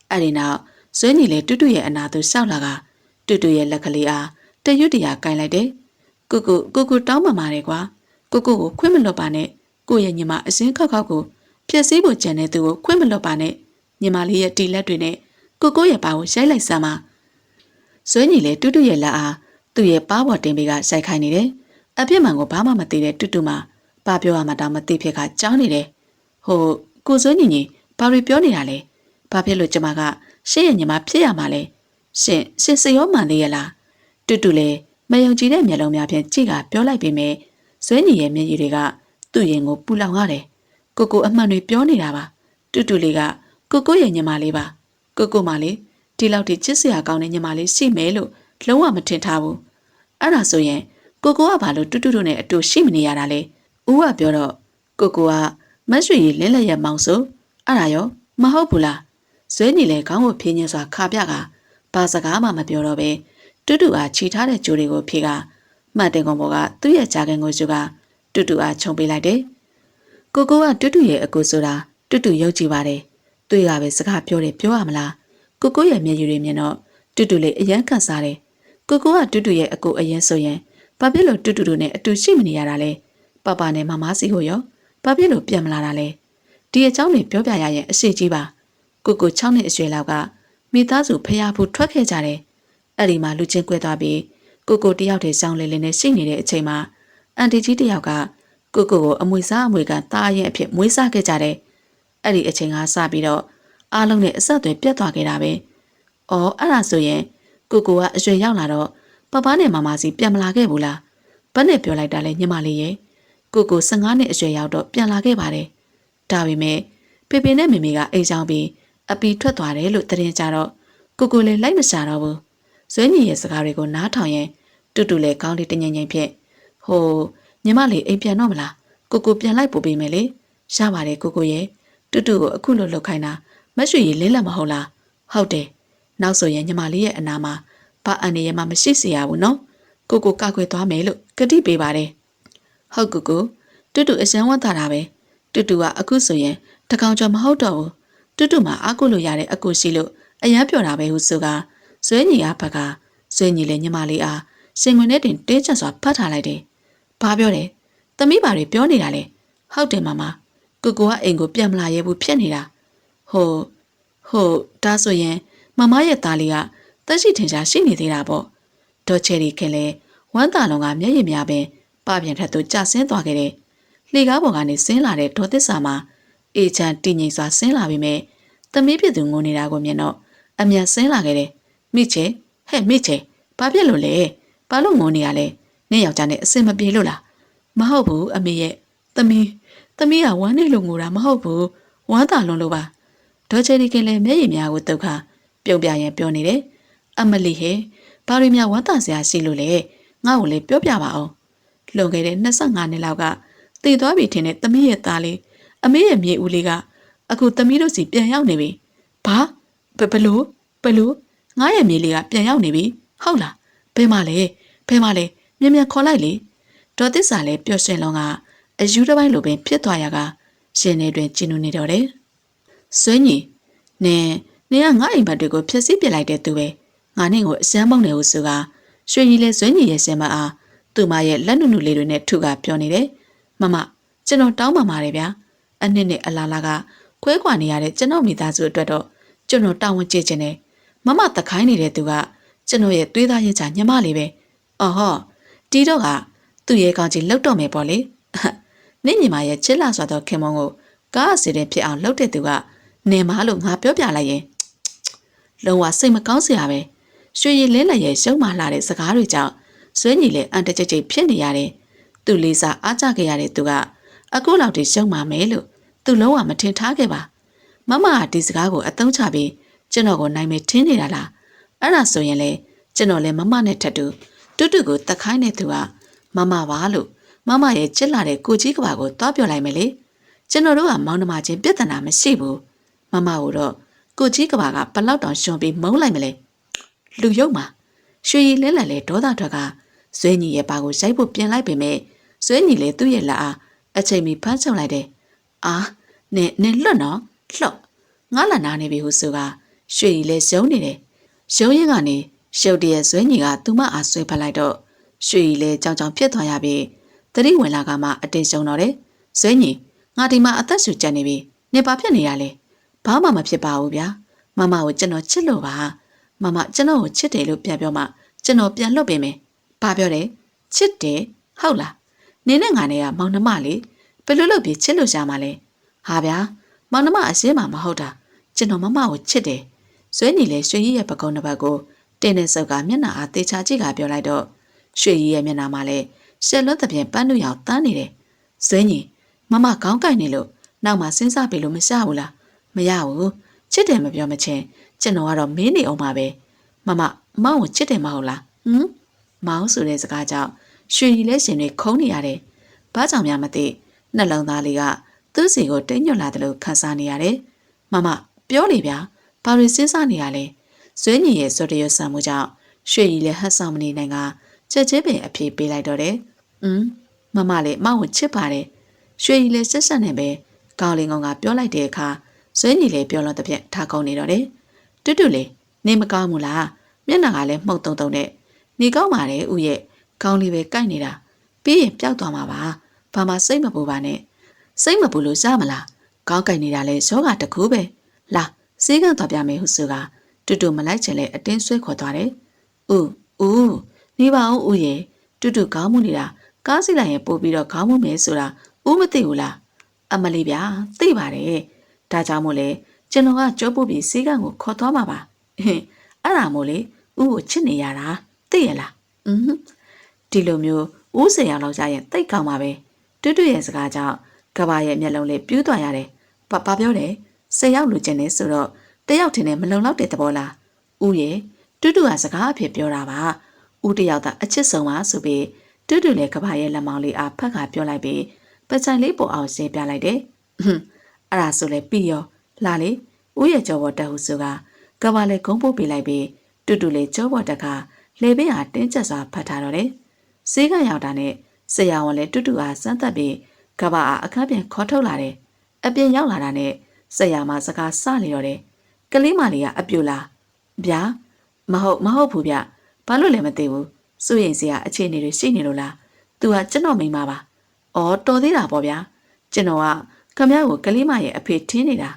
အဲ့ဒီနောက်ဇွဲညီလည်းတူတူရဲ့အနာသူရှောက်လာကတူတူရဲ့လက်ကလေးအားတရွတ်တရာကင်လိုက်တယ်ကိုတောင်းပန်ပါတယ်ကွာကိုခွင့်မလွတ်ပါနဲ့ကိုရဲ့ညီမအစင်းခောက်ကိုဖျက်ဆီးဖို့ကြံတဲ့သူကိုခွင့်မလွတ်ပါနဲ့ညီမလေးရဲ့တီလက်တွေနဲ့ကိုရဲ့ပါကိုရိုက်လိုက်စမ်းပါဇွဲညီလည်းတူတူရဲ့လက်အားသူ့ရဲ့ပါပေါ်တင်ပေးကရိုက်ခိုင်းနေတယ်အပြစ်မှန်ကိုဘာမှမသိတဲ့တူတူမှာပါပြောရမှတောင်မသိဖြစ်ကကြောင်းနေတယ်ကိုဇွဲညီဘာတွေပြောနေတာလဲဘာဖြစ်လို့ကျမကရှင့်ရဲ့ညီမဖြစ်ရမှာလဲရှင်စရောမှန်လေးရလားတူတူလေမယုံကြည်တဲ့မျက်လုံးများဖြင့်ကြည့်ကပြောလိုက်ပေမဲ့ဇွဲညီရဲ့မျက်ရည်တွေကသူ့ရင်ကိုပူလောင်ရတယ်ကိုအမှန်တွေပြောနေတာပါတူတူလေးကကိုရဲ့ညီမလေးပါကိုမလေးဒီလောက်ထိချစ်စရာကောင်းတဲ့ညီမလေးရှိမယ်လို့လုံးဝမထင်ထားဘူးအဲ့ဒါဆိုရင်ကိုကဘာလို့တူတူတို့နဲ့အတူရှိမနေရတာလဲဦးကပြောတော့ကိုကမတ်ရွှေရီလင်းလက်ရဲ့မောင်ဆိုအဲ့ဒါရောမဟုတ်ဘူးလားဇွဲညီလေခေါင်းကိုဖြင်းညင်းစွာခါပြကဘာစကားမှမပြောတော့ပဲတူတူအားခြိထားတဲ့ကြိုးတွေကိုဖြေက မှတ်တင်ကုန်ပေါ်ကသူ့ရဲ့ကြာခင်ကိုယူကတူတူအားခြုံပေးလိုက်တယ်။ကိုကိုကတူတူရဲ့အကူဆိုတာတူတူယုံကြည်ပါတယ်။တွေ့ရပဲစကားပြောတယ်ပြောရမလား။ကိုကိုရဲ့မျက်ရည်တွေမြင်တော့တူတူလေးအယမ်းခန့်စားတယ်။ကိုကိုကတူတူရဲ့အကူအရင်ဆိုရင်ဘာဖြစ်လို့တူတူတို့နဲ့အတူရှိမနေရတာလဲ။ပပနဲ့မမစီကိုရောဘာဖြစ်လို့ပြန်မလာတာလဲ။ဒီအကြောင်းတွေပြောပြရရင်အရှိကြီးပါ။ကိုကို6နှစ်အရွယ်လောက်ကမိသားစုဖျားဖို့ထွက်ခဲ့ကြတယ်။အဲ့ဒီမှာလူချင်းကွဲသွားပြီးကိုကိုတယောက်တည်းစောင်းလေးလေးနဲ့ရှိနေတဲ့အချိန်မှာအန်တီကြီးတယောက်ကကိုကိုကိုအမွေစားအမွေကတားရင်အဖြစ်မွေးစားခဲ့ကြတယ်။အဲ့ဒီအချိန်ကစပြီးတော့အားလုံးနဲ့အဆက်အသွယ်ပြတ်သွားခဲ့တာပဲ။အော်အဲ့ဒါဆိုရင်ကိုကိုကအရွယ်ရောက်လာတော့ပပနဲ့မမစီပြန်မလာခဲ့ဘူးလား။ဘယ်နဲ့ပြောလိုက်တာလဲညီမလေးရဲ့ကိုကို15နှစ်အရွယ်ရောက်တော့ပြန်လာခဲ့ပါတယ်။ဒါပေမဲ့ဖေဖေနဲ့မေမေကအိမ်ဆောင်ပြီးအပီထွက်သွားတယ်လို့သတင်းကြတော့ကိုကိုလည်းလိုက်မရှာတော့ဘူး။ဇွဲညီရဲ့စကားတွေကိုနားထောင်ရင်တူတူလည်းကောင်းလေးတငိမ့်ငိမ့်ဖြစ်ဟိုညီမလေးအိမ်ပြန်တော့မလားကိုကိုပြန်လိုက်ပို့ပေးမယ်လေရပါတယ်ကိုကိုရဲ့တူတူကိုအခုလိုလှုပ်ခိုင်းတာမရွှေရည်လင်းလက်မဟုတ်လားဟုတ်တယ်နောက်ဆိုရင်ညီမလေးရဲ့အနာမှာဘာအန်နေရမှမရှိစေရဘူးနော်ကိုကိုကကွယ်သွားမယ်လို့ကတိပေးပါတယ်ဟုတ်ကိုကိုတူတူအစမ်းဝတ်တာပဲတူတူကအခုဆိုရင်တကောင်ကျော်မဟုတ်တော့ဘူးတူတူမှာအကုလို့ရတဲ့အကူရှိလို့အရန်ပြောတာပဲဟုဆိုကဇွဲညီအားဘကဇွဲညီလည်းညီမလေးအားရှင်ဝင်နဲ့တင်တင်းချက်စွာဖတ်ထားလိုက်တယ်ဘာပြောတယ်သမီးဘာတွေပြောနေတာလဲဟုတ်တယ်မမကိုကိုကအိမ်ကိုပြန်မလာရဲဘူးဖြစ်နေတာဟိုဒါဆိုရင်မမရဲ့သားလေးကတက်ရှိထင်ရှားရှိနေသေးတာပေါ့ဒေါ်ချယ်ရီခင်လဲဝမ်းသာလုံးကမျက်ရည်များပင်ပပြန်ထက်သို့ကျဆင်းသွားခဲ့တယ်လှေကားပေါ်ကနေဆင်းလာတဲ့ဒေါ်သစ္စာမှာအေချန်တည်ငြိမ်စွာဆင်းလာပြီးမြဲသမီးဖြစ်သူငိုနေတာကိုမြင်တော့အမြန်ဆင်းလာခဲ့တယ်မိချေဟဲ့မိချေဘာဖြစ်လို့လဲဘာလို့ငိုနေရလဲနင့်ယောက်ျားနဲ့အစင်မပြေလို့လားမဟုတ်ဘူးအမေရဲ့သမီးကဝမ်းနေလို့ငိုတာမဟုတ်ဘူးဝမ်းသာလွန်လို့ပါဒေါ်ချယ်ရီကလည်းမျက်ရည်များကိုတုတ်ခါပြုံးပြရင်ပြောနေတယ်အမလီဟဲဘာတွေများဝမ်းသာစရာရှိလို့လဲငါ့ကိုလည်းပြောပြပါအောင်လွန်ခဲ့တဲ့25နှစ်လောက်ကတည်သွားပြီထင်တဲ့သမီးရဲ့သားလေးအမေရဲ့မြေဦးလေးကအခုသမီးတို့စီပြန်ရောက်နေပြီဘာဘလို့ငါရဲ့မြေလေးကပြန်ရောက်နေပြီဟုတ်လားဘယ်မှာလဲမြန်ခေါ်လိုက်လေဒေါ်သစ္စာလည်းပျော်ရွှင်လုံးကအယူတစ်ပိုင်းလိုပင်ဖြစ်သွားရကရှင်နေတွင်ကျဉ်နေတော့တယ်ဆွေးညီနင်ကငါအိမ်ဘက်တွေကိုဖျက်ဆီးပစ်လိုက်တဲ့သူပဲငါနဲ့ကိုအစမ်းမောင်းနေဟုဆိုကရွှေကြီးလည်းဆွေးညီရဲ့စင်မအားသူမရဲ့လက်နုနုလေးတွေနဲ့ထုကပြောနေတယ်မမကျွန်တော်တောင်းပန်ပါတယ်ဗျာအနှစ်နဲ့အလားလားကခွဲခွာနေရတဲ့ကျွန်တော်မိသားစုအတွက်တော့ကျွန်တော်တာဝန်ကျေခြင်းနဲ့မမတခိုင်းနေတဲ့သူကကျွန်တော်ရဲ့သွေးသားရင်ချညမလေးပဲအော်ဟောတီတော့ကသူ့ရဲ့ကောင်းကြီးလှုပ်တော့မယ်ပေါ့လေနင့်ညီမရဲ့ချစ်လာစွာသောခင်မုန်းကိုကားအစီရင်ဖြစ်အောင်လှုပ်တဲ့သူကနေမလို့ငါပြောပြလိုက်ရင်လုံးဝစိတ်မကောင်းစရာပဲရွှေရည်လင်းလက်ရဲ့ရှုံးမလာတဲ့စကားတွေကြောင့်ဆွေးညီလည်းအန်တကြိတ်ဖြစ်နေရတယ်သူလေးစားအားကြခဲ့ရတဲ့သူကအခုလောက်ထိရှုံးမှာမယ်လို့သူလုံးဝမထင်ထားခဲ့ပါမမကဒီစကားကိုအသုံးချပြီးကျွန်တော်ကိုနိုင်မယ်ထင်နေတာလားအဲ့ဒါဆိုရင်လေကျွန်တော်လည်းမမနဲ့ထပ်တူတူကိုတခိုင်းတဲ့သူကမမပါလို့မမရဲ့ချစ်လာတဲ့ကိုကြီးကဘာကိုတွားပြောလိုက်မယ်လေကျွန်တော်တို့ကမောင်နှမချင်းပြဿနာမရှိဘူးမမကိုတော့ကိုကြီးကဘာကဘလောက်တောင်ရှုံပြီးမုန်းလိုက်မလဲလူယုံမှာရွှေရည်လဲလဲဒေါသထွက်ကဇွဲညီရဲ့ပါကိုရိုက်ဖို့ပြင်လိုက်ပေမဲ့ဇွဲညီလည်းသူ့ရဲ့လက်အားအချိန်မီဖမ်းချုပ်လိုက်တယ်အာနင်လွတ်နော်လှော့ငါလာနာနေပြီဟုဆိုကရွှေရည်လည်းရုံနေတယ်ရုံရင်ကနေရှုပ်တရဲ့ဇွဲညီကသူမအားဆွဲဖက်လိုက်တော့ရွှေရည်လည်းကြောင်ဖြစ်သွားရပြီးတတိဝင်လာကမှအတင်းရှုံတော့တယ်ဇွဲညီငါဒီမှာအသက်ရှူကျန်နေပြီနေပါဖြစ်နေရလဲဘာမှမဖြစ်ပါဘူးဗျာမမကိုကျွန်တော်ချစ်လို့ပါမမကျွန်တော်ကိုချစ်တယ်လို့ပြန်ပြောမှကျွန်တော်ပြန်လွတ်ပေးမယ်ဘာပြောတယ်ချစ်တယ်ဟုတ်လားနင်းနဲ့ငါနဲ့ကမောင်နှမလေးဘယ်လိုလုပ်ပြီးချစ်လို့ရှာမှာလဲဟာဗျာမောင်နှမအစင်းမှာမဟုတ်တာကျွန်တော်မမကိုချစ်တယ်ဇွဲညီလည်းရွှေကြီးရဲ့ပကုံးတစ်ပတ်ကိုတင်းနဲ့စုပ်ကမျက်နှာအားတေချာကြည့်ကပြောလိုက်တော့ရွှေကြီးရဲ့မျက်နှာမှာလည်းရှက်လွတ်တဲ့ပြင်ပန်းလူရောင်တန်းနေတယ်ဇွဲညီမမခေါင်းကိုက်နေလို့နောက်မှစဉ်းစားပြီးလို့မရဘူးလားမရဘူးချစ်တယ်မပြောမချင်းကျွန်တော်ကတော့မင်းနေအောင်ပါပဲမမမောင်ကိုချစ်တယ်မဟုတ်လားမောင်ဆိုတဲ့စကားကြောင့်ရွှေရီလဲရှင်တွေခုံးနေရတယ်ဘာကြောင့်များမသိနှလုံးသားလေးကသူ့စီကိုတိတ်ညွတ်လာတယ်လို့ခံစားနေရတယ်မမပြောလေဗျာဘာတွေစဉ်းစားနေရလဲဇွဲညီရဲ့စောတရဆံမှုကြောင့်ရွှေရီလဲဟတ်ဆောင်မနေနိုင်က ချက်ချင်းပင်အပြေးပေးလိုက်တော့တယ်မမလေးမောင်ကိုချစ်ပါတယ်ရွှေကြီးလည်းဆက်ဆက်နေပဲကောင်းလင်းကောင်ကပြောလိုက်တဲ့အခါဇွဲညီလည်းပြောလို့တပြက်ထားကောင်းနေတော့တယ်တူတူလေးနေမကောင်းဘူးလားမျက်နှာကလည်းမှုတ်တုံတုံနဲ့နေကောင်းပါတယ်ဦးရဲ့ကောင်းလေးပဲကြိုက်နေတာပြီးရင်ပျောက်သွားမှာပါဘာမှစိတ်မပူပါနဲ့စိတ်မပူလို့ရမလားကောင်းကြိုက်နေတာလဲယောဂတကူပဲလာစေးကန်းသွားပြမယ်ဟုဆိုကတူတူမလိုက်ချင်လဲအတင်းဆွဲခေါ်သွားတယ်ဦးနေပါဦးဦးရဲ့တူတူကောင်းမှုနေတာကားစီလိုက်ရင်ပို့ပြီးတော့ခေါင်းမှုမယ်ဆိုတာဦးမသိဘူးလားအမလီဗျာသိပါတယ်ဒါကြောင့်မို့လဲကျွန်တော်ကကြောပုတ်ပြီးစေးကန်းကိုခေါ်သွားမှာပါအဲ့ဒါမို့လေဦးကိုချစ်နေရတာသိရလားဒီလိုမျိုးဦးစေအောင်လောက်ကြရင်တိတ်ကောင်းပါပဲတူတူရဲ့စကားကြောင့်ကဘာရဲ့မျက်လုံးလေးပြူးသွားရတယ်ဘာပြောတယ်10ယောက်လူကျင်နေဆိုတော့တယောက်ထင်တယ်မလုံလောက်တဲ့သဘောလားဦးရဲ့တူတူကစကားအဖြစ်ပြောတာပါဦးတယောက်သာအချစ်ဆုံးပါဆိုပြီးတူတူလည်းကဘာရဲ့လက်မောင်းလေးအားဖက်ကပြောလိုက်ပြီးပချိုင်လေးပေါ်အောင်ရှင်းပြလိုက်တယ်အဲ့ဒါဆိုလဲပြီးရောလာလေဦးရဲ့ကြောပေါ်တက်ဟုဆိုကဘာလည်းဂုံးပို့ပေးလိုက်ပြီးတူတူလေးကြောပေါ်တက်ကလေဘေးဟာတင်းကျပ်စွာဖတ်ထားတော့တယ်စေးကရောက်တာနဲ့ဆရာဝန်လည်းတူတူအားစမ်းသပ်ပြီးကဘာအားအခန်းပြန်ခေါ်ထုတ်လာတယ်အပြင်ရောက်လာတာနဲ့ဆရာမစကားစနေတော့တယ်ကလေးမလေးကအပြူလားဗျာမဟုတ်ဘူးဗျဘာလို့လဲမသိဘူးစုရင်စရာအခြေအနေတွေရှိနေလို့လားသူကကျွန်တော်မိန်းမပါအော်တော်သေးတာပေါ့ဗျာကျွန်တော်ကခမရကိုကလေးမရဲ့အဖေထင်းနေတာ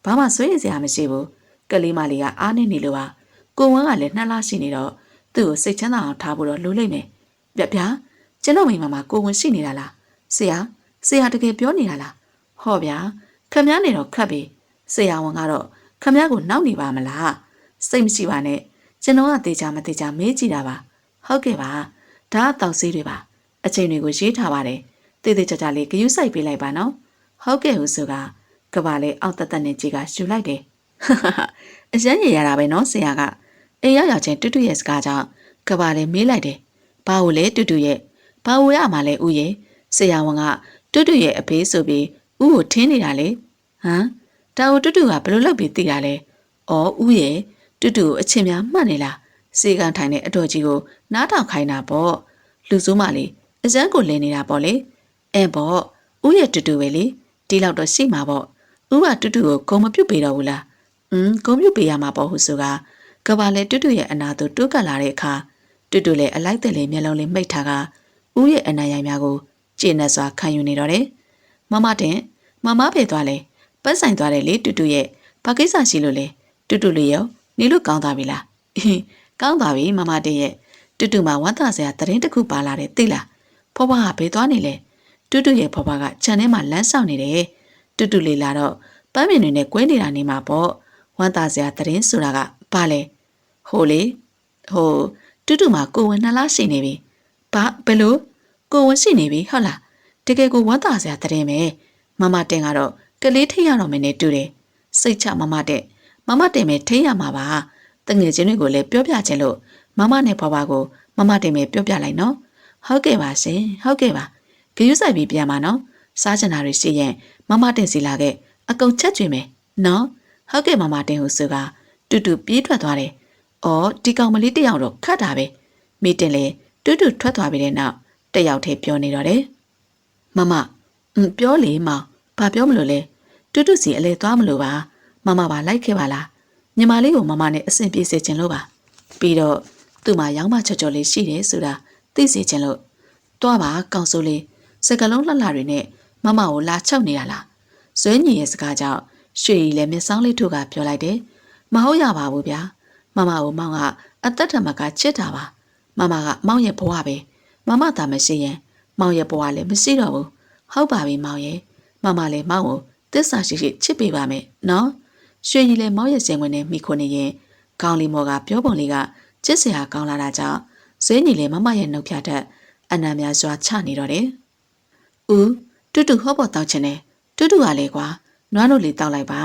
ဘာမှဆွေးရင်စရာမရှိဘူးကလေးမလေးကအားနေနေလို့ပါကိုဝန်းကလည်းနှက်လားရှိနေတော့သူ့ကိုစိတ်ချမ်းသာအောင်ထားဖို့တော့လိုလိမ့်မယ်ဗျာကျွန်တော်မိန်းမမှာကိုဝန်းရှိနေတာလားဆရာတကယ်ပြောနေတာလားဟောဗျာခမရနေတော့ခတ်ပြီဆရာဝန်ကတော့ခမရကိုနောက်နေပါမလားစိတ်မရှိပါနဲ့ကျွန်တော်ကတေချာမတေချာမေးကြည့်တာပါဟုတ်ကဲ့ပါဒါကတောက်ဆေးတွေပါအချိန်တွေကိုရေးထားပါတယ်တေးသေးချာချာလေးဂယုစိုက်ပေးလိုက်ပါနော်ဟုတ်ကဲ့ဟုဆိုကဘာလေးအောက်တက်တက်နဲ့ကြီးကရှူလိုက်တယ်အရန်ရရတာပဲနော်ဆရာကအိမ်ရောက်ချင်းတူတူရဲ့စကားကြောင့်ကဘာလေးမေးလိုက်တယ်ဘာလို့လဲတူတူရဲ့ဘာလို့ရမှာလဲဦးရဲ့ဆရာဝန်ကတူတူရဲ့အဖေးဆိုပြီးဦးကိုထင်းနေတာလေဒါကိုတူတူကဘယ်လိုလုပ်ပြီးသိတာလဲအော်ဦးရဲ့တူတူအချင်းများမှတ်နေလားစေကန်ထိုင်တဲ့အတော်ကြီးကိုနားထောင်ခိုင်းတာပေါ့လူစိုးမလေးအစမ်းကိုလင်းနေတာပေါ့လေပေါ့ဦးရဲ့တူတူပဲလေဒီလောက်တော့ရှိမှာပေါ့ဦးကတူတူကိုဂုံမပြုတ်ပေးတော့ဘူးလားဂုံပြုတ်ပေးရမှာပေါ့ဟုဆိုကဘာလဲတူတူရဲ့အနာတို့တိုးကပ်လာတဲ့အခါတူတူလည်းအလိုက်တဲ့လေမျက်လုံးလေးမိတ်ထားကဦးရဲ့အနာရိုင်များကိုကျဉ်းနေစွာခံယူနေတော့တယ်မမဖေသွားလဲပတ်ဆိုင်သွားတယ်လေတူတူရဲ့ဘာကိစ္စရှိလို့လဲတူတူလေးရောနေလို့ကောင်းသွားပြီလားကောင်းသွားပြီမမတင်ရဲ့တူတူမှာဝမ်းသာစရာသတင်းတစ်ခုပါလာတယ်သိလားဖွားဖွားကဘေးသွားနေလဲတူတူရဲ့ဖွားဖွားကခြံထဲမှာလမ်းဆောင်နေတယ်တူတူလေးလာတော့ပန်းမင်တွေနဲ့ကွင်းနေတာနေမှာပေါ့ဝမ်းသာစရာသတင်းဆိုတာကဘာလဲဟိုတူတူမှာကိုဝင်2လရှိနေပြီဘယ်လိုကိုဝင်ရှိနေပြီဟုတ်လားတကယ်ကိုဝမ်းသာစရာသတင်းပဲမမတင်ကတော့ကလေးထိရတော့မယ်နဲ့တူတယ်စိတ်ချမမတင်မယ်ထိရမှာပါတငယ်ချင်းတွေကိုလည်းပြောပြချင်လို့မမနဲ့ဖွားဖွားကိုမမတင်မယ်ပြောပြလိုက်နော်ဟုတ်ကဲ့ပါရှင်ဟုတ်ကဲ့ပါဂရုစိုက်ပြီးပြန်ပါနော်စားချင်တာတွေရှိရင်မမတင်စီလာခဲ့အကုန်ချက်ကျွေးမယ်နော်ဟုတ်ကဲ့မမတင်ဟုဆိုကတူတူပြေးထွက်သွားတယ်အော်ဒီကောင်မလေးတယောက်တော့ခတ်တာပဲမိတင်လေတူတူထွက်သွားပြီးတဲ့နောက်တယောက်တည်းပြောနေတော့တယ်မမပြောလေမောင်ဘာပြောမလို့လဲတူတူစီအလဲသွားမလို့ပါမမပါလိုက်ခဲ့ပါလားညီမလေးကိုမမနဲ့အဆင်ပြေစေချင်လို့ပါပြီးတော့သူ့မှာရောင်းမချော်ချော်လေးရှိတယ်ဆိုတာသိစေချင်လို့တွားပါကောင်စိုးလေးစကလုံးလှလှတွေနဲ့မမကိုလာချုပ်နေတာလားဇွဲညီရဲ့စကားကြောင့်ရွှေရီလည်းမျက်စောင်းလေးထုတ်ကပြောလိုက်တယ်မဟုတ်ရပါဘူးဗျာမမကိုမောင်ကအသက်ထမကချစ်တာပါမမကမောင်ရဲ့ဘဝပဲမမသာမရှိရင်မောင်ရဲ့ဘဝလည်းမရှိတော့ဘူးဟုတ်ပါပြီမောင်ရဲ့မမလည်းမောင်ကိုတစ္ဆာရှိရှိချစ်ပေးပါမယ်နော်ရွှေရီလည်းမောင်ရဲ့စင်ဝင်နဲ့မိခွနေရင်ကောင်းလီမော်ကပြောပုံလေးကချစ်စရာကောင်းလာတာကြောင့်ဇွဲညီလည်းမမရဲ့နှုတ်ဖြတ်တဲ့အနံများစွာချနေတော့တယ်ဦးတူတူဟောပေါ်တောက်ချင်တယ်တူတူကလည်းကွာနွားတို့လေးတောက်လိုက်ပါ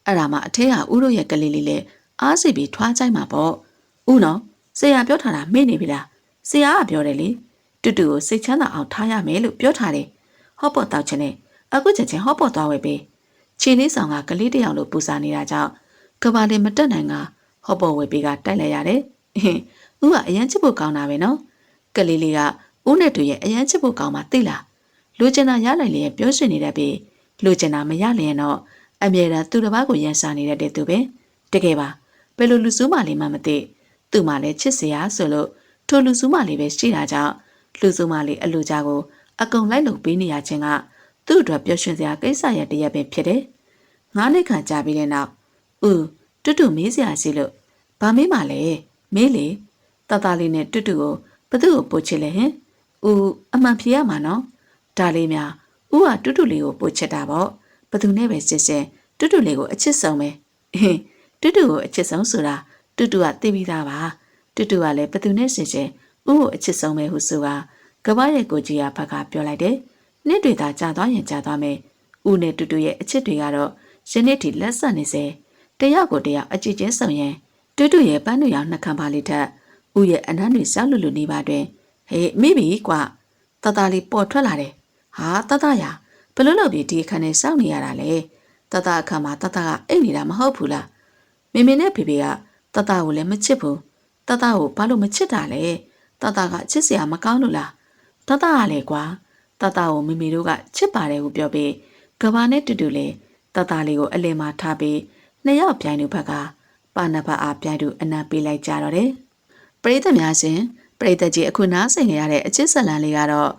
အဲ့ဒါမှအထဲကဦးတို့ရဲ့ကလေးလေးလည်းအားစီပြီးထွားကြိုက်မှာပေါ့ဦးနော်ဆရာပြောထားတာမေ့နေပြီလားဆရာကပြောတယ်လေတူတူကိုစိတ်ချမ်းသာအောင်ထားရမယ်လို့ပြောထားတယ်ဟောပေါ်တောက်ချင်တယ်အခုချက်ချင်းဟောပေါ်သွားဝယ်ပေးခြေလေးဆောင်ကကလေးတယောက်လိုပူစာနေတာကြောင့်ကဘာလေးမတက်နိုင်ကဟောပေါ်ဝယ်ပေးကတိုက်လိုက်ရတယ်ဦးကအရန်ချစ်ဖို့ကောင်းတာပဲနော် ကလေးလေးကဦးနဲ့တူရဲ့အရန်ချစ်ဖို့ကောင်းမှသိလားလူကျင်တာရလိုက်လျက်ပြောရှင်နေတတ်ပြီးလူကျင်တာမရလျင်တော့အမြဲတမ်းသူတစ်ပါးကိုရန်စာနေတတ်တဲ့သူပဲတကယ်ပါဘယ်လိုလူစုမလေးမှမသိသူ့မှလည်းချစ်စရာဆိုလို့ထိုလူစုမလေးပဲရှိတာကြောင့်လူစုမလေးအလူကြကိုအကုန်လိုက်လုံပေးနေရခြင်းကသူ့အတွက်ပျော်ရွှင်စရာကိစ္စရတရက်ပဲဖြစ်တယ်9 နှစ်ခန့်ကြာပြီးတဲ့နောက်တူတူမေးစရာရှိလို့ဘာမေးမှလဲမေးလေတတလေးနဲ့တူတူကိုဘသူ့ကိုပို့ချစ်လဲဟင်အမှန်ဖြေရမှာနော်ဒါလေးများကတူတူလေးကိုပို့ချစ်တာပေါ့ဘသူနဲ့ပဲစစ်စစ်တူတူလေးကိုအချစ်ဆုံးပဲတူတူကိုအချစ်ဆုံးဆိုတာတူတူကသိပြီးသားပါတူတူကလည်းဘသူနဲ့စစ်စစ်ကိုအချစ်ဆုံးပဲဟုဆိုတာကဘာရဲ့ကိုကြီးကဘက်ကပြောလိုက်တယ်နှစ်တွေသာကြာသွားရင်ကြာသွားမယ်ဦးနဲ့တူတူရဲ့အချစ်တွေကတော့ယနေ့ထိလက်ဆက်နေစေတယောက်ကိုတယောက်အကြည့်ချင်းဆုံရင်တူတူရဲ့ပန်းတွေရောက်နှခမ်းပါလေးထက်ဦးရဲ့အနမ်းတွေရှောက်လူနေပါတွင်ဟေးမိပြီကွာတတလေးပေါ်ထွက်လာတယ်ဟာတတရဘလို့လို့ဒီအခန်းထဲစောင့်နေရတာလေတတအခန်းမှာတတကအိတ်နေတာမဟုတ်ဘူးလားမေမေနဲ့ဖေဖေကတတကိုလည်းမချစ်ဘူးတတကိုဘာလို့မချစ်တာလဲတတကချစ်စရာမကောင်းလို့လားတတကလည်းကွာတတကိုမေမေတို့ကချစ်ပါတယ်ဟုပြောပြီးကဘာနဲ့တူတူလေးတတလေးကိုအလယ်မှာထားပြီးနှစ်ယောက်ပြိုင်သူဘက်ကပါနဖအားပြိုင်သူအနံပေးလိုက်ကြတော့တယ်ပရိသတ်များရှင်ပရိသတ်ကြီးအခုနားဆင်ကြရတဲ့အချစ်ဇာတ်လမ်းလေးကတော့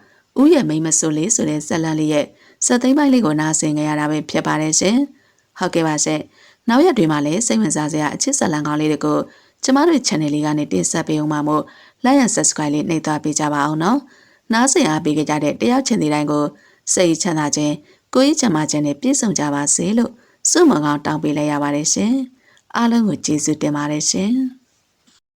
ဦးရဲ့မိမဆိုလေးဆိုတဲ့ဇာတ်လမ်းလေးရဲ့စက်သိမ်းပိုင်းလေးကိုနားဆင်ကြရတာပဲဖြစ်ပါတယ်ရှင်ဟုတ်ကဲ့ပါရှင်နောက်ရက်တွေမှာလည်းစိတ်ဝင်စားစရာအချစ်ဇာတ်လမ်းကောင်းလေးတွေကိုကျမတို့ channel လေးကနေတင်ဆက်ပေးအောင်ပါမို့ like and subscribe လေးနှိပ်သွားပေးကြပါအောင်နော်နားဆင်အားပေးကြတဲ့တယောက်ချင်းဒီတိုင်းကိုစိတ်ချမ်းသာခြင်းကိုယ်ရေးချမ်းသာခြင်းနဲ့ပြည့်စုံကြပါစေလို့ဆုမွန်ကောင်းတောင်းပေးလိုက်ရပါတယ်ရှင်အားလုံးကိုကျေးဇူးတင်ပါတယ်ရှင်